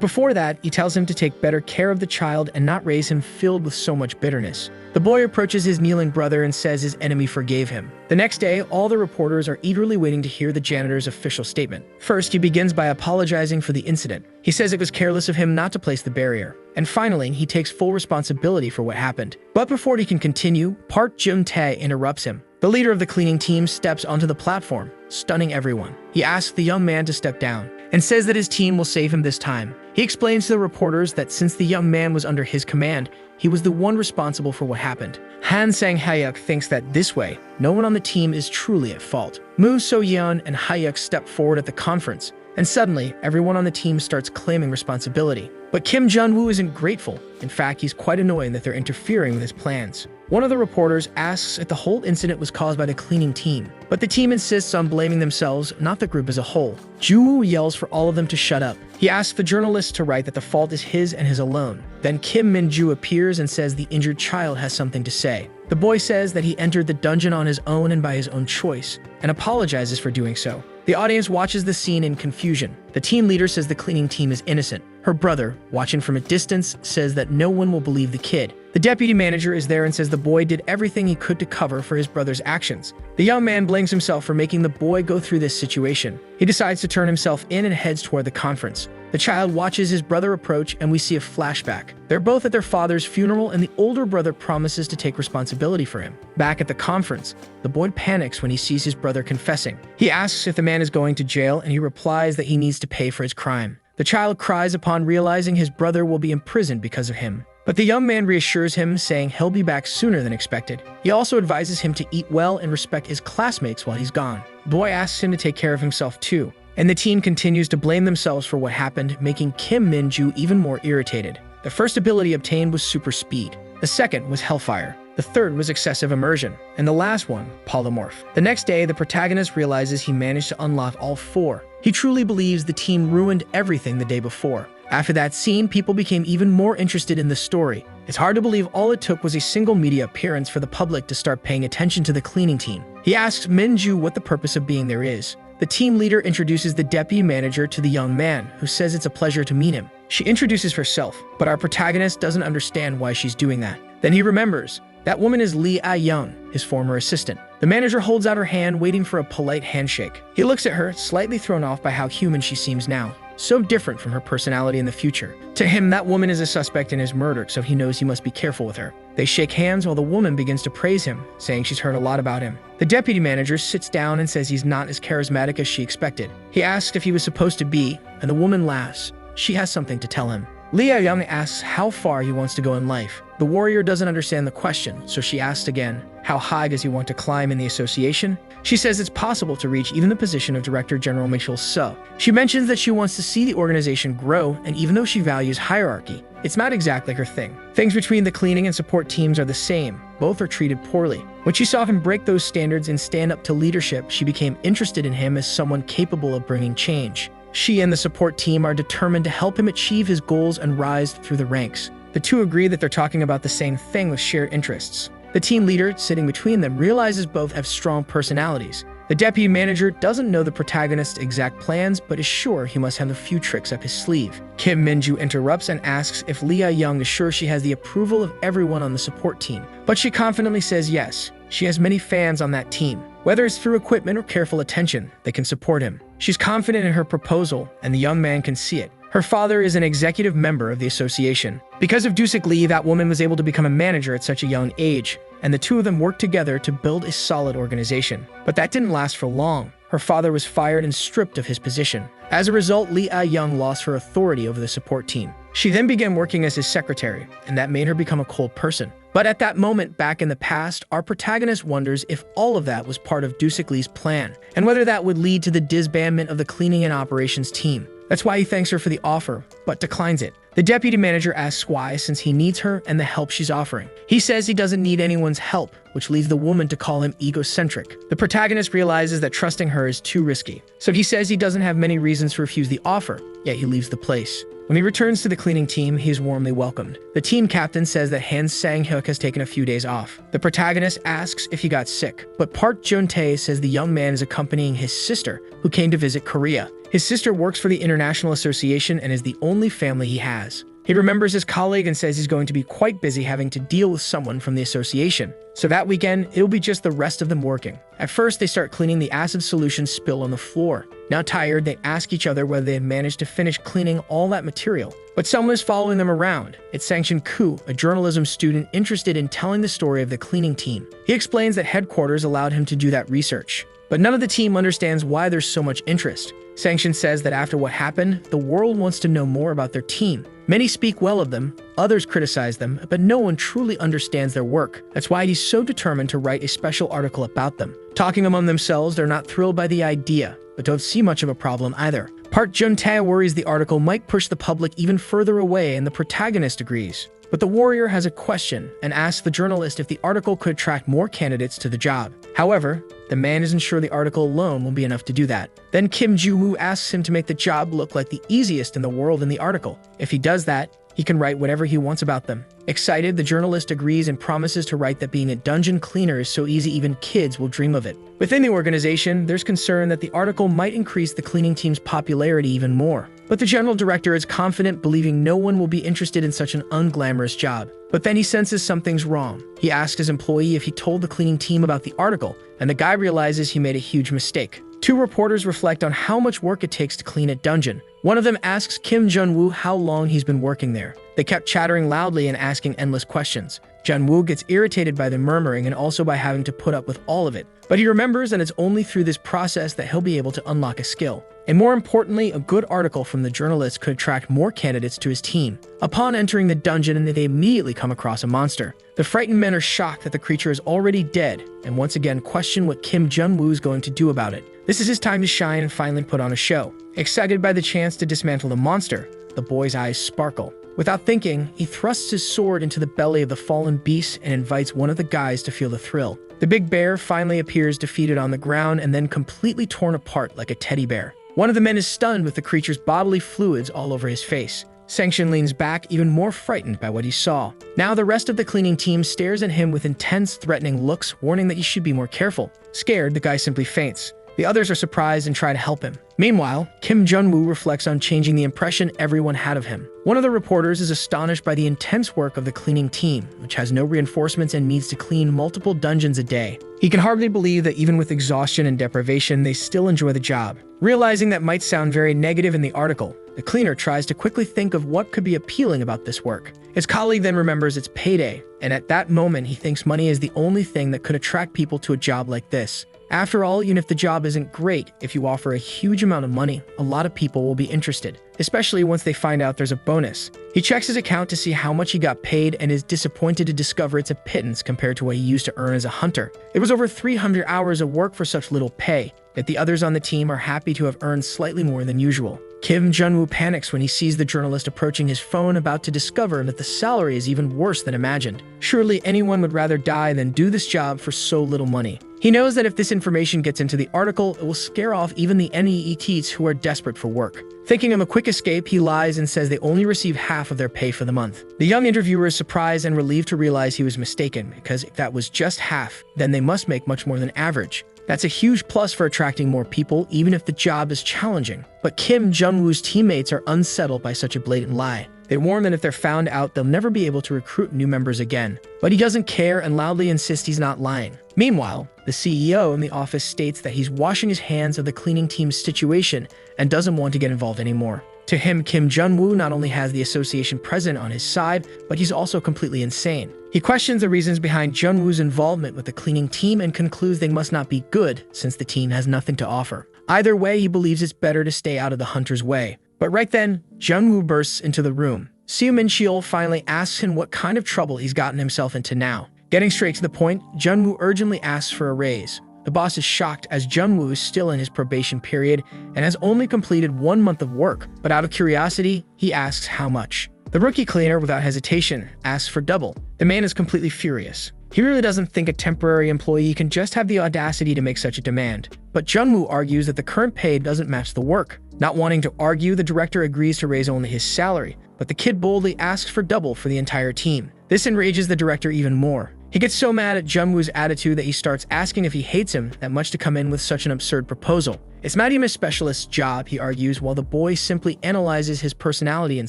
Speaker 1: before that, he tells him to take better care of the child and not raise him filled with so much bitterness. The boy approaches his kneeling brother and says his enemy forgave him. The next day, all the reporters are eagerly waiting to hear the janitor's official statement. First, he begins by apologizing for the incident. He says it was careless of him not to place the barrier. And finally, he takes full responsibility for what happened. But before he can continue, Park Jun-tae interrupts him. The leader of the cleaning team steps onto the platform, stunning everyone. He asks the young man to step down and says that his team will save him this time. He explains to the reporters that since the young man was under his command, he was the one responsible for what happened. Han Sang-hyuk thinks that this way, no one on the team is truly at fault. Moo So-yeon and Hyuk step forward at the conference, and suddenly, everyone on the team starts claiming responsibility. But Kim Jun-woo isn't grateful. In fact, he's quite annoyed that they're interfering with his plans. One of the reporters asks if the whole incident was caused by the cleaning team, but the team insists on blaming themselves, not the group as a whole. Ju-woo yells for all of them to shut up. He asks the journalist to write that the fault is his and his alone. Then Kim Min-ju appears and says the injured child has something to say. The boy says that he entered the dungeon on his own and by his own choice, and apologizes for doing so. The audience watches the scene in confusion. The team leader says the cleaning team is innocent. Her brother, watching from a distance, says that no one will believe the kid. The deputy manager is there and says the boy did everything he could to cover for his brother's actions. The young man blames himself for making the boy go through this situation. He decides to turn himself in and heads toward the conference. The child watches his brother approach and we see a flashback. They're both at their father's funeral and the older brother promises to take responsibility for him. Back at the conference, the boy panics when he sees his brother confessing. He asks if the man is going to jail and he replies that he needs to pay for his crime. The child cries upon realizing his brother will be imprisoned because of him. But the young man reassures him, saying he'll be back sooner than expected. He also advises him to eat well and respect his classmates while he's gone. The boy asks him to take care of himself too. And the team continues to blame themselves for what happened, making Kim Min-ju even more irritated. The first ability obtained was super speed. The second was Hellfire. The third was excessive immersion. And the last one, polymorph. The next day, the protagonist realizes he managed to unlock all four. He truly believes the team ruined everything the day before. After that scene, people became even more interested in the story. It's hard to believe all it took was a single media appearance for the public to start paying attention to the cleaning team. He asks Min-ju what the purpose of being there is. The team leader introduces the deputy manager to the young man, who says it's a pleasure to meet him. She introduces herself, but our protagonist doesn't understand why she's doing that. Then he remembers. That woman is Lee Ah-young, his former assistant. The manager holds out her hand, waiting for a polite handshake. He looks at her, slightly thrown off by how human she seems now. So different from her personality in the future. To him, that woman is a suspect in his murder, so he knows he must be careful with her. They shake hands while the woman begins to praise him, saying she's heard a lot about him. The deputy manager sits down and says he's not as charismatic as she expected. He asks if he was supposed to be, and the woman laughs. She has something to tell him. Lee Young asks how far he wants to go in life. The warrior doesn't understand the question, so she asks again, how high does he want to climb in the association? She says it's possible to reach even the position of Director General Mitchell So. She mentions that she wants to see the organization grow, and even though she values hierarchy, it's not exactly her thing. Things between the cleaning and support teams are the same. Both are treated poorly. When she saw him break those standards and stand up to leadership, she became interested in him as someone capable of bringing change. She and the support team are determined to help him achieve his goals and rise through the ranks. The two agree that they're talking about the same thing with shared interests. The team leader, sitting between them, realizes both have strong personalities. The deputy manager doesn't know the protagonist's exact plans, but is sure he must have a few tricks up his sleeve. Kim Minju interrupts and asks if Lee Young is sure she has the approval of everyone on the support team. But she confidently says yes. She has many fans on that team. Whether it's through equipment or careful attention, they can support him. She's confident in her proposal, and the young man can see it. Her father is an executive member of the association. Because of Dusik Lee, that woman was able to become a manager at such a young age, and the two of them worked together to build a solid organization. But that didn't last for long. Her father was fired and stripped of his position. As a result, Lee Young lost her authority over the support team. She then began working as his secretary, and that made her become a cold person. But at that moment, back in the past, our protagonist wonders if all of that was part of Dusik Lee's plan, and whether that would lead to the disbandment of the cleaning and operations team. That's why he thanks her for the offer, but declines it. The deputy manager asks why, since he needs her and the help she's offering. He says he doesn't need anyone's help, which leads the woman to call him egocentric. The protagonist realizes that trusting her is too risky, so he says he doesn't have many reasons to refuse the offer, yet he leaves the place. When he returns to the cleaning team, he is warmly welcomed. The team captain says that Han Sang-hyuk has taken a few days off. The protagonist asks if he got sick, but Park Jun-tae says the young man is accompanying his sister, who came to visit Korea. His sister works for the International Association and is the only family he has. He remembers his colleague and says he's going to be quite busy having to deal with someone from the association. So that weekend, it'll be just the rest of them working. At first, they start cleaning the acid solution spill on the floor. Now tired, they ask each other whether they had managed to finish cleaning all that material. But someone is following them around. It's Sang-shin Koo, a journalism student interested in telling the story of the cleaning team. He explains that headquarters allowed him to do that research. But none of the team understands why there's so much interest. Sang-shin says that after what happened, the world wants to know more about their team. Many speak well of them, others criticize them, but no one truly understands their work. That's why he's so determined to write a special article about them. Talking among themselves, they're not thrilled by the idea, but don't see much of a problem either. Park Jun-tae worries the article might push the public even further away, and the protagonist agrees. But the warrior has a question and asks the journalist if the article could attract more candidates to the job. However, the man isn't sure the article alone will be enough to do that. Then Kim Joo-woo asks him to make the job look like the easiest in the world in the article. If he does that, he can write whatever he wants about them. Excited, the journalist agrees and promises to write that being a dungeon cleaner is so easy even kids will dream of it. Within the organization, there's concern that the article might increase the cleaning team's popularity even more. But the general director is confident, believing no one will be interested in such an unglamorous job. But then he senses something's wrong. He asks his employee if he told the cleaning team about the article, and the guy realizes he made a huge mistake. Two reporters reflect on how much work it takes to clean a dungeon. One of them asks Kim Jun-woo how long he's been working there. They kept chattering loudly and asking endless questions. Jun-woo gets irritated by the murmuring and also by having to put up with all of it. But he remembers that it's only through this process that he'll be able to unlock a skill. And more importantly, a good article from the journalist could attract more candidates to his team. Upon entering the dungeon, they immediately come across a monster. The frightened men are shocked that the creature is already dead, and once again question what Kim Jun-woo is going to do about it. This is his time to shine and finally put on a show. Excited by the chance to dismantle the monster, the boy's eyes sparkle. Without thinking, he thrusts his sword into the belly of the fallen beast and invites one of the guys to feel the thrill. The big bear finally appears defeated on the ground and then completely torn apart like a teddy bear. One of the men is stunned with the creature's bodily fluids all over his face. Sang-shin leans back, even more frightened by what he saw. Now the rest of the cleaning team stares at him with intense, threatening looks, warning that he should be more careful. Scared, the guy simply faints. The others are surprised and try to help him. Meanwhile, Kim Jun-woo reflects on changing the impression everyone had of him. One of the reporters is astonished by the intense work of the cleaning team, which has no reinforcements and needs to clean multiple dungeons a day. He can hardly believe that even with exhaustion and deprivation, they still enjoy the job. Realizing that might sound very negative in the article, the cleaner tries to quickly think of what could be appealing about this work. His colleague then remembers it's payday, and at that moment he thinks money is the only thing that could attract people to a job like this. After all, even if the job isn't great, if you offer a huge amount of money, a lot of people will be interested, especially once they find out there's a bonus. He checks his account to see how much he got paid and is disappointed to discover it's a pittance compared to what he used to earn as a hunter. It was over 300 hours of work for such little pay, yet the others on the team are happy to have earned slightly more than usual. Kim Jun-woo panics when he sees the journalist approaching his phone, about to discover that the salary is even worse than imagined. Surely anyone would rather die than do this job for so little money. He knows that if this information gets into the article, it will scare off even the NEETs who are desperate for work. Thinking of a quick escape, he lies and says they only receive half of their pay for the month. The young interviewer is surprised and relieved to realize he was mistaken, because if that was just half, then they must make much more than average. That's a huge plus for attracting more people, even if the job is challenging. But Kim Jun-woo's teammates are unsettled by such a blatant lie. They warn that if they're found out, they'll never be able to recruit new members again. But he doesn't care and loudly insists he's not lying. Meanwhile, the CEO in the office states that he's washing his hands of the cleaning team's situation and doesn't want to get involved anymore. To him, Kim Jun-woo not only has the association president on his side, but he's also completely insane. He questions the reasons behind Jun-woo's involvement with the cleaning team and concludes they must not be good since the team has nothing to offer. Either way, he believes it's better to stay out of the hunter's way. But right then, Jun-woo bursts into the room. Seo Min-cheol finally asks him what kind of trouble he's gotten himself into now. Getting straight to the point, Jun-woo urgently asks for a raise. The boss is shocked as Jun-woo is still in his probation period and has only completed 1 month of work, but out of curiosity, he asks how much. The rookie cleaner, without hesitation, asks for double. The man is completely furious. He really doesn't think a temporary employee can just have the audacity to make such a demand. But Jun-woo argues that the current pay doesn't match the work. Not wanting to argue, the director agrees to raise only his salary, but the kid boldly asks for double for the entire team. This enrages the director even more. He gets so mad at Jun-woo's attitude that he starts asking if he hates him that much to come in with such an absurd proposal. It's Madima's specialist's job, he argues, while the boy simply analyzes his personality in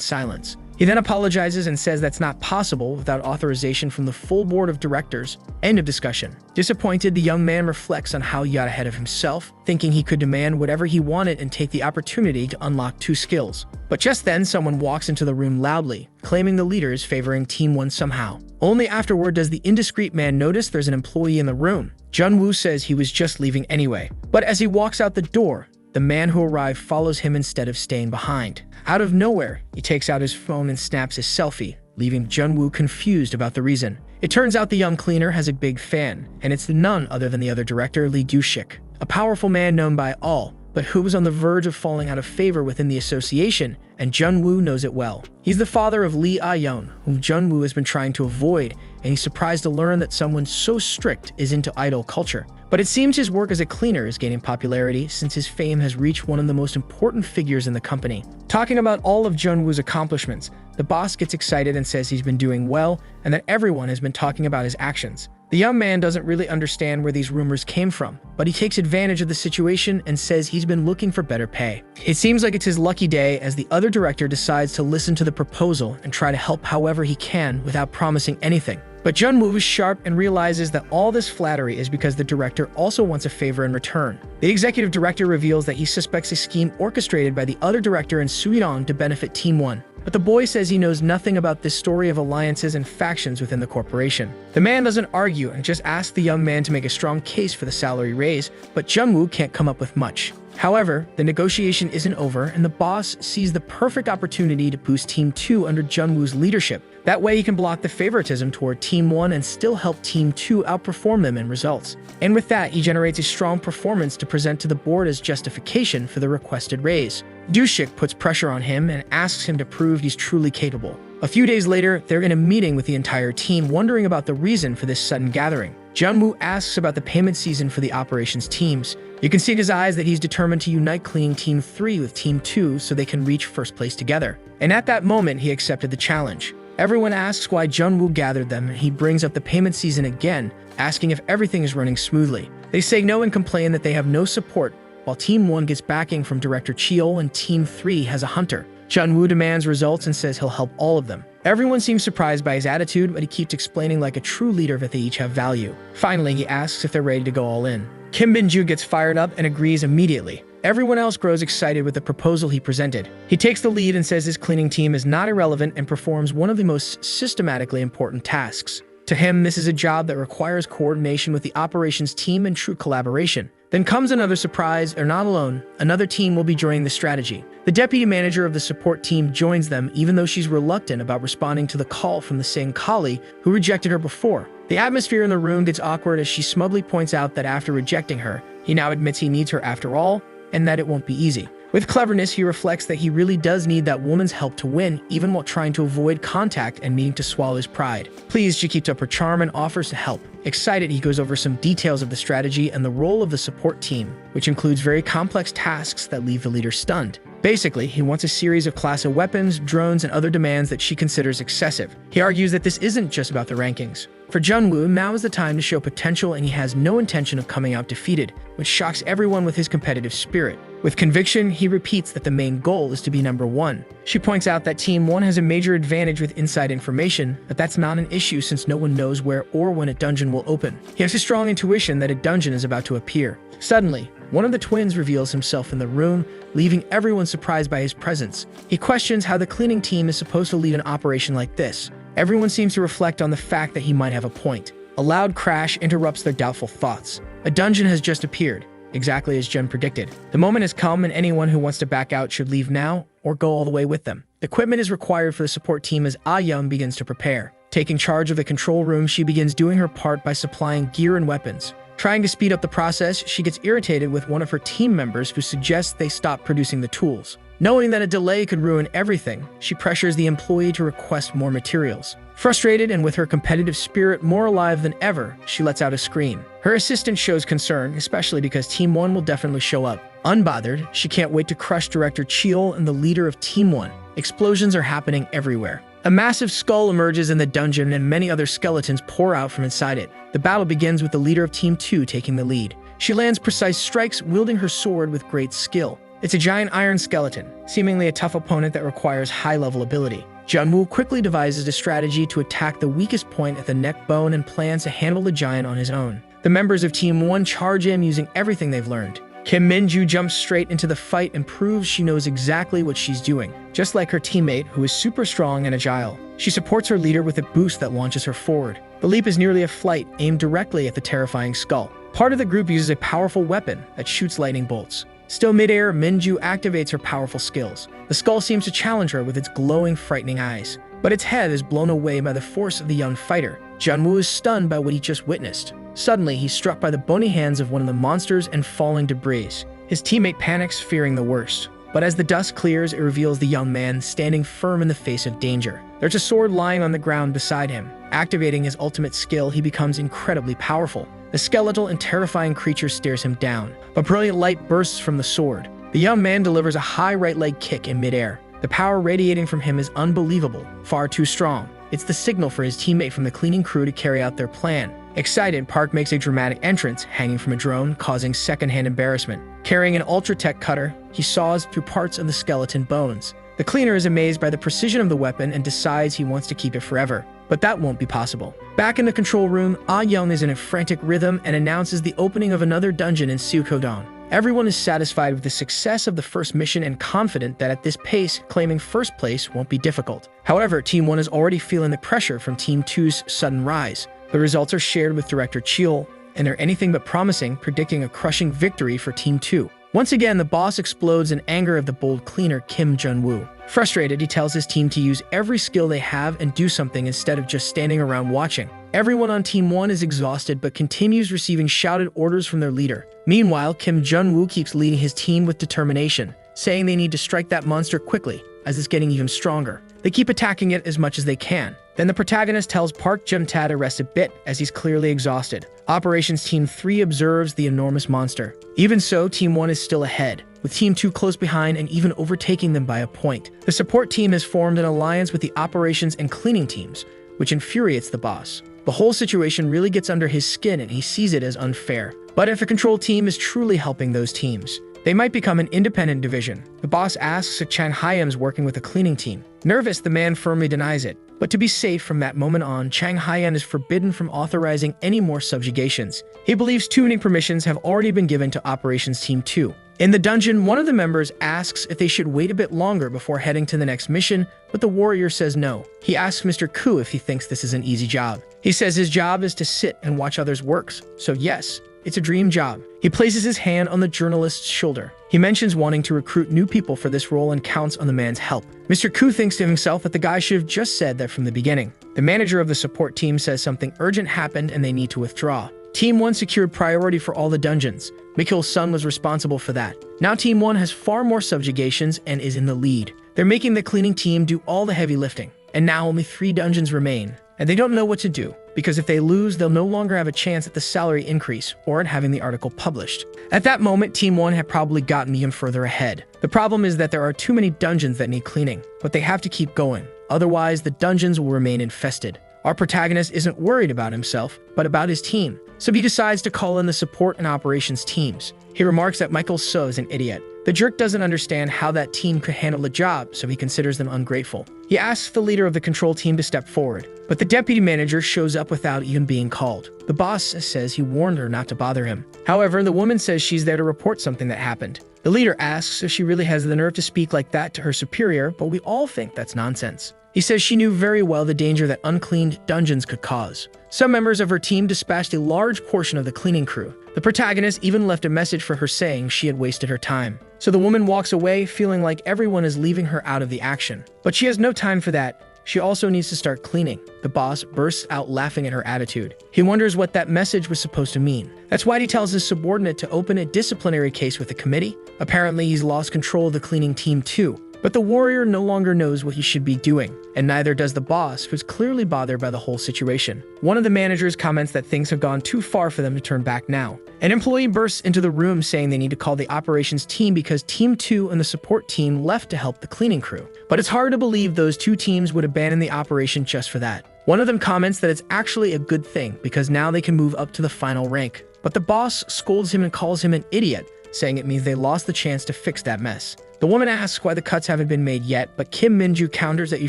Speaker 1: silence. He then apologizes and says that's not possible without authorization from the full board of directors. End of discussion. Disappointed, the young man reflects on how he got ahead of himself, thinking he could demand whatever he wanted and take the opportunity to unlock 2 skills. But just then, someone walks into the room loudly, claiming the leader is favoring Team 1 somehow. Only afterward does the indiscreet man notice there's an employee in the room. Jun-woo says he was just leaving anyway. But as he walks out the door, the man who arrived follows him instead of staying behind. Out of nowhere, he takes out his phone and snaps his selfie, leaving Jun-woo confused about the reason. It turns out the young cleaner has a big fan, and it's none other than the other director, Lee Du-shik, a powerful man known by all, but who was on the verge of falling out of favor within the association, and Jun-woo knows it well. He's the father of Lee Ah-yeon, whom Jun-woo has been trying to avoid, and he's surprised to learn that someone so strict is into idol culture. But it seems his work as a cleaner is gaining popularity since his fame has reached one of the most important figures in the company. Talking about all of Jun-woo's accomplishments, the boss gets excited and says he's been doing well and that everyone has been talking about his actions. The young man doesn't really understand where these rumors came from, but he takes advantage of the situation and says he's been looking for better pay. It seems like it's his lucky day as the other director decides to listen to the proposal and try to help however he can without promising anything. But Jun-woo is sharp and realizes that all this flattery is because the director also wants a favor in return. The executive director reveals that he suspects a scheme orchestrated by the other director in Suidong to benefit Team 1. But the boy says he knows nothing about this story of alliances and factions within the corporation. The man doesn't argue and just asks the young man to make a strong case for the salary raise, but Jun-woo can't come up with much. However, the negotiation isn't over and the boss sees the perfect opportunity to boost Team 2 under Jun-woo's leadership. That way he can block the favoritism toward Team 1 and still help Team 2 outperform them in results. And with that, he generates a strong performance to present to the board as justification for the requested raise. Du-shik puts pressure on him and asks him to prove he's truly capable. A few days later, they're in a meeting with the entire team wondering about the reason for this sudden gathering. Jun-woo asks about the payment season for the operations teams. You can see in his eyes that he's determined to unite cleaning Team 3 with Team 2 so they can reach first place together. And at that moment, he accepted the challenge. Everyone asks why Jun-woo gathered them, and he brings up the payment season again, asking if everything is running smoothly. They say no and complain that they have no support, while Team 1 gets backing from Director Cheol and Team 3 has a hunter. Jun-woo demands results and says he'll help all of them. Everyone seems surprised by his attitude, but he keeps explaining like a true leader that they each have value. Finally, he asks if they're ready to go all in. Kim Bin-ju gets fired up and agrees immediately. Everyone else grows excited with the proposal he presented. He takes the lead and says his cleaning team is not irrelevant and performs one of the most systematically important tasks. To him, this is a job that requires coordination with the operations team and true collaboration. Then comes another surprise. They're not alone. Another team will be joining the strategy. The deputy manager of the support team joins them, even though she's reluctant about responding to the call from the same colleague who rejected her before. The atmosphere in the room gets awkward as she smugly points out that after rejecting her, he now admits he needs her after all, and that it won't be easy. With cleverness, he reflects that he really does need that woman's help to win, even while trying to avoid contact and needing to swallow his pride. Pleased, she keeps up her charm and offers to help. Excited, he goes over some details of the strategy and the role of the support team, which includes very complex tasks that leave the leader stunned. Basically, he wants a series of class of weapons, drones, and other demands that she considers excessive. He argues that this isn't just about the rankings. For Junwoo, now is the time to show potential, and he has no intention of coming out defeated, which shocks everyone with his competitive spirit. With conviction, he repeats that the main goal is to be number one. She points out that Team 1 has a major advantage with inside information, but that's not an issue since no one knows where or when a dungeon will open. He has a strong intuition that a dungeon is about to appear. Suddenly, one of the twins reveals himself in the room, leaving everyone surprised by his presence. He questions how the cleaning team is supposed to lead an operation like this. Everyone seems to reflect on the fact that he might have a point. A loud crash interrupts their doubtful thoughts. A dungeon has just appeared, exactly as Jun predicted. The moment has come, and anyone who wants to back out should leave now or go all the way with them. Equipment is required for the support team as Ah-young begins to prepare. Taking charge of the control room, she begins doing her part by supplying gear and weapons. Trying to speed up the process, she gets irritated with one of her team members who suggests they stop producing the tools. Knowing that a delay could ruin everything, she pressures the employee to request more materials. Frustrated and with her competitive spirit more alive than ever, she lets out a scream. Her assistant shows concern, especially because Team 1 will definitely show up. Unbothered, she can't wait to crush Director Cheol and the leader of Team 1. Explosions are happening everywhere. A massive skull emerges in the dungeon and many other skeletons pour out from inside it. The battle begins with the leader of Team 2 taking the lead. She lands precise strikes, wielding her sword with great skill. It's a giant iron skeleton, seemingly a tough opponent that requires high-level ability. Junwoo quickly devises a strategy to attack the weakest point at the neck bone and plans to handle the giant on his own. The members of Team 1 charge in using everything they've learned. Kim Minju jumps straight into the fight and proves she knows exactly what she's doing. Just like her teammate, who is super strong and agile, she supports her leader with a boost that launches her forward. The leap is nearly a flight, aimed directly at the terrifying skull. Part of the group uses a powerful weapon that shoots lightning bolts. Still midair, Minju activates her powerful skills. The skull seems to challenge her with its glowing, frightening eyes, but its head is blown away by the force of the young fighter. Junwoo is stunned by what he just witnessed. Suddenly, he's struck by the bony hands of one of the monsters and falling debris. His teammate panics, fearing the worst. But as the dust clears, it reveals the young man standing firm in the face of danger. There's a sword lying on the ground beside him. Activating his ultimate skill, he becomes incredibly powerful. The skeletal and terrifying creature stares him down. A brilliant light bursts from the sword. The young man delivers a high right leg kick in midair. The power radiating from him is unbelievable, far too strong. It's the signal for his teammate from the cleaning crew to carry out their plan. Excited, Park makes a dramatic entrance, hanging from a drone, causing secondhand embarrassment. Carrying an ultra-tech cutter, he saws through parts of the skeleton bones. The cleaner is amazed by the precision of the weapon and decides he wants to keep it forever. But that won't be possible. Back in the control room, Ah-young is in a frantic rhythm and announces the opening of another dungeon in Suikodan. Everyone is satisfied with the success of the first mission and confident that at this pace, claiming first place won't be difficult. However, Team 1 is already feeling the pressure from Team 2's sudden rise. The results are shared with Director Cheol, and they're anything but promising, predicting a crushing victory for Team 2. Once again, the boss explodes in anger of the bold cleaner Kim Junwoo. Frustrated, he tells his team to use every skill they have and do something instead of just standing around watching. Everyone on Team 1 is exhausted but continues receiving shouted orders from their leader. Meanwhile, Kim Junwoo keeps leading his team with determination, saying they need to strike that monster quickly, as it's getting even stronger. They keep attacking it as much as they can. Then the protagonist tells Park Jun-ta to rest a bit as he's clearly exhausted. Operations Team 3 observes the enormous monster. Even so, Team 1 is still ahead, with Team 2 close behind and even overtaking them by a point. The support team has formed an alliance with the operations and cleaning teams, which infuriates the boss. The whole situation really gets under his skin and he sees it as unfair. But if a control team is truly helping those teams, they might become an independent division. The boss asks if Chang Hyam's working with a cleaning team. Nervous, the man firmly denies it. But to be safe from that moment on, Chang Hyam is forbidden from authorizing any more subjugations. He believes tuning permissions have already been given to Operations Team 2. In the dungeon, one of the members asks if they should wait a bit longer before heading to the next mission, but the warrior says no. He asks Mr. Ku if he thinks this is an easy job. He says his job is to sit and watch others' works, so yes, it's a dream job. He places his hand on the journalist's shoulder. He mentions wanting to recruit new people for this role and counts on the man's help. Mr. Ku thinks to himself that the guy should have just said that from the beginning. The manager of the support team says something urgent happened and they need to withdraw. Team 1 secured priority for all the dungeons. Mikhail's son was responsible for that. Now Team 1 has far more subjugations and is in the lead. They're making the cleaning team do all the heavy lifting. And now only 3 dungeons remain. And they don't know what to do, because if they lose, they'll no longer have a chance at the salary increase or at having the article published. At that moment, Team 1 had probably gotten even further ahead. The problem is that there are too many dungeons that need cleaning, but they have to keep going. Otherwise, the dungeons will remain infested. Our protagonist isn't worried about himself, but about his team. So he decides to call in the support and operations teams. He remarks that Michael So is an idiot. The jerk doesn't understand how that team could handle the job, so he considers them ungrateful. He asks the leader of the control team to step forward, but the deputy manager shows up without even being called. The boss says he warned her not to bother him. However, the woman says she's there to report something that happened. The leader asks if she really has the nerve to speak like that to her superior, but we all think that's nonsense. He says she knew very well the danger that uncleaned dungeons could cause. Some members of her team dispatched a large portion of the cleaning crew. The protagonist even left a message for her saying she had wasted her time. So the woman walks away feeling like everyone is leaving her out of the action. But she has no time for that. She also needs to start cleaning. The boss bursts out laughing at her attitude. He wonders what that message was supposed to mean. That's why he tells his subordinate to open a disciplinary case with the committee. Apparently, he's lost control of the cleaning team too. But the warrior no longer knows what he should be doing, and neither does the boss, who's clearly bothered by the whole situation. One of the managers comments that things have gone too far for them to turn back now. An employee bursts into the room saying they need to call the operations team because Team 2 and the support team left to help the cleaning crew. But it's hard to believe those 2 teams would abandon the operation just for that. One of them comments that it's actually a good thing because now they can move up to the final rank. But the boss scolds him and calls him an idiot, saying it means they lost the chance to fix that mess. The woman asks why the cuts haven't been made yet, but Kim Minju counters that you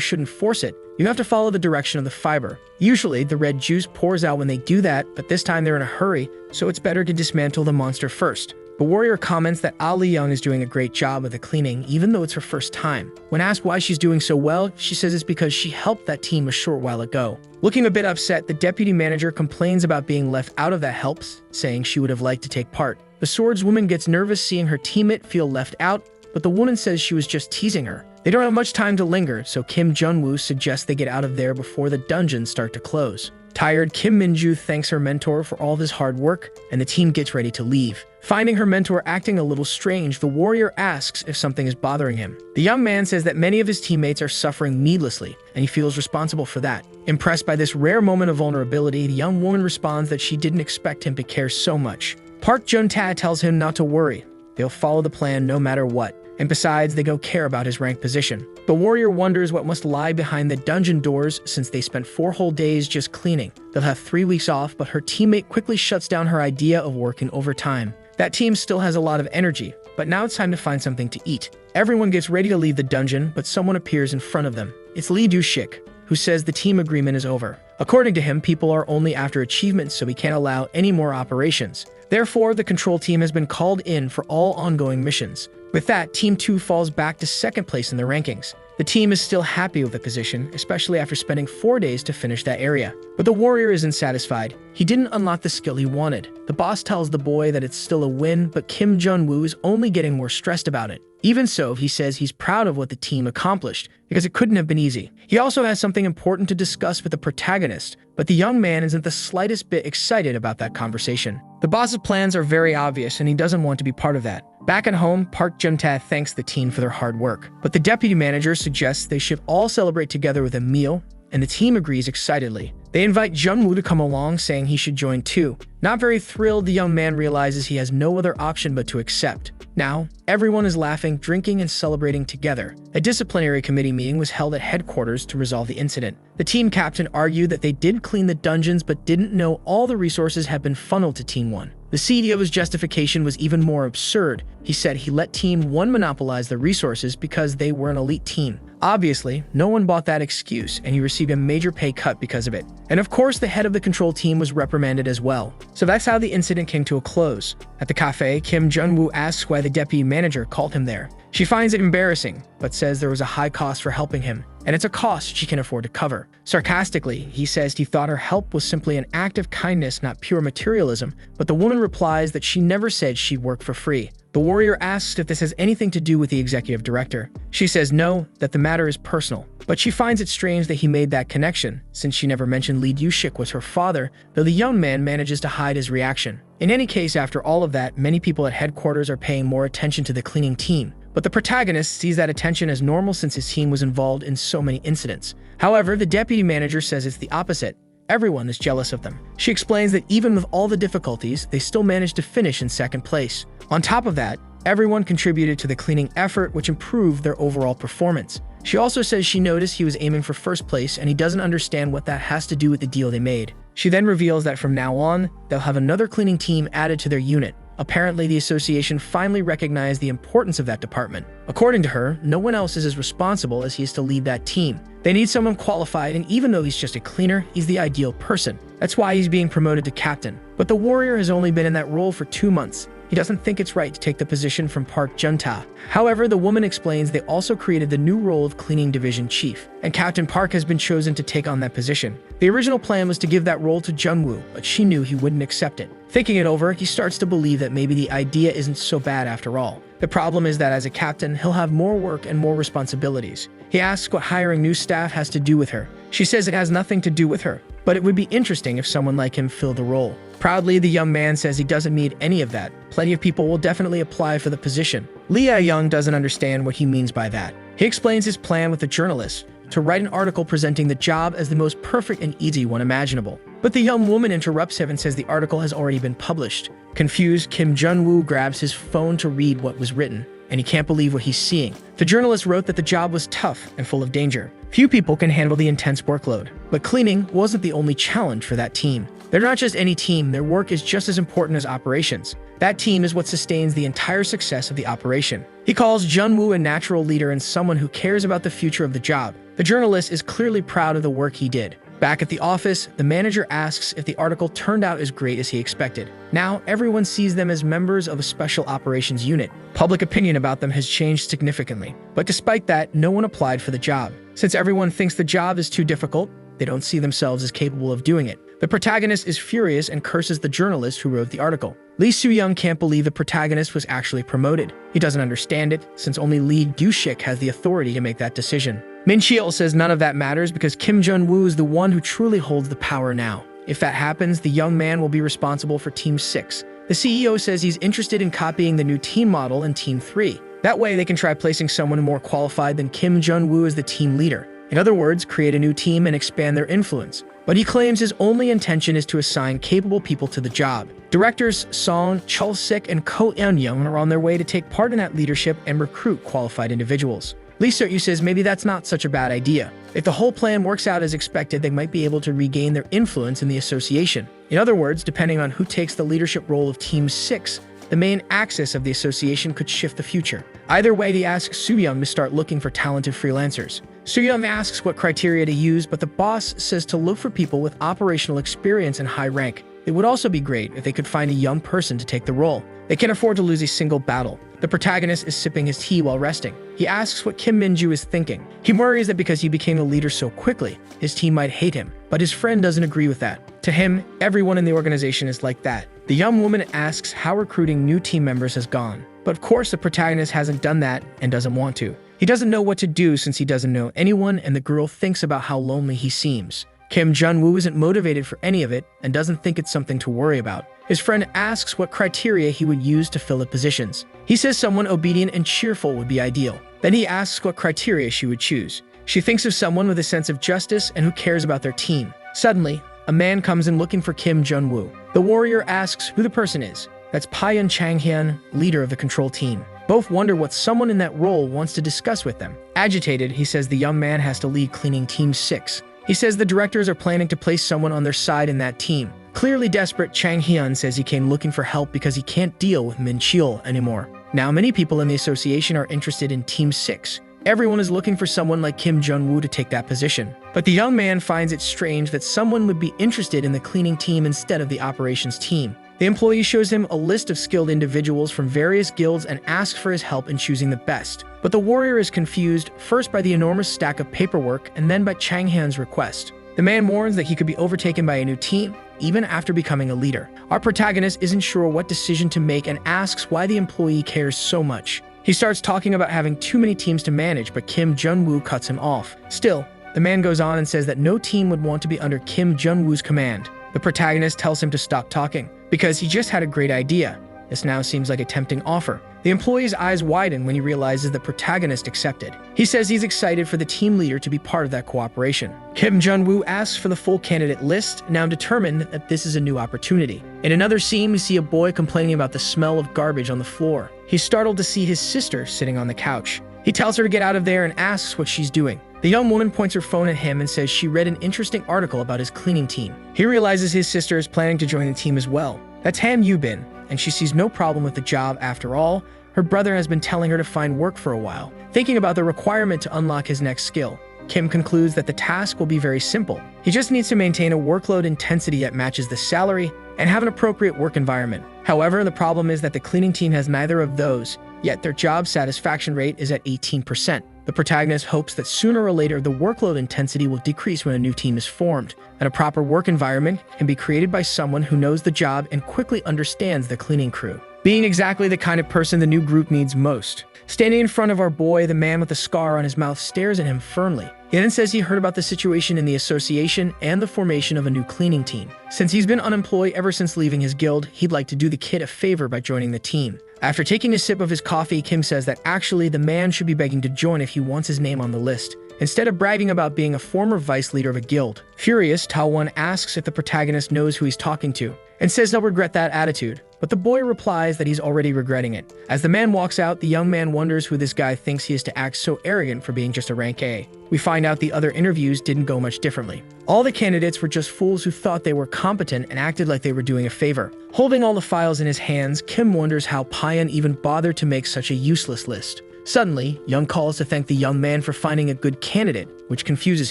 Speaker 1: shouldn't force it. You have to follow the direction of the fiber. Usually, the red juice pours out when they do that, but this time they're in a hurry, so it's better to dismantle the monster first. The warrior comments that Ali Young is doing a great job with the cleaning, even though it's her first time. When asked why she's doing so well, she says it's because she helped that team a short while ago. Looking a bit upset, the deputy manager complains about being left out of that helps, saying she would have liked to take part. The swordswoman gets nervous seeing her teammate feel left out, but the woman says she was just teasing her. They don't have much time to linger, so Kim Jun-woo suggests they get out of there before the dungeons start to close. Tired, Kim Minju thanks her mentor for all of his hard work, and the team gets ready to leave. Finding her mentor acting a little strange, the warrior asks if something is bothering him. The young man says that many of his teammates are suffering needlessly, and he feels responsible for that. Impressed by this rare moment of vulnerability, the young woman responds that she didn't expect him to care so much. Park Jun-ta tells him not to worry. They'll follow the plan no matter what. And besides, they don't care about his rank position. The warrior wonders what must lie behind the dungeon doors since they spent 4 whole days just cleaning. They'll have 3 weeks off, but her teammate quickly shuts down her idea of working overtime. That team still has a lot of energy, but now it's time to find something to eat. Everyone gets ready to leave the dungeon, but someone appears in front of them. It's Lee Du-shik, who says the team agreement is over. According to him, people are only after achievements, so he can't allow any more operations. Therefore, the control team has been called in for all ongoing missions. With that, Team 2 falls back to 2nd place in the rankings. The team is still happy with the position, especially after spending 4 days to finish that area. But the warrior isn't satisfied. He didn't unlock the skill he wanted. The boss tells the boy that it's still a win, but Kim Jun-woo is only getting more stressed about it. Even so, he says he's proud of what the team accomplished, because it couldn't have been easy. He also has something important to discuss with the protagonist, but the young man isn't the slightest bit excited about that conversation. The boss's plans are very obvious, and he doesn't want to be part of that. Back at home, Park Jun-ta thanks the team for their hard work, but the deputy manager suggests they should all celebrate together with a meal, and the team agrees excitedly. They invite Jun-woo to come along, saying he should join too. Not very thrilled, the young man realizes he has no other option but to accept. Now, everyone is laughing, drinking, and celebrating together. A disciplinary committee meeting was held at headquarters to resolve the incident. The team captain argued that they did clean the dungeons but didn't know all the resources had been funneled to Team 1. The CEO's justification was even more absurd. He said he let Team 1 monopolize the resources because they were an elite team. Obviously, no one bought that excuse, and he received a major pay cut because of it. And of course, the head of the control team was reprimanded as well. So that's how the incident came to a close. At the cafe, Kim Jun-woo asks why the deputy manager called him there. She finds it embarrassing, but says there was a high cost for helping him, and it's a cost she can afford to cover. Sarcastically, he says he thought her help was simply an act of kindness, not pure materialism, but the woman replies that she never said she'd work for free. The warrior asks if this has anything to do with the executive director. She says no, that the matter is personal. But she finds it strange that he made that connection, since she never mentioned Lee Yushik was her father, though the young man manages to hide his reaction. In any case, after all of that, many people at headquarters are paying more attention to the cleaning team. But the protagonist sees that attention as normal since his team was involved in so many incidents. However, the deputy manager says it's the opposite. Everyone is jealous of them. She explains that even with all the difficulties, they still managed to finish in second place. On top of that, everyone contributed to the cleaning effort, which improved their overall performance. She also says she noticed he was aiming for first place and he doesn't understand what that has to do with the deal they made. She then reveals that from now on, they'll have another cleaning team added to their unit. Apparently, the association finally recognized the importance of that department. According to her, no one else is as responsible as he is to lead that team. They need someone qualified, and even though he's just a cleaner, he's the ideal person. That's why he's being promoted to captain. But the warrior has only been in that role for 2 months. He doesn't think it's right to take the position from Park Junta. However, the woman explains they also created the new role of cleaning division chief, and Captain Park has been chosen to take on that position. The original plan was to give that role to Jung-woo, but she knew he wouldn't accept it. Thinking it over, he starts to believe that maybe the idea isn't so bad after all. The problem is that as a captain, he'll have more work and more responsibilities. He asks what hiring new staff has to do with her. She says it has nothing to do with her, but it would be interesting if someone like him filled the role. Proudly, the young man says he doesn't need any of that. Plenty of people will definitely apply for the position. Lee Young doesn't understand what he means by that. He explains his plan with the journalist to write an article presenting the job as the most perfect and easy one imaginable. But the young woman interrupts him and says the article has already been published. Confused, Kim Jun-woo grabs his phone to read what was written, and he can't believe what he's seeing. The journalist wrote that the job was tough and full of danger. Few people can handle the intense workload. But cleaning wasn't the only challenge for that team. They're not just any team, their work is just as important as operations. That team is what sustains the entire success of the operation. He calls Jun-woo a natural leader and someone who cares about the future of the job. The journalist is clearly proud of the work he did. Back at the office, the manager asks if the article turned out as great as he expected. Now, everyone sees them as members of a special operations unit. Public opinion about them has changed significantly. But despite that, no one applied for the job. Since everyone thinks the job is too difficult, they don't see themselves as capable of doing it. The protagonist is furious and curses the journalist who wrote the article. Lee Soo-young can't believe the protagonist was actually promoted. He doesn't understand it, since only Lee Yushik has the authority to make that decision. Min Cheol says none of that matters because Kim Jun-woo is the one who truly holds the power now. If that happens, the young man will be responsible for Team 6. The CEO says he's interested in copying the new team model in Team 3. That way they can try placing someone more qualified than Kim Jun-woo as the team leader. In other words, create a new team and expand their influence. But he claims his only intention is to assign capable people to the job. Directors Song Chul-sik and Ko Eun-young are on their way to take part in that leadership and recruit qualified individuals. Lee Soo-yu says maybe that's not such a bad idea. If the whole plan works out as expected, they might be able to regain their influence in the association. In other words, depending on who takes the leadership role of Team 6, the main axis of the association could shift the future. Either way, he asks Soo-young to start looking for talented freelancers. Soo-young asks what criteria to use, but the boss says to look for people with operational experience and high rank. It would also be great if they could find a young person to take the role. They can't afford to lose a single battle. The protagonist is sipping his tea while resting. He asks what Kim Min-ju is thinking. He worries that because he became the leader so quickly, his team might hate him, but his friend doesn't agree with that. To him, everyone in the organization is like that. The young woman asks how recruiting new team members has gone. But of course, the protagonist hasn't done that and doesn't want to. He doesn't know what to do since he doesn't know anyone, and the girl thinks about how lonely he seems. Kim Jun-woo isn't motivated for any of it and doesn't think it's something to worry about. His friend asks what criteria he would use to fill the positions. He says someone obedient and cheerful would be ideal. Then he asks what criteria she would choose. She thinks of someone with a sense of justice and who cares about their team. Suddenly, a man comes in looking for Kim Jun-woo. The warrior asks who the person is. That's Paeun Chang-hyun, leader of the control team. Both wonder what someone in that role wants to discuss with them. Agitated, he says the young man has to lead cleaning Team 6. He says the directors are planning to place someone on their side in that team. Clearly desperate, Chang Hyun says he came looking for help because he can't deal with Min Cheol anymore. Now many people in the association are interested in Team 6. Everyone is looking for someone like Kim Jun-woo to take that position. But the young man finds it strange that someone would be interested in the cleaning team instead of the operations team. The employee shows him a list of skilled individuals from various guilds and asks for his help in choosing the best. But the warrior is confused, first by the enormous stack of paperwork and then by Chang Han's request. The man warns that he could be overtaken by a new team, even after becoming a leader. Our protagonist isn't sure what decision to make and asks why the employee cares so much. He starts talking about having too many teams to manage, but Kim Jun-woo cuts him off. Still, the man goes on and says that no team would want to be under Kim Jun-woo's command. The protagonist tells him to stop talking, because he just had a great idea. This now seems like a tempting offer. The employee's eyes widen when he realizes the protagonist accepted. He says he's excited for the team leader to be part of that cooperation. Kim Jun-woo asks for the full candidate list, now determined that this is a new opportunity. In another scene, we see a boy complaining about the smell of garbage on the floor. He's startled to see his sister sitting on the couch. He tells her to get out of there and asks what she's doing. The young woman points her phone at him and says she read an interesting article about his cleaning team. He realizes his sister is planning to join the team as well. That's Han Yubin, and she sees no problem with the job after all. Her brother has been telling her to find work for a while. Thinking about the requirement to unlock his next skill, Kim concludes that the task will be very simple. He just needs to maintain a workload intensity that matches the salary and have an appropriate work environment. However, the problem is that the cleaning team has neither of those, yet their job satisfaction rate is at 18%. The protagonist hopes that sooner or later the workload intensity will decrease when a new team is formed, and a proper work environment can be created by someone who knows the job and quickly understands the cleaning crew, being exactly the kind of person the new group needs most. Standing in front of our boy, the man with the scar on his mouth stares at him firmly. He then says he heard about the situation in the association and the formation of a new cleaning team. Since he's been unemployed ever since leaving his guild, he'd like to do the kid a favor by joining the team. After taking a sip of his coffee, Kim says that actually the man should be begging to join if he wants his name on the list, instead of bragging about being a former vice leader of a guild. Furious, Taewon asks if the protagonist knows who he's talking to, and says he'll regret that attitude, but the boy replies that he's already regretting it. As the man walks out, the young man wonders who this guy thinks he is to act so arrogant for being just a rank A. We find out the other interviews didn't go much differently. All the candidates were just fools who thought they were competent and acted like they were doing a favor. Holding all the files in his hands, Kim wonders how Payan even bothered to make such a useless list. Suddenly, Young calls to thank the young man for finding a good candidate, which confuses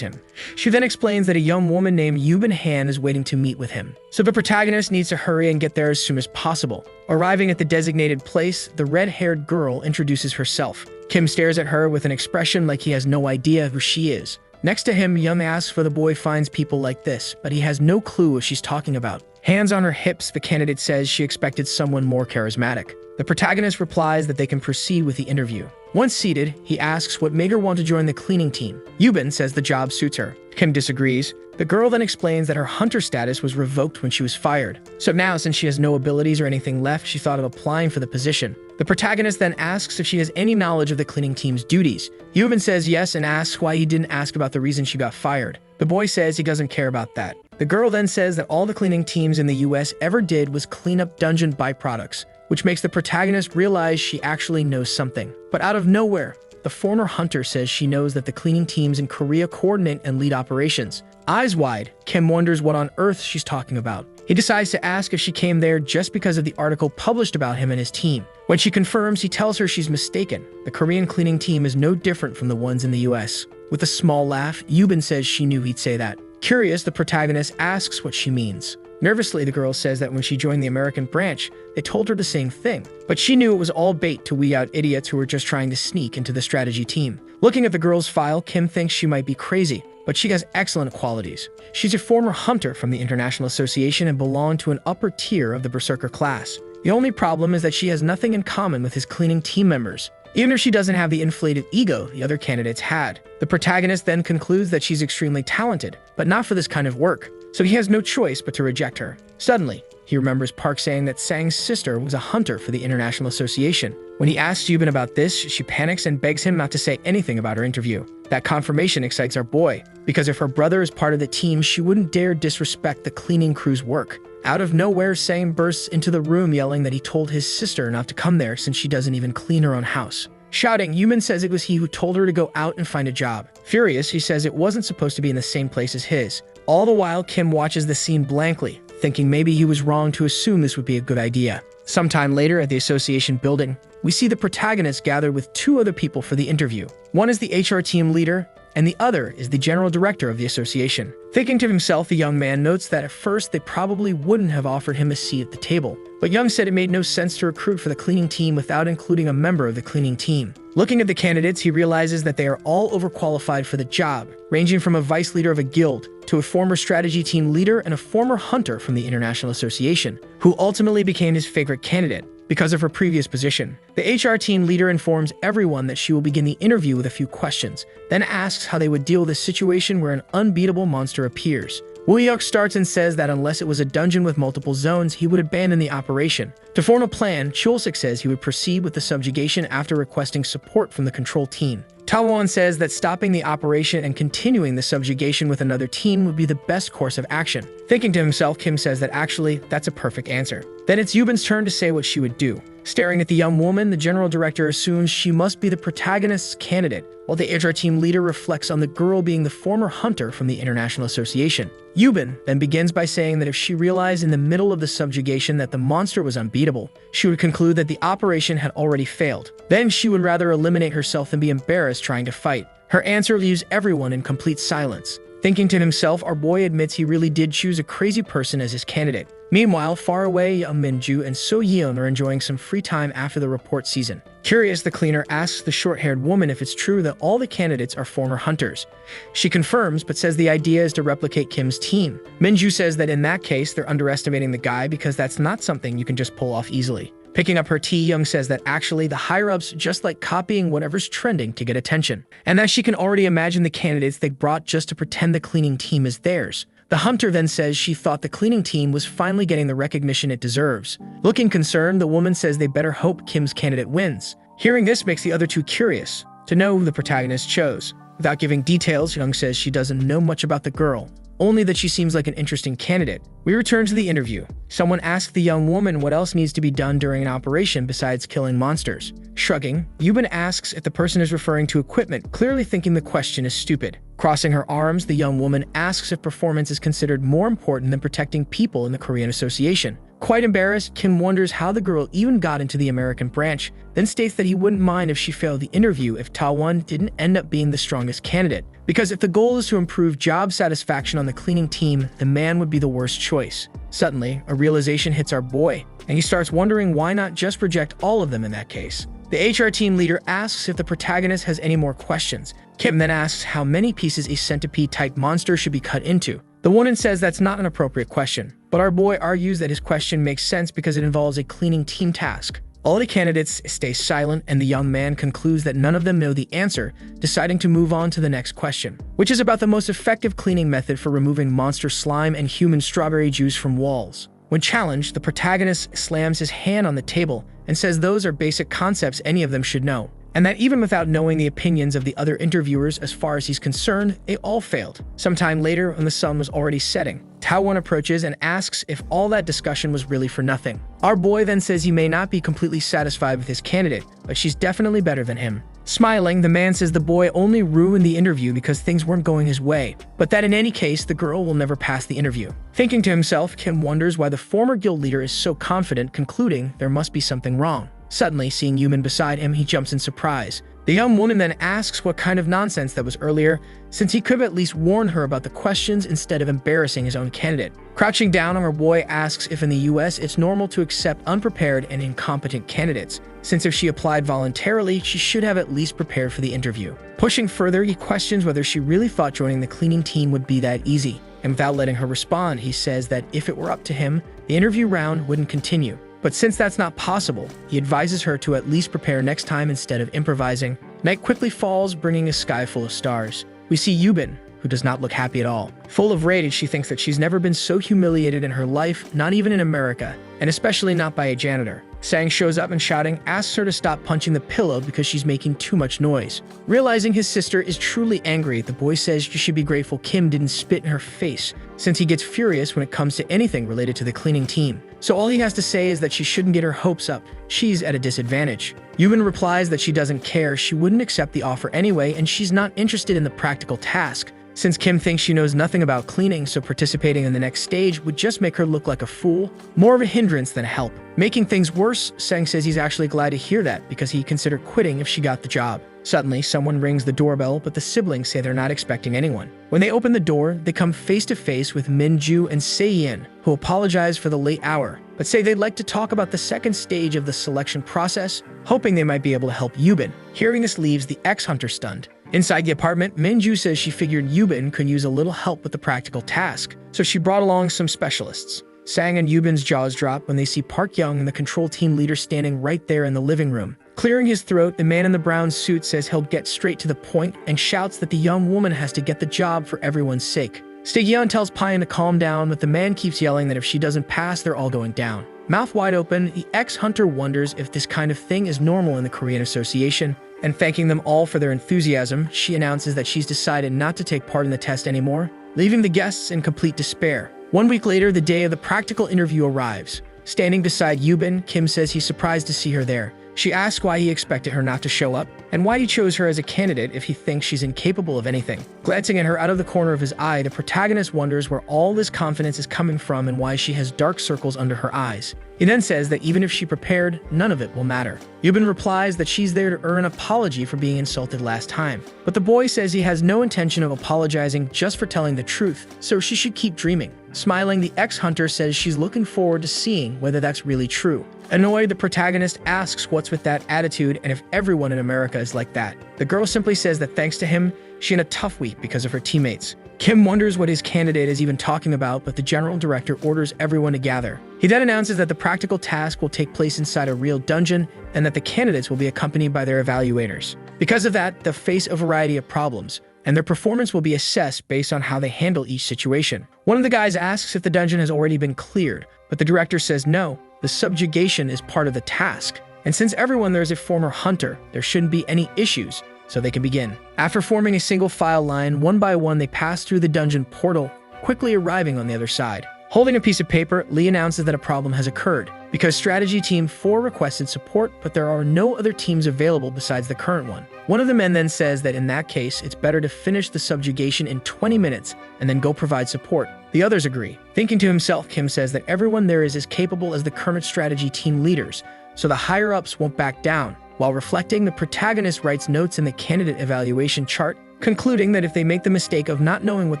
Speaker 1: him. She then explains that a young woman named Yubin Han is waiting to meet with him. So the protagonist needs to hurry and get there as soon as possible. Arriving at the designated place, the red-haired girl introduces herself. Kim stares at her with an expression like he has no idea who she is. Next to him, Young asks where the boy finds people like this, but he has no clue what she's talking about. Hands on her hips, the candidate says she expected someone more charismatic. The protagonist replies that they can proceed with the interview. Once seated, he asks what made her want to join the cleaning team. Yubin says the job suits her. Kim disagrees. The girl then explains that her hunter status was revoked when she was fired. So now, since she has no abilities or anything left, she thought of applying for the position. The protagonist then asks if she has any knowledge of the cleaning team's duties. Yubin says yes and asks why he didn't ask about the reason she got fired. The boy says he doesn't care about that. The girl then says that all the cleaning teams in the US ever did was clean up dungeon byproducts, which makes the protagonist realize she actually knows something. But out of nowhere, the former hunter says she knows that the cleaning teams in Korea coordinate and lead operations. Eyes wide, Kim wonders what on earth she's talking about. He decides to ask if she came there just because of the article published about him and his team. When she confirms, he tells her she's mistaken. The Korean cleaning team is no different from the ones in the US. With a small laugh, Yubin says she knew he'd say that. Curious, the protagonist asks what she means. Nervously, the girl says that when she joined the American branch, they told her the same thing. But she knew it was all bait to weed out idiots who were just trying to sneak into the strategy team. Looking at the girl's file, Kim thinks she might be crazy, but she has excellent qualities. She's a former hunter from the International Association and belonged to an upper tier of the Berserker class. The only problem is that she has nothing in common with his cleaning team members, even if she doesn't have the inflated ego the other candidates had. The protagonist then concludes that she's extremely talented, but not for this kind of work, so he has no choice but to reject her. Suddenly, he remembers Park saying that Sang's sister was a hunter for the International Association. When he asks Yubin about this, she panics and begs him not to say anything about her interview. That confirmation excites our boy, because if her brother is part of the team, she wouldn't dare disrespect the cleaning crew's work. Out of nowhere, Sang bursts into the room yelling that he told his sister not to come there since she doesn't even clean her own house. Shouting, Yubin says it was he who told her to go out and find a job. Furious, he says it wasn't supposed to be in the same place as his. All the while, Kim watches the scene blankly, thinking maybe he was wrong to assume this would be a good idea. Sometime later at the association building, we see the protagonist gathered with two other people for the interview. One is the HR team leader, and the other is the general director of the association. Thinking to himself, the young man notes that at first they probably wouldn't have offered him a seat at the table. But Young said it made no sense to recruit for the cleaning team without including a member of the cleaning team. Looking at the candidates, he realizes that they are all overqualified for the job, ranging from a vice leader of a guild to a former strategy team leader and a former hunter from the International Association, who ultimately became his favorite candidate because of her previous position. The HR team leader informs everyone that she will begin the interview with a few questions, then asks how they would deal with a situation where an unbeatable monster appears. Woo-Yuk starts and says that unless it was a dungeon with multiple zones, he would abandon the operation. To form a plan, Chulsik says he would proceed with the subjugation after requesting support from the control team. Tawon says that stopping the operation and continuing the subjugation with another team would be the best course of action. Thinking to himself, Kim says that actually, that's a perfect answer. Then it's Yubin's turn to say what she would do. Staring at the young woman, the general director assumes she must be the protagonist's candidate, while the HR team leader reflects on the girl being the former hunter from the International Association. Yubin then begins by saying that if she realized in the middle of the subjugation that the monster was unbeatable, she would conclude that the operation had already failed. Then she would rather eliminate herself than be embarrassed trying to fight. Her answer leaves everyone in complete silence. Thinking to himself, our boy admits he really did choose a crazy person as his candidate. Meanwhile, far away, Young Minju and So Yeon are enjoying some free time after the report season. Curious, the cleaner asks the short-haired woman if it's true that all the candidates are former hunters. She confirms, but says the idea is to replicate Kim's team. Minju says that in that case, they're underestimating the guy because that's not something you can just pull off easily. Picking up her tea, Young says that actually the higher-ups just like copying whatever's trending to get attention, and that she can already imagine the candidates they brought just to pretend the cleaning team is theirs. The hunter then says she thought the cleaning team was finally getting the recognition it deserves. Looking concerned, the woman says they better hope Kim's candidate wins. Hearing this makes the other two curious to know who the protagonist chose. Without giving details, Young says she doesn't know much about the girl, only that she seems like an interesting candidate. We return to the interview. Someone asks the young woman what else needs to be done during an operation besides killing monsters. Shrugging, Yubin asks if the person is referring to equipment, clearly thinking the question is stupid. Crossing her arms, the young woman asks if performance is considered more important than protecting people in the Korean Association. Quite embarrassed, Kim wonders how the girl even got into the American branch, then states that he wouldn't mind if she failed the interview if Tawon didn't end up being the strongest candidate. Because if the goal is to improve job satisfaction on the cleaning team, the man would be the worst choice. Suddenly, a realization hits our boy, and he starts wondering why not just reject all of them in that case. The HR team leader asks if the protagonist has any more questions. Kim then asks how many pieces a centipede-type monster should be cut into. The woman says that's not an appropriate question, but our boy argues that his question makes sense because it involves a cleaning team task. All the candidates stay silent, and the young man concludes that none of them know the answer, deciding to move on to the next question, which is about the most effective cleaning method for removing monster slime and human strawberry juice from walls. When challenged, the protagonist slams his hand on the table and says those are basic concepts any of them should know, and that even without knowing the opinions of the other interviewers as far as he's concerned, they all failed. Sometime later, when the sun was already setting, Tawon approaches and asks if all that discussion was really for nothing. Our boy then says he may not be completely satisfied with his candidate, but she's definitely better than him. Smiling, the man says the boy only ruined the interview because things weren't going his way, but that in any case, the girl will never pass the interview. Thinking to himself, Kim wonders why the former guild leader is so confident, concluding there must be something wrong. Suddenly, seeing Yumin beside him, he jumps in surprise. The young woman then asks what kind of nonsense that was earlier, since he could have at least warned her about the questions instead of embarrassing his own candidate. Crouching down, our boy asks if in the US it's normal to accept unprepared and incompetent candidates, since if she applied voluntarily, she should have at least prepared for the interview. Pushing further, he questions whether she really thought joining the cleaning team would be that easy, and without letting her respond, he says that if it were up to him, the interview round wouldn't continue. But since that's not possible, he advises her to at least prepare next time instead of improvising. Night quickly falls, bringing a sky full of stars. We see Yubin, who does not look happy at all. Full of rage, she thinks that she's never been so humiliated in her life, not even in America, and especially not by a janitor. Sang shows up and shouting, asks her to stop punching the pillow because she's making too much noise. Realizing his sister is truly angry, the boy says she should be grateful Kim didn't spit in her face, since he gets furious when it comes to anything related to the cleaning team. So all he has to say is that she shouldn't get her hopes up. She's at a disadvantage. Yubin replies that she doesn't care, she wouldn't accept the offer anyway, and she's not interested in the practical task, Since Kim thinks she knows nothing about cleaning, so participating in the next stage would just make her look like a fool, more of a hindrance than a help. Making things worse, Sang says he's actually glad to hear that because he'd consider quitting if she got the job. Suddenly, someone rings the doorbell, but the siblings say they're not expecting anyone. When they open the door, they come face to face with Minju and Seiyin, who apologize for the late hour, but say they'd like to talk about the second stage of the selection process, hoping they might be able to help Yubin. Hearing this leaves the ex-hunter stunned. Inside the apartment, Minju says she figured Yubin could use a little help with the practical task, so she brought along some specialists. Sang and Yubin's jaws drop when they see Park Young and the control team leader standing right there in the living room. Clearing his throat, the man in the brown suit says he'll get straight to the point and shouts that the young woman has to get the job for everyone's sake. Stigyeon tells Payan to calm down, but the man keeps yelling that if she doesn't pass, they're all going down. Mouth wide open, the ex-hunter wonders if this kind of thing is normal in the Korean Association, and thanking them all for their enthusiasm, she announces that she's decided not to take part in the test anymore, leaving the guests in complete despair. 1 week later, the day of the practical interview arrives. Standing beside Yubin, Kim says he's surprised to see her there. She asks why he expected her not to show up, and why he chose her as a candidate if he thinks she's incapable of anything. Glancing at her out of the corner of his eye, the protagonist wonders where all this confidence is coming from and why she has dark circles under her eyes. He then says that even if she prepared, none of it will matter. Yubin replies that she's there to earn an apology for being insulted last time. But the boy says he has no intention of apologizing, just for telling the truth, so she should keep dreaming. Smiling, the ex-hunter says she's looking forward to seeing whether that's really true. Annoyed, the protagonist asks what's with that attitude and if everyone in America is like that. The girl simply says that thanks to him, she had a tough week because of her teammates. Kim wonders what his candidate is even talking about, but the general director orders everyone to gather. He then announces that the practical task will take place inside a real dungeon and that the candidates will be accompanied by their evaluators. Because of that, they'll face a variety of problems, and their performance will be assessed based on how they handle each situation. One of the guys asks if the dungeon has already been cleared, but the director says no, the subjugation is part of the task. And since everyone there is a former hunter, there shouldn't be any issues, so they can begin. After forming a single file line, one by one they pass through the dungeon portal, quickly arriving on the other side. Holding a piece of paper, Lee announces that a problem has occurred, because Strategy Team 4 requested support, but there are no other teams available besides the current one. One of the men then says that in that case, it's better to finish the subjugation in 20 minutes and then go provide support. The others agree. Thinking to himself, Kim says that everyone there is as capable as the current Strategy Team leaders, so the higher-ups won't back down. While reflecting, the protagonist writes notes in the candidate evaluation chart, concluding that if they make the mistake of not knowing what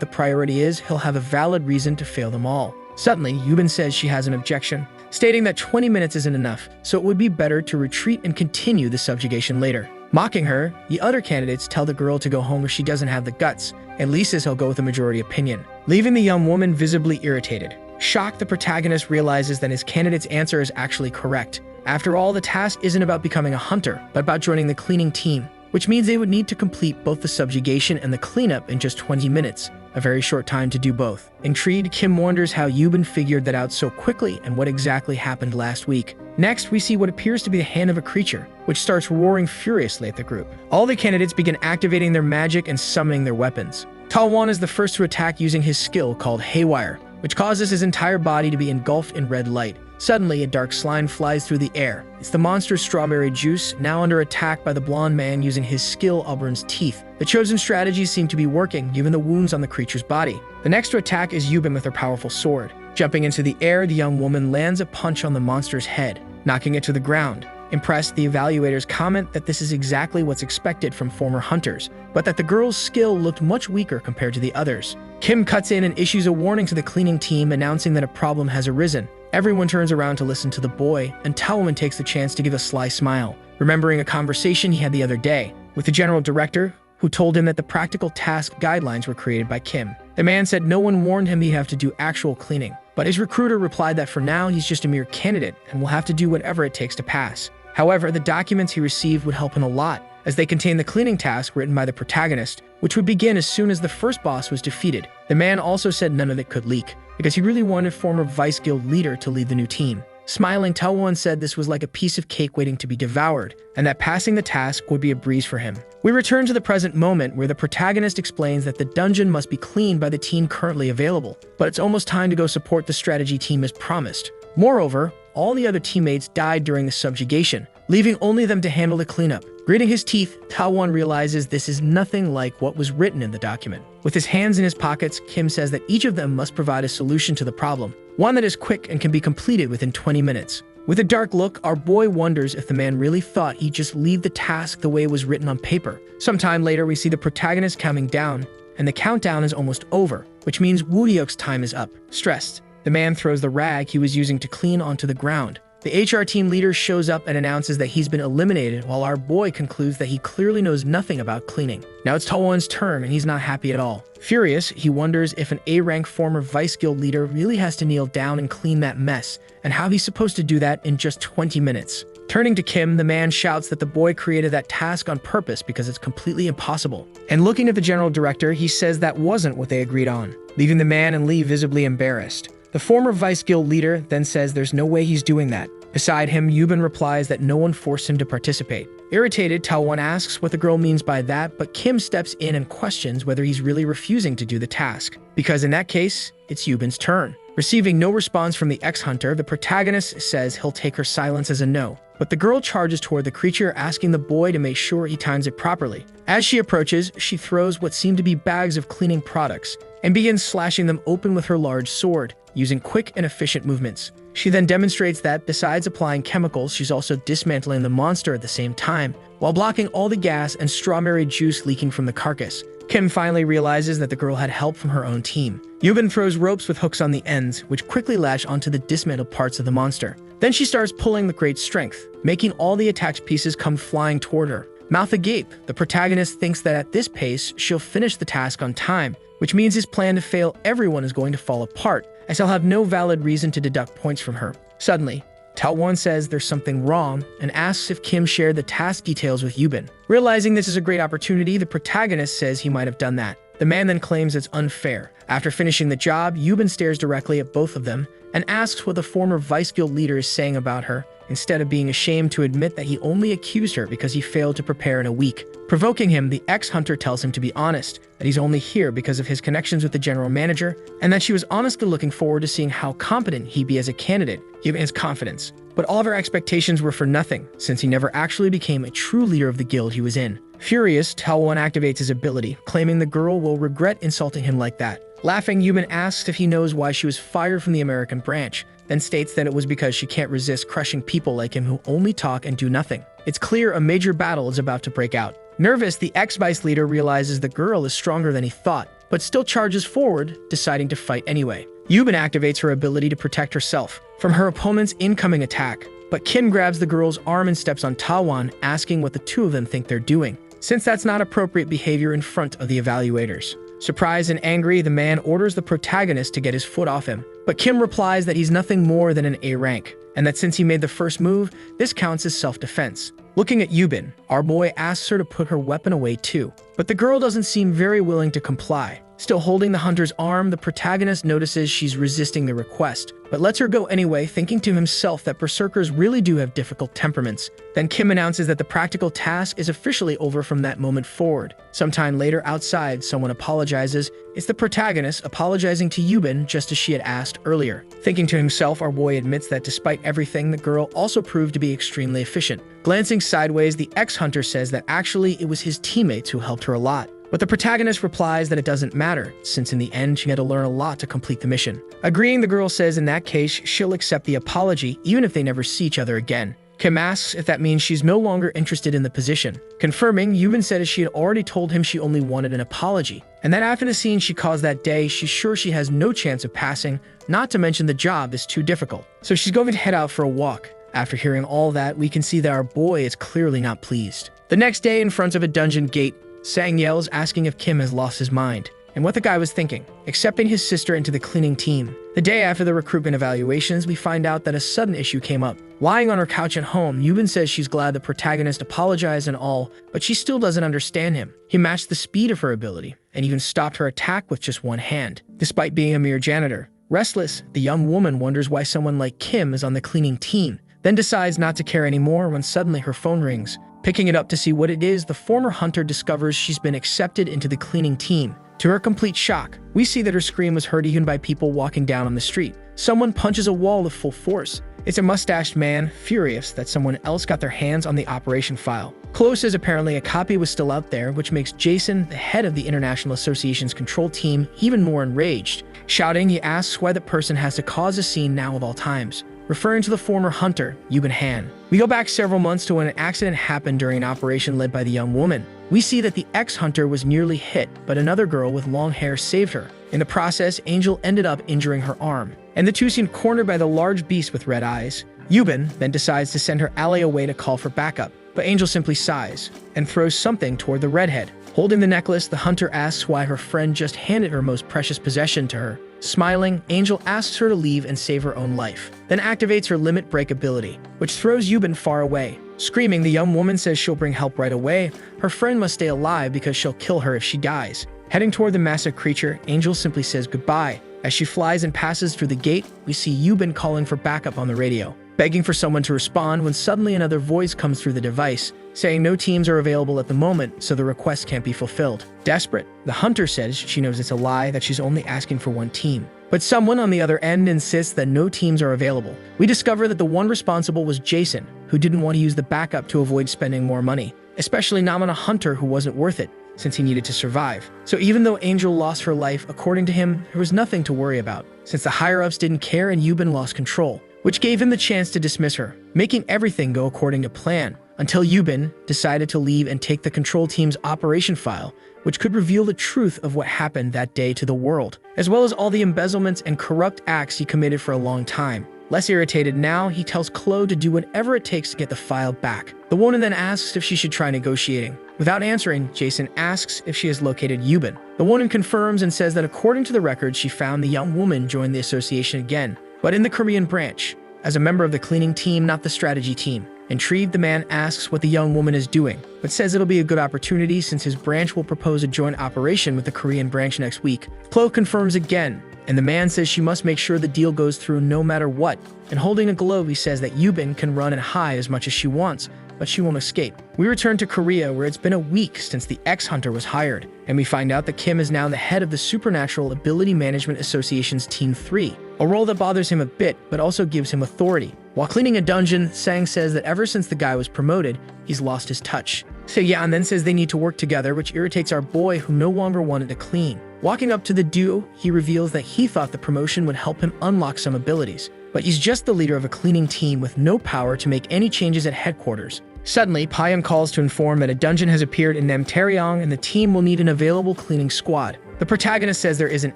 Speaker 1: the priority is, he'll have a valid reason to fail them all. Suddenly, Yubin says she has an objection, stating that 20 minutes isn't enough, so it would be better to retreat and continue the subjugation later. Mocking her, the other candidates tell the girl to go home if she doesn't have the guts, and Lee says he'll go with the majority opinion, leaving the young woman visibly irritated. Shocked, the protagonist realizes that his candidate's answer is actually correct. After all, the task isn't about becoming a hunter, but about joining the cleaning team, which means they would need to complete both the subjugation and the cleanup in just 20 minutes, a very short time to do both. Intrigued, Kim wonders how Yubin figured that out so quickly and what exactly happened last week. Next, we see what appears to be the hand of a creature, which starts roaring furiously at the group. All the candidates begin activating their magic and summoning their weapons. Talwan is the first to attack using his skill called Haywire, which causes his entire body to be engulfed in red light. Suddenly, a dark slime flies through the air. It's the monster Strawberry Juice, now under attack by the blonde man using his skill Auburn's Teeth. The chosen strategies seem to be working, given the wounds on the creature's body. The next to attack is Yubin with her powerful sword. Jumping into the air, the young woman lands a punch on the monster's head, knocking it to the ground. Impressed, the evaluators comment that this is exactly what's expected from former hunters, but that the girl's skill looked much weaker compared to the others. Kim cuts in and issues a warning to the cleaning team, announcing that a problem has arisen. Everyone turns around to listen to the boy, and Talman takes the chance to give a sly smile, remembering a conversation he had the other day with the general director, who told him that the practical task guidelines were created by Kim. The man said no one warned him he'd have to do actual cleaning, but his recruiter replied that for now he's just a mere candidate and will have to do whatever it takes to pass. However, the documents he received would help him a lot, as they contain the cleaning task written by the protagonist, which would begin as soon as the first boss was defeated. The man also said none of it could leak, because he really wanted former Vice Guild leader to lead the new team. Smiling, Talwan said this was like a piece of cake waiting to be devoured, and that passing the task would be a breeze for him. We return to the present moment, where the protagonist explains that the dungeon must be cleaned by the team currently available, but it's almost time to go support the strategy team as promised. Moreover, all the other teammates died during the subjugation, leaving only them to handle the cleanup. Gritting his teeth, Taewon realizes this is nothing like what was written in the document. With his hands in his pockets, Kim says that each of them must provide a solution to the problem, one that is quick and can be completed within 20 minutes. With a dark look, our boy wonders if the man really thought he'd just leave the task the way it was written on paper. Sometime later, we see the protagonist counting down, and the countdown is almost over, which means Woo-hyuk's time is up. Stressed, the man throws the rag he was using to clean onto the ground. The HR team leader shows up and announces that he's been eliminated, while our boy concludes that he clearly knows nothing about cleaning. Now it's Taewon's turn, and he's not happy at all. Furious, he wonders if an A-rank former Vice Guild leader really has to kneel down and clean that mess, and how he's supposed to do that in just 20 minutes. Turning to Kim, the man shouts that the boy created that task on purpose because it's completely impossible. And looking at the general director, he says that wasn't what they agreed on, leaving the man and Lee visibly embarrassed. The former Vice Guild leader then says there's no way he's doing that. Beside him, Yubin replies that no one forced him to participate. Irritated, Taewon asks what the girl means by that, but Kim steps in and questions whether he's really refusing to do the task, because in that case, it's Yubin's turn. Receiving no response from the ex-hunter, the protagonist says he'll take her silence as a no. But the girl charges toward the creature, asking the boy to make sure he times it properly. As she approaches, she throws what seem to be bags of cleaning products and begins slashing them open with her large sword, using quick and efficient movements. She then demonstrates that, besides applying chemicals, she's also dismantling the monster at the same time, while blocking all the gas and strawberry juice leaking from the carcass. Kim finally realizes that the girl had help from her own team. Yubin throws ropes with hooks on the ends, which quickly latch onto the dismantled parts of the monster. Then she starts pulling with great strength, making all the attacked pieces come flying toward her. Mouth agape, the protagonist thinks that at this pace, she'll finish the task on time, which means his plan to fail everyone is going to fall apart, as he'll have no valid reason to deduct points from her. Suddenly, Taewon says there's something wrong and asks if Kim shared the task details with Yubin. Realizing this is a great opportunity, the protagonist says he might have done that. The man then claims it's unfair. After finishing the job, Yubin stares directly at both of them and asks what the former Vice Guild leader is saying about her, instead of being ashamed to admit that he only accused her because he failed to prepare in a week. Provoking him, the ex-hunter tells him to be honest, that he's only here because of his connections with the general manager, and that she was honestly looking forward to seeing how competent he'd be as a candidate, given his confidence. But all of her expectations were for nothing, since he never actually became a true leader of the guild he was in. Furious, Taewon activates his ability, claiming the girl will regret insulting him like that. Laughing, Yubin asks if he knows why she was fired from the American branch, then states that it was because she can't resist crushing people like him who only talk and do nothing. It's clear a major battle is about to break out. Nervous, the ex-vice leader realizes the girl is stronger than he thought, but still charges forward, deciding to fight anyway. Yubin activates her ability to protect herself from her opponent's incoming attack, but Kim grabs the girl's arm and steps on Taewon, asking what the two of them think they're doing, since that's not appropriate behavior in front of the evaluators. Surprised and angry, the man orders the protagonist to get his foot off him, but Kim replies that he's nothing more than an A rank, and that since he made the first move, this counts as self-defense. Looking at Yubin, our boy asks her to put her weapon away too, but the girl doesn't seem very willing to comply. Still holding the hunter's arm, the protagonist notices she's resisting the request, but lets her go anyway, thinking to himself that berserkers really do have difficult temperaments. Then Kim announces that the practical task is officially over from that moment forward. Sometime later outside, someone apologizes. It's the protagonist apologizing to Yubin just as she had asked earlier. Thinking to himself, our boy admits that despite everything, the girl also proved to be extremely efficient. Glancing sideways, the ex-hunter says that actually it was his teammates who helped her a lot. But the protagonist replies that it doesn't matter, since in the end she had to learn a lot to complete the mission. Agreeing, the girl says in that case she'll accept the apology even if they never see each other again. Kim asks if that means she's no longer interested in the position. Confirming, Yubin said she had already told him she only wanted an apology, and that after the scene she caused that day, she's sure she has no chance of passing, not to mention the job is too difficult. So she's going to head out for a walk. After hearing all that, we can see that our boy is clearly not pleased. The next day, in front of a dungeon gate, Sang yells, asking if Kim has lost his mind, and what the guy was thinking, accepting his sister into the cleaning team. The day after the recruitment evaluations, we find out that a sudden issue came up. Lying on her couch at home, Yubin says she's glad the protagonist apologized and all, but she still doesn't understand him. He matched the speed of her ability, and even stopped her attack with just one hand, despite being a mere janitor. Restless, the young woman wonders why someone like Kim is on the cleaning team, then decides not to care anymore when suddenly her phone rings. Picking it up to see what it is, the former hunter discovers she's been accepted into the cleaning team. To her complete shock, we see that her scream was heard even by people walking down on the street. Someone punches a wall with full force, It's a mustached man, furious that someone else got their hands on the operation file. Chloe says apparently a copy was still out there, which makes Jason, the head of the International Association's control team, even more enraged. Shouting, he asks why the person has to cause a scene now of all times, referring to the former hunter, Yuben Han. We go back several months to when an accident happened during an operation led by the young woman. We see that the ex-hunter was nearly hit, but another girl with long hair saved her. In the process, Angel ended up injuring her arm, and the two seemed cornered by the large beast with red eyes. Yuben then decides to send her ally away to call for backup, but Angel simply sighs and throws something toward the redhead. Holding the necklace, the hunter asks why her friend just handed her most precious possession to her. Smiling, Angel asks her to leave and save her own life, then activates her limit break ability, which throws Yuben far away. Screaming, the young woman says she'll bring help right away. Her friend must stay alive because she'll kill her if she dies. Heading toward the massive creature, Angel simply says goodbye. As she flies and passes through the gate, we see Yuben calling for backup on the radio, begging for someone to respond when suddenly another voice comes through the device, saying no teams are available at the moment, so the request can't be fulfilled. Desperate, the hunter says she knows it's a lie, that she's only asking for one team. But someone on the other end insists that no teams are available. We discover that the one responsible was Jason, who didn't want to use the backup to avoid spending more money, especially not on a hunter who wasn't worth it, since he needed to survive. So even though Angel lost her life, according to him, there was nothing to worry about, since the higher-ups didn't care and Yuben lost control, which gave him the chance to dismiss her, making everything go according to plan, until Yuben decided to leave and take the control team's operation file, which could reveal the truth of what happened that day to the world, as well as all the embezzlements and corrupt acts he committed for a long time. Less irritated now, he tells Chloe to do whatever it takes to get the file back. The woman then asks if she should try negotiating. Without answering, Jason asks if she has located Yuben. The woman confirms and says that according to the records, she found the young woman join the association again, but in the Korean branch, as a member of the cleaning team, not the strategy team. Intrigued, the man asks what the young woman is doing, but says it'll be a good opportunity since his branch will propose a joint operation with the Korean branch next week. Chloe confirms again, and the man says she must make sure the deal goes through no matter what. And holding a globe, he says that Yuben can run and hide as much as she wants, but she won't escape. We return to Korea, where it's been a week since the ex-hunter was hired, and we find out that Kim is now the head of the Supernatural Ability Management Association's Team 3, a role that bothers him a bit, but also gives him authority. While cleaning a dungeon, Sang says that ever since the guy was promoted, he's lost his touch. Se-yeon then says they need to work together, which irritates our boy who no longer wanted to clean. Walking up to the duo, he reveals that he thought the promotion would help him unlock some abilities, but he's just the leader of a cleaning team with no power to make any changes at headquarters. Suddenly, Pyong calls to inform that a dungeon has appeared in Namtaryong and the team will need an available cleaning squad. The protagonist says there isn't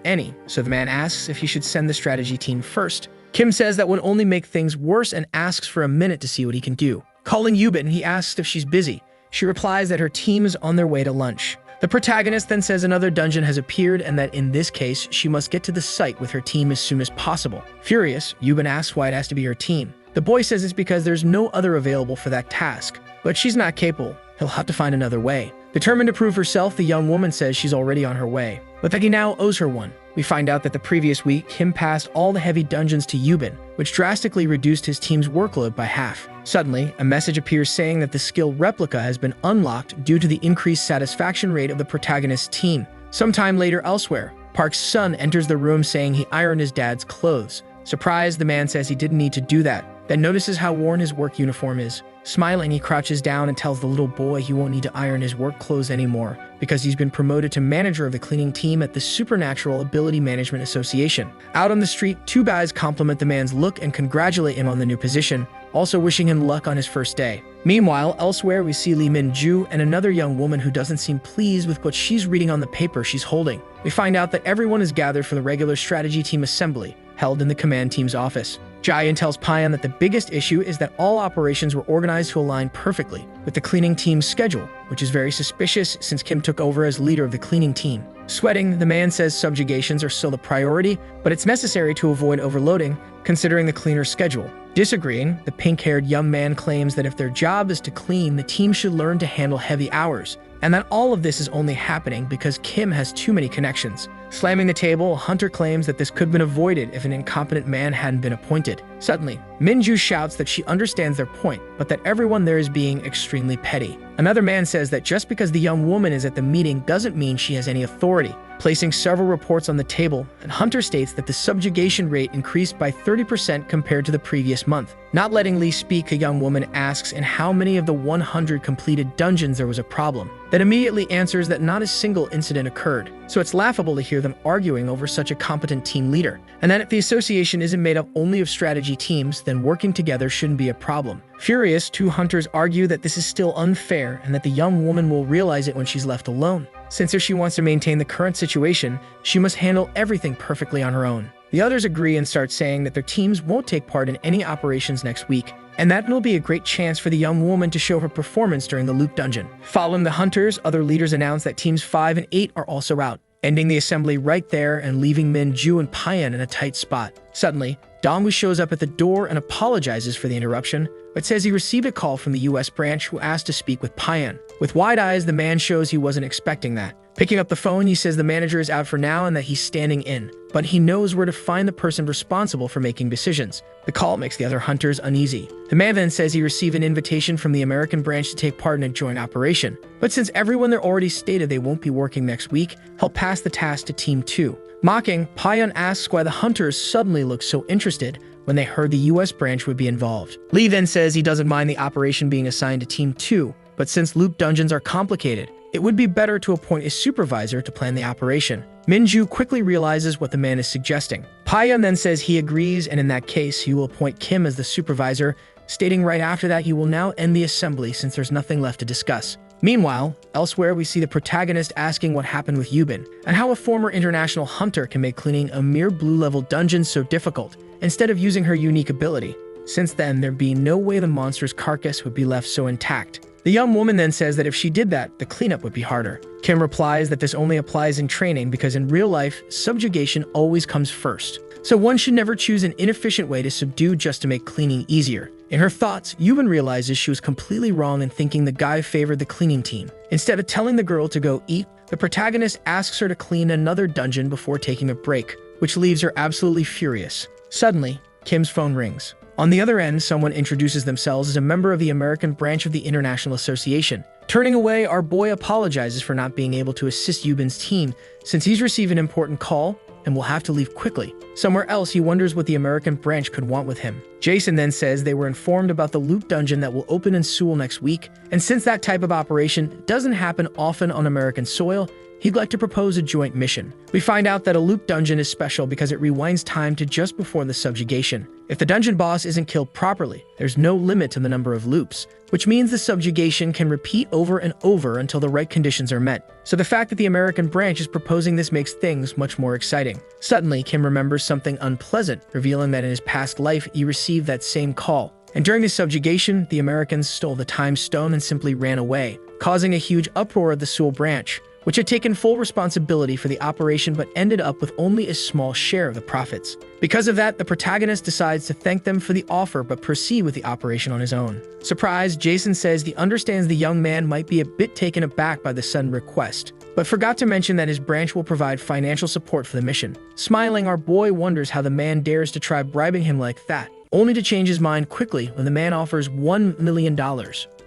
Speaker 1: any, so the man asks if he should send the strategy team first. Kim says that would only make things worse and asks for a minute to see what he can do. Calling Yuben, he asks if she's busy. She replies that her team is on their way to lunch. The protagonist then says another dungeon has appeared and that in this case, she must get to the site with her team as soon as possible. Furious, Yuben asks why it has to be her team. The boy says it's because there's no other available for that task, but she's not capable. He'll have to find another way. Determined to prove herself, the young woman says she's already on her way, but that he now owes her one. We find out that the previous week, Kim passed all the heavy dungeons to Yuben, which drastically reduced his team's workload by half. Suddenly, a message appears saying that the skill replica has been unlocked due to the increased satisfaction rate of the protagonist's team. Sometime later elsewhere, Park's son enters the room saying he ironed his dad's clothes. Surprised, the man says he didn't need to do that, then notices how worn his work uniform is. Smiling, he crouches down and tells the little boy he won't need to iron his work clothes anymore because he's been promoted to manager of the cleaning team at the Supernatural Ability Management Association. Out on the street, two guys compliment the man's look and congratulate him on the new position, also wishing him luck on his first day. Meanwhile, elsewhere, we see Lee Min-ju and another young woman who doesn't seem pleased with what she's reading on the paper she's holding. We find out that everyone is gathered for the regular strategy team assembly, held in the command team's office. Jaehyun tells Pyong that the biggest issue is that all operations were organized to align perfectly with the cleaning team's schedule, which is very suspicious since Kim took over as leader of the cleaning team. Sweating, the man says subjugations are still the priority, but it's necessary to avoid overloading, considering the cleaner's schedule. Disagreeing, the pink-haired young man claims that if their job is to clean, the team should learn to handle heavy hours, and that all of this is only happening because Kim has too many connections. Slamming the table, Hunter claims that this could have been avoided if an incompetent man hadn't been appointed. Suddenly, Min-ju shouts that she understands their point, but that everyone there is being extremely petty. Another man says that just because the young woman is at the meeting doesn't mean she has any authority, placing several reports on the table, and Hunter states that the subjugation rate increased by 30% compared to the previous month. Not letting Lee speak, a young woman asks in how many of the 100 completed dungeons there was a problem, that immediately answers that not a single incident occurred. So it's laughable to hear them arguing over such a competent team leader, and that if the association isn't made up only of strategy teams, then working together shouldn't be a problem. Furious, two hunters argue that this is still unfair and that the young woman will realize it when she's left alone, since if she wants to maintain the current situation, she must handle everything perfectly on her own. The others agree and start saying that their teams won't take part in any operations next week, and that will be a great chance for the young woman to show her performance during the loop dungeon. Following the hunters, other leaders announce that teams 5 and 8 are also out, ending the assembly right there and leaving Min-ju and Payan in a tight spot. Suddenly, Dongwoo shows up at the door and apologizes for the interruption, but says he received a call from the US branch who asked to speak with Payan. With wide eyes, the man shows he wasn't expecting that. Picking up the phone, he says the manager is out for now and that he's standing in, but he knows where to find the person responsible for making decisions. The call makes the other hunters uneasy. The man then says he received an invitation from the American branch to take part in a joint operation, but since everyone there already stated they won't be working next week, he'll pass the task to Team 2. Mocking, Payan asks why the hunters suddenly looked so interested when they heard the US branch would be involved. Lee then says he doesn't mind the operation being assigned to Team 2, but since loop dungeons are complicated, it would be better to appoint a supervisor to plan the operation. Min-ju quickly realizes what the man is suggesting. Payan then says he agrees, and in that case, he will appoint Kim as the supervisor, stating right after that he will now end the assembly since there's nothing left to discuss. Meanwhile, elsewhere we see the protagonist asking what happened with Yubin, and how a former international hunter can make cleaning a mere blue-level dungeon so difficult, instead of using her unique ability. Since then, there'd be no way the monster's carcass would be left so intact. The young woman then says that if she did that, the cleanup would be harder. Kim replies that this only applies in training because in real life, subjugation always comes first. So one should never choose an inefficient way to subdue just to make cleaning easier. In her thoughts, Yubin realizes she was completely wrong in thinking the guy favored the cleaning team. Instead of telling the girl to go eat, the protagonist asks her to clean another dungeon before taking a break, which leaves her absolutely furious. Suddenly, Kim's phone rings. On the other end, someone introduces themselves as a member of the American branch of the International Association. Turning away, our boy apologizes for not being able to assist Yubin's team since he's received an important call and will have to leave quickly. Somewhere else, he wonders what the American branch could want with him. Jason then says they were informed about the loop dungeon that will open in Seoul next week, and since that type of operation doesn't happen often on American soil, he'd like to propose a joint mission. We find out that a loop dungeon is special because it rewinds time to just before the subjugation. If the dungeon boss isn't killed properly, there's no limit to the number of loops, which means the subjugation can repeat over and over until the right conditions are met. So the fact that the American branch is proposing this makes things much more exciting. Suddenly, Kim remembers something unpleasant, revealing that in his past life he received that same call. And during the subjugation, the Americans stole the time stone and simply ran away, causing a huge uproar of the Seoul branch, which had taken full responsibility for the operation but ended up with only a small share of the profits. Because of that, the protagonist decides to thank them for the offer but proceed with the operation on his own. Surprised, Jason says he understands the young man might be a bit taken aback by the sudden request, but forgot to mention that his branch will provide financial support for the mission. Smiling, our boy wonders how the man dares to try bribing him like that, only to change his mind quickly when the man offers $1 million.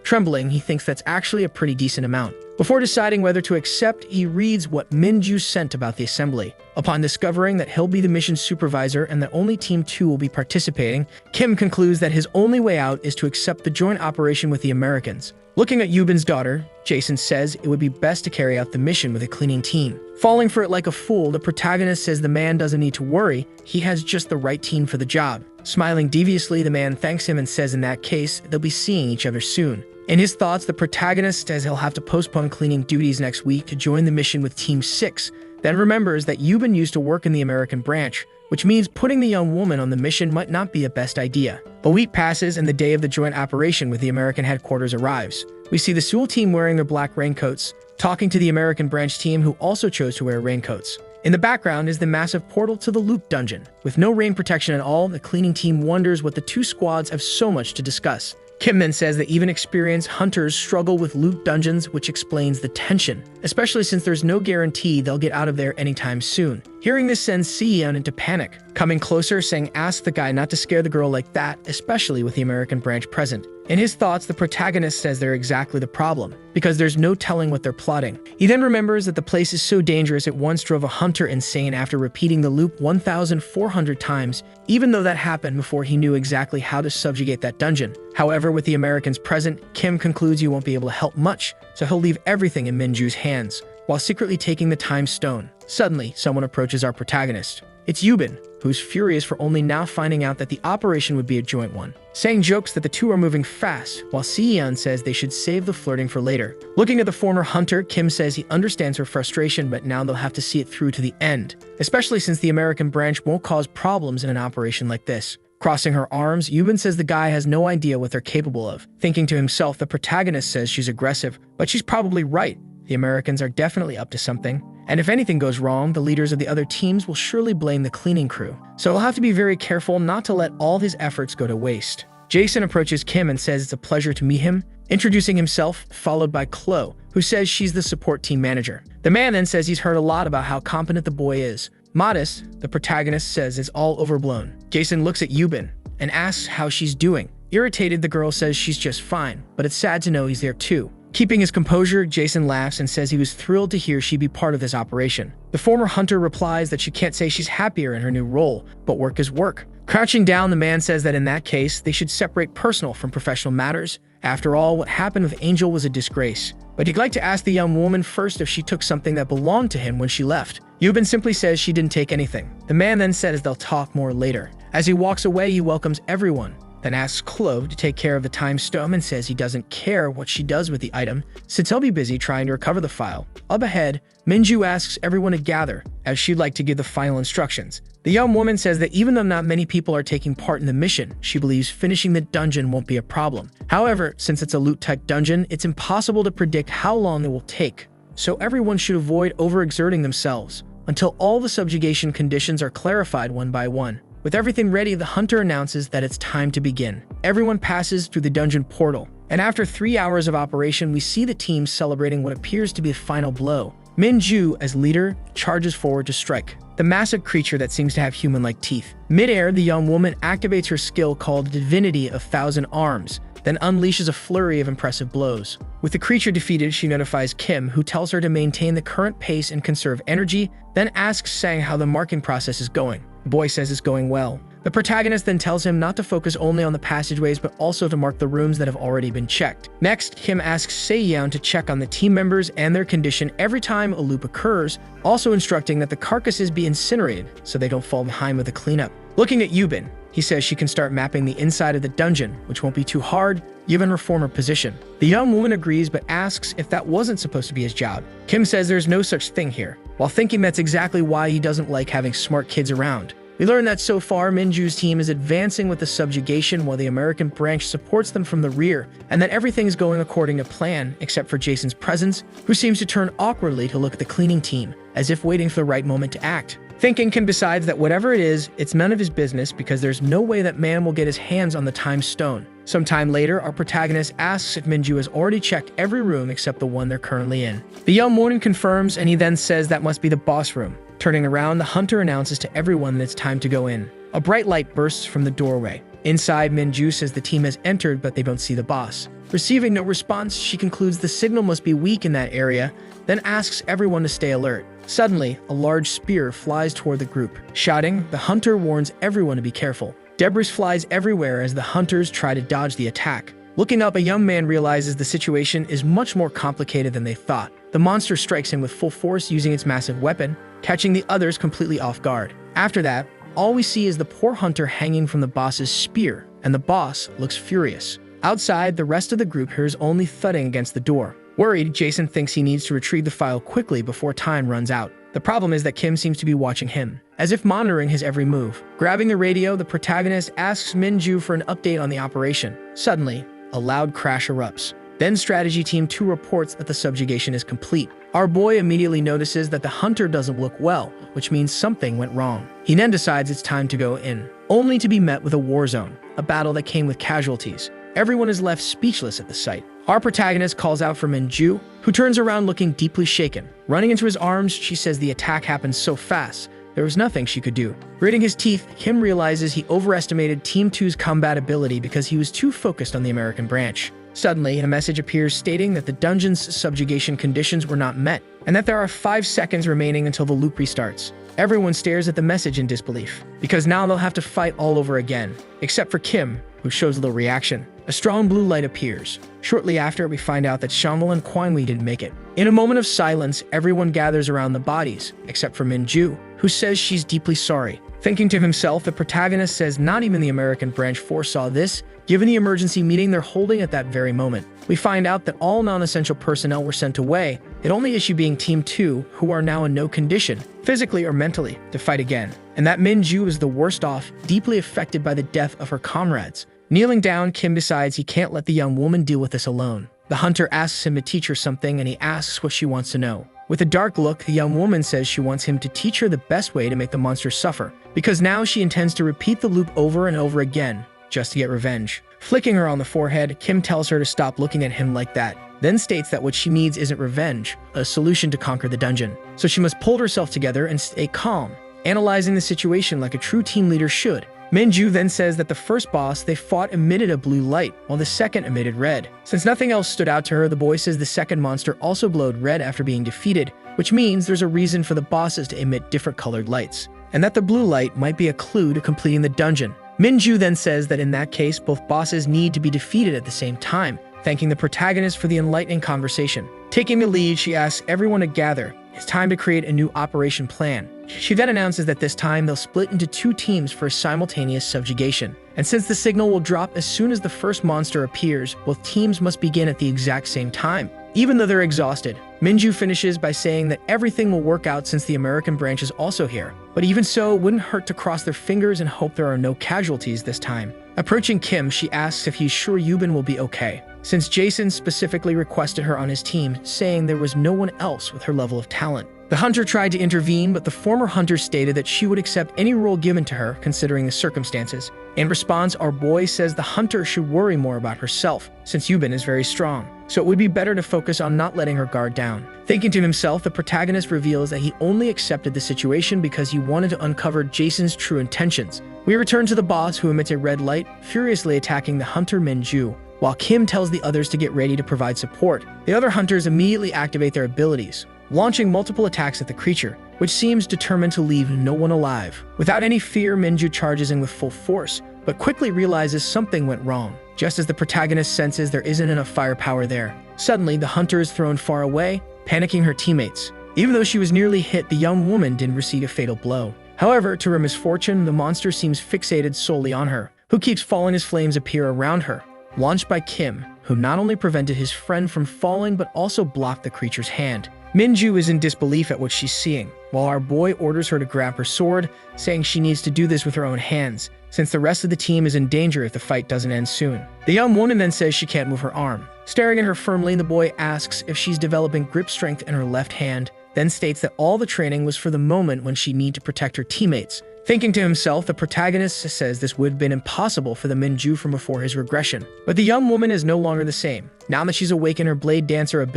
Speaker 1: Trembling, he thinks that's actually a pretty decent amount. Before deciding whether to accept, he reads what Min-ju sent about the assembly. Upon discovering that he'll be the mission supervisor and that only Team 2 will be participating, Kim concludes that his only way out is to accept the joint operation with the Americans. Looking at Yubin's daughter, Jason says it would be best to carry out the mission with a cleaning team. Falling for it like a fool, the protagonist says the man doesn't need to worry, he has just the right team for the job. Smiling deviously, the man thanks him and says in that case, they'll be seeing each other soon. In his thoughts, the protagonist says he'll have to postpone cleaning duties next week to join the mission with Team 6, then remembers that Yubin used to work in the American branch, which means putting the young woman on the mission might not be a best idea. A week passes and the day of the joint operation with the American headquarters arrives. We see the Seoul team wearing their black raincoats, talking to the American branch team who also chose to wear raincoats. In the background is the massive portal to the loop dungeon. With no rain protection at all, the cleaning team wonders what the two squads have so much to discuss. Kim then says that even experienced hunters struggle with loop dungeons, which explains the tension, especially since there's no guarantee they'll get out of there anytime soon. Hearing this sends Seon into panic, coming closer saying ask the guy not to scare the girl like that, especially with the American branch present. In his thoughts, the protagonist says they're exactly the problem, because there's no telling what they're plotting. He then remembers that the place is so dangerous it once drove a hunter insane after repeating the loop 1,400 times, even though that happened before he knew exactly how to subjugate that dungeon. However, with the Americans present, Kim concludes he won't be able to help much, so he'll leave everything in Minju's hands, while secretly taking the time stone. Suddenly, someone approaches our protagonist. It's Yubin, who's furious for only now finding out that the operation would be a joint one, saying jokes that the two are moving fast, while Si-yeon says they should save the flirting for later. Looking at the former hunter, Kim says he understands her frustration, but now they'll have to see it through to the end, especially since the American branch won't cause problems in an operation like this. Crossing her arms, Yubin says the guy has no idea what they're capable of. Thinking to himself, the protagonist says she's aggressive, but she's probably right. The Americans are definitely up to something. And if anything goes wrong, the leaders of the other teams will surely blame the cleaning crew. So he'll have to be very careful not to let all his efforts go to waste. Jason approaches Kim and says it's a pleasure to meet him, introducing himself, followed by Chloe, who says she's the support team manager. The man then says he's heard a lot about how competent the boy is. Modest, the protagonist, says it's all overblown. Jason looks at Yubin and asks how she's doing. Irritated, the girl says she's just fine, but it's sad to know he's there too. Keeping his composure, Jason laughs and says he was thrilled to hear she'd be part of this operation. The former hunter replies that she can't say she's happier in her new role, but work is work. Crouching down, the man says that in that case, they should separate personal from professional matters. After all, what happened with Angel was a disgrace. But he'd like to ask the young woman first if she took something that belonged to him when she left. Yubin simply says she didn't take anything. The man then says they'll talk more later. As he walks away, he welcomes everyone, then asks Chloe to take care of the time stone and says he doesn't care what she does with the item, since he'll be busy trying to recover the file. Up ahead, Minju asks everyone to gather, as she'd like to give the final instructions. The young woman says that even though not many people are taking part in the mission, she believes finishing the dungeon won't be a problem. However, since it's a loot-type dungeon, it's impossible to predict how long it will take, so everyone should avoid overexerting themselves until all the subjugation conditions are clarified one by one. With everything ready, the hunter announces that it's time to begin. Everyone passes through the dungeon portal, and after 3 hours of operation, we see the team celebrating what appears to be a final blow. Minju, as leader, charges forward to strike the massive creature that seems to have human-like teeth. Mid-air, the young woman activates her skill called Divinity of Thousand Arms, then unleashes a flurry of impressive blows. With the creature defeated, she notifies Kim, who tells her to maintain the current pace and conserve energy, then asks Sang how the marking process is going. The boy says it's going well. The protagonist then tells him not to focus only on the passageways but also to mark the rooms that have already been checked. Next, Kim asks Se-yeon to check on the team members and their condition every time a loop occurs, also instructing that the carcasses be incinerated so they don't fall behind with the cleanup. Looking at Yubin, he says she can start mapping the inside of the dungeon, which won't be too hard, given her former position. The young woman agrees but asks if that wasn't supposed to be his job. Kim says there's no such thing here, while thinking that's exactly why he doesn't like having smart kids around. We learn that so far, Minju's team is advancing with the subjugation while the American branch supports them from the rear, and that everything is going according to plan, except for Jason's presence, who seems to turn awkwardly to look at the cleaning team, as if waiting for the right moment to act. Thinking, Kim decides that whatever it is, it's none of his business because there's no way that man will get his hands on the time stone. Sometime later, our protagonist asks if Minju has already checked every room except the one they're currently in. The young woman confirms, and he then says that must be the boss room. Turning around, the hunter announces to everyone that it's time to go in. A bright light bursts from the doorway. Inside, Minju says the team has entered, but they don't see the boss. Receiving no response, she concludes the signal must be weak in that area, then asks everyone to stay alert. Suddenly, a large spear flies toward the group. Shouting, the hunter warns everyone to be careful. Debris flies everywhere as the hunters try to dodge the attack. Looking up, a young man realizes the situation is much more complicated than they thought. The monster strikes him with full force using its massive weapon, catching the others completely off guard. After that, all we see is the poor hunter hanging from the boss's spear, and the boss looks furious. Outside, the rest of the group hears only thudding against the door. Worried, Jason thinks he needs to retrieve the file quickly before time runs out. The problem is that Kim seems to be watching him, as if monitoring his every move. Grabbing the radio, the protagonist asks Minju for an update on the operation. Suddenly, a loud crash erupts. Then Strategy Team 2 reports that the subjugation is complete. Our boy immediately notices that the hunter doesn't look well, which means something went wrong. He then decides it's time to go in, only to be met with a war zone, a battle that came with casualties. Everyone is left speechless at the sight. Our protagonist calls out for Minju, who turns around looking deeply shaken. Running into his arms, she says the attack happened so fast there was nothing she could do. Gritting his teeth, Kim realizes he overestimated Team 2's combat ability because he was too focused on the American branch. Suddenly, a message appears stating that the dungeon's subjugation conditions were not met, and that there are 5 seconds remaining until the loop restarts. Everyone stares at the message in disbelief, because now they'll have to fight all over again, except for Kim, who shows little reaction. A strong blue light appears. Shortly after, we find out that Shanwell and Kwangli didn't make it. In a moment of silence, everyone gathers around the bodies, except for Minju, who says she's deeply sorry. Thinking to himself, the protagonist says not even the American branch foresaw this, given the emergency meeting they're holding at that very moment. We find out that all non-essential personnel were sent away, the only issue being Team 2, who are now in no condition, physically or mentally, to fight again. And that Minju is the worst off, deeply affected by the death of her comrades. Kneeling down, Kim decides he can't let the young woman deal with this alone. The hunter asks him to teach her something, and he asks what she wants to know. With a dark look, the young woman says she wants him to teach her the best way to make the monster suffer, because now she intends to repeat the loop over and over again, just to get revenge. Flicking her on the forehead, Kim tells her to stop looking at him like that, then states that what she needs isn't revenge, a solution to conquer the dungeon. So she must pull herself together and stay calm, analyzing the situation like a true team leader should. Minju then says that the first boss they fought emitted a blue light, while the second emitted red. Since nothing else stood out to her, the boy says the second monster also glowed red after being defeated, which means there's a reason for the bosses to emit different colored lights, and that the blue light might be a clue to completing the dungeon. Minju then says that in that case, both bosses need to be defeated at the same time, thanking the protagonist for the enlightening conversation. Taking the lead, she asks everyone to gather. It's time to create a new operation plan. She then announces that this time they'll split into 2 teams for a simultaneous subjugation. And since the signal will drop as soon as the first monster appears, both teams must begin at the exact same time. Even though they're exhausted, Minju finishes by saying that everything will work out since the American branch is also here. But even so, it wouldn't hurt to cross their fingers and hope there are no casualties this time. Approaching Kim, she asks if he's sure Yubin will be okay, since Jason specifically requested her on his team, saying there was no one else with her level of talent. The hunter tried to intervene, but the former hunter stated that she would accept any role given to her, considering the circumstances. In response, our boy says the hunter should worry more about herself, since Yubin is very strong, so it would be better to focus on not letting her guard down. Thinking to himself, the protagonist reveals that he only accepted the situation because he wanted to uncover Jason's true intentions. We return to the boss, who emits a red light, furiously attacking the hunter Minju, while Kim tells the others to get ready to provide support. The other hunters immediately activate their abilities, launching multiple attacks at the creature, which seems determined to leave no one alive. Without any fear, Minju charges in with full force, but quickly realizes something went wrong, just as the protagonist senses there isn't enough firepower there. Suddenly, the hunter is thrown far away, panicking her teammates. Even though she was nearly hit, the young woman didn't receive a fatal blow. However, to her misfortune, the monster seems fixated solely on her, who keeps falling as flames appear around her. Launched by Kim, who not only prevented his friend from falling but also blocked the creature's hand. Minju is in disbelief at what she's seeing, while our boy orders her to grab her sword, saying she needs to do this with her own hands, since the rest of the team is in danger if the fight doesn't end soon. The young woman then says she can't move her arm. Staring at her firmly, the boy asks if she's developing grip strength in her left hand, then states that all the training was for the moment when she needed to protect her teammates. Thinking to himself, the protagonist says this would have been impossible for the Minju from before his regression. But the young woman is no longer the same. Now that she's awakened her blade dancer ability,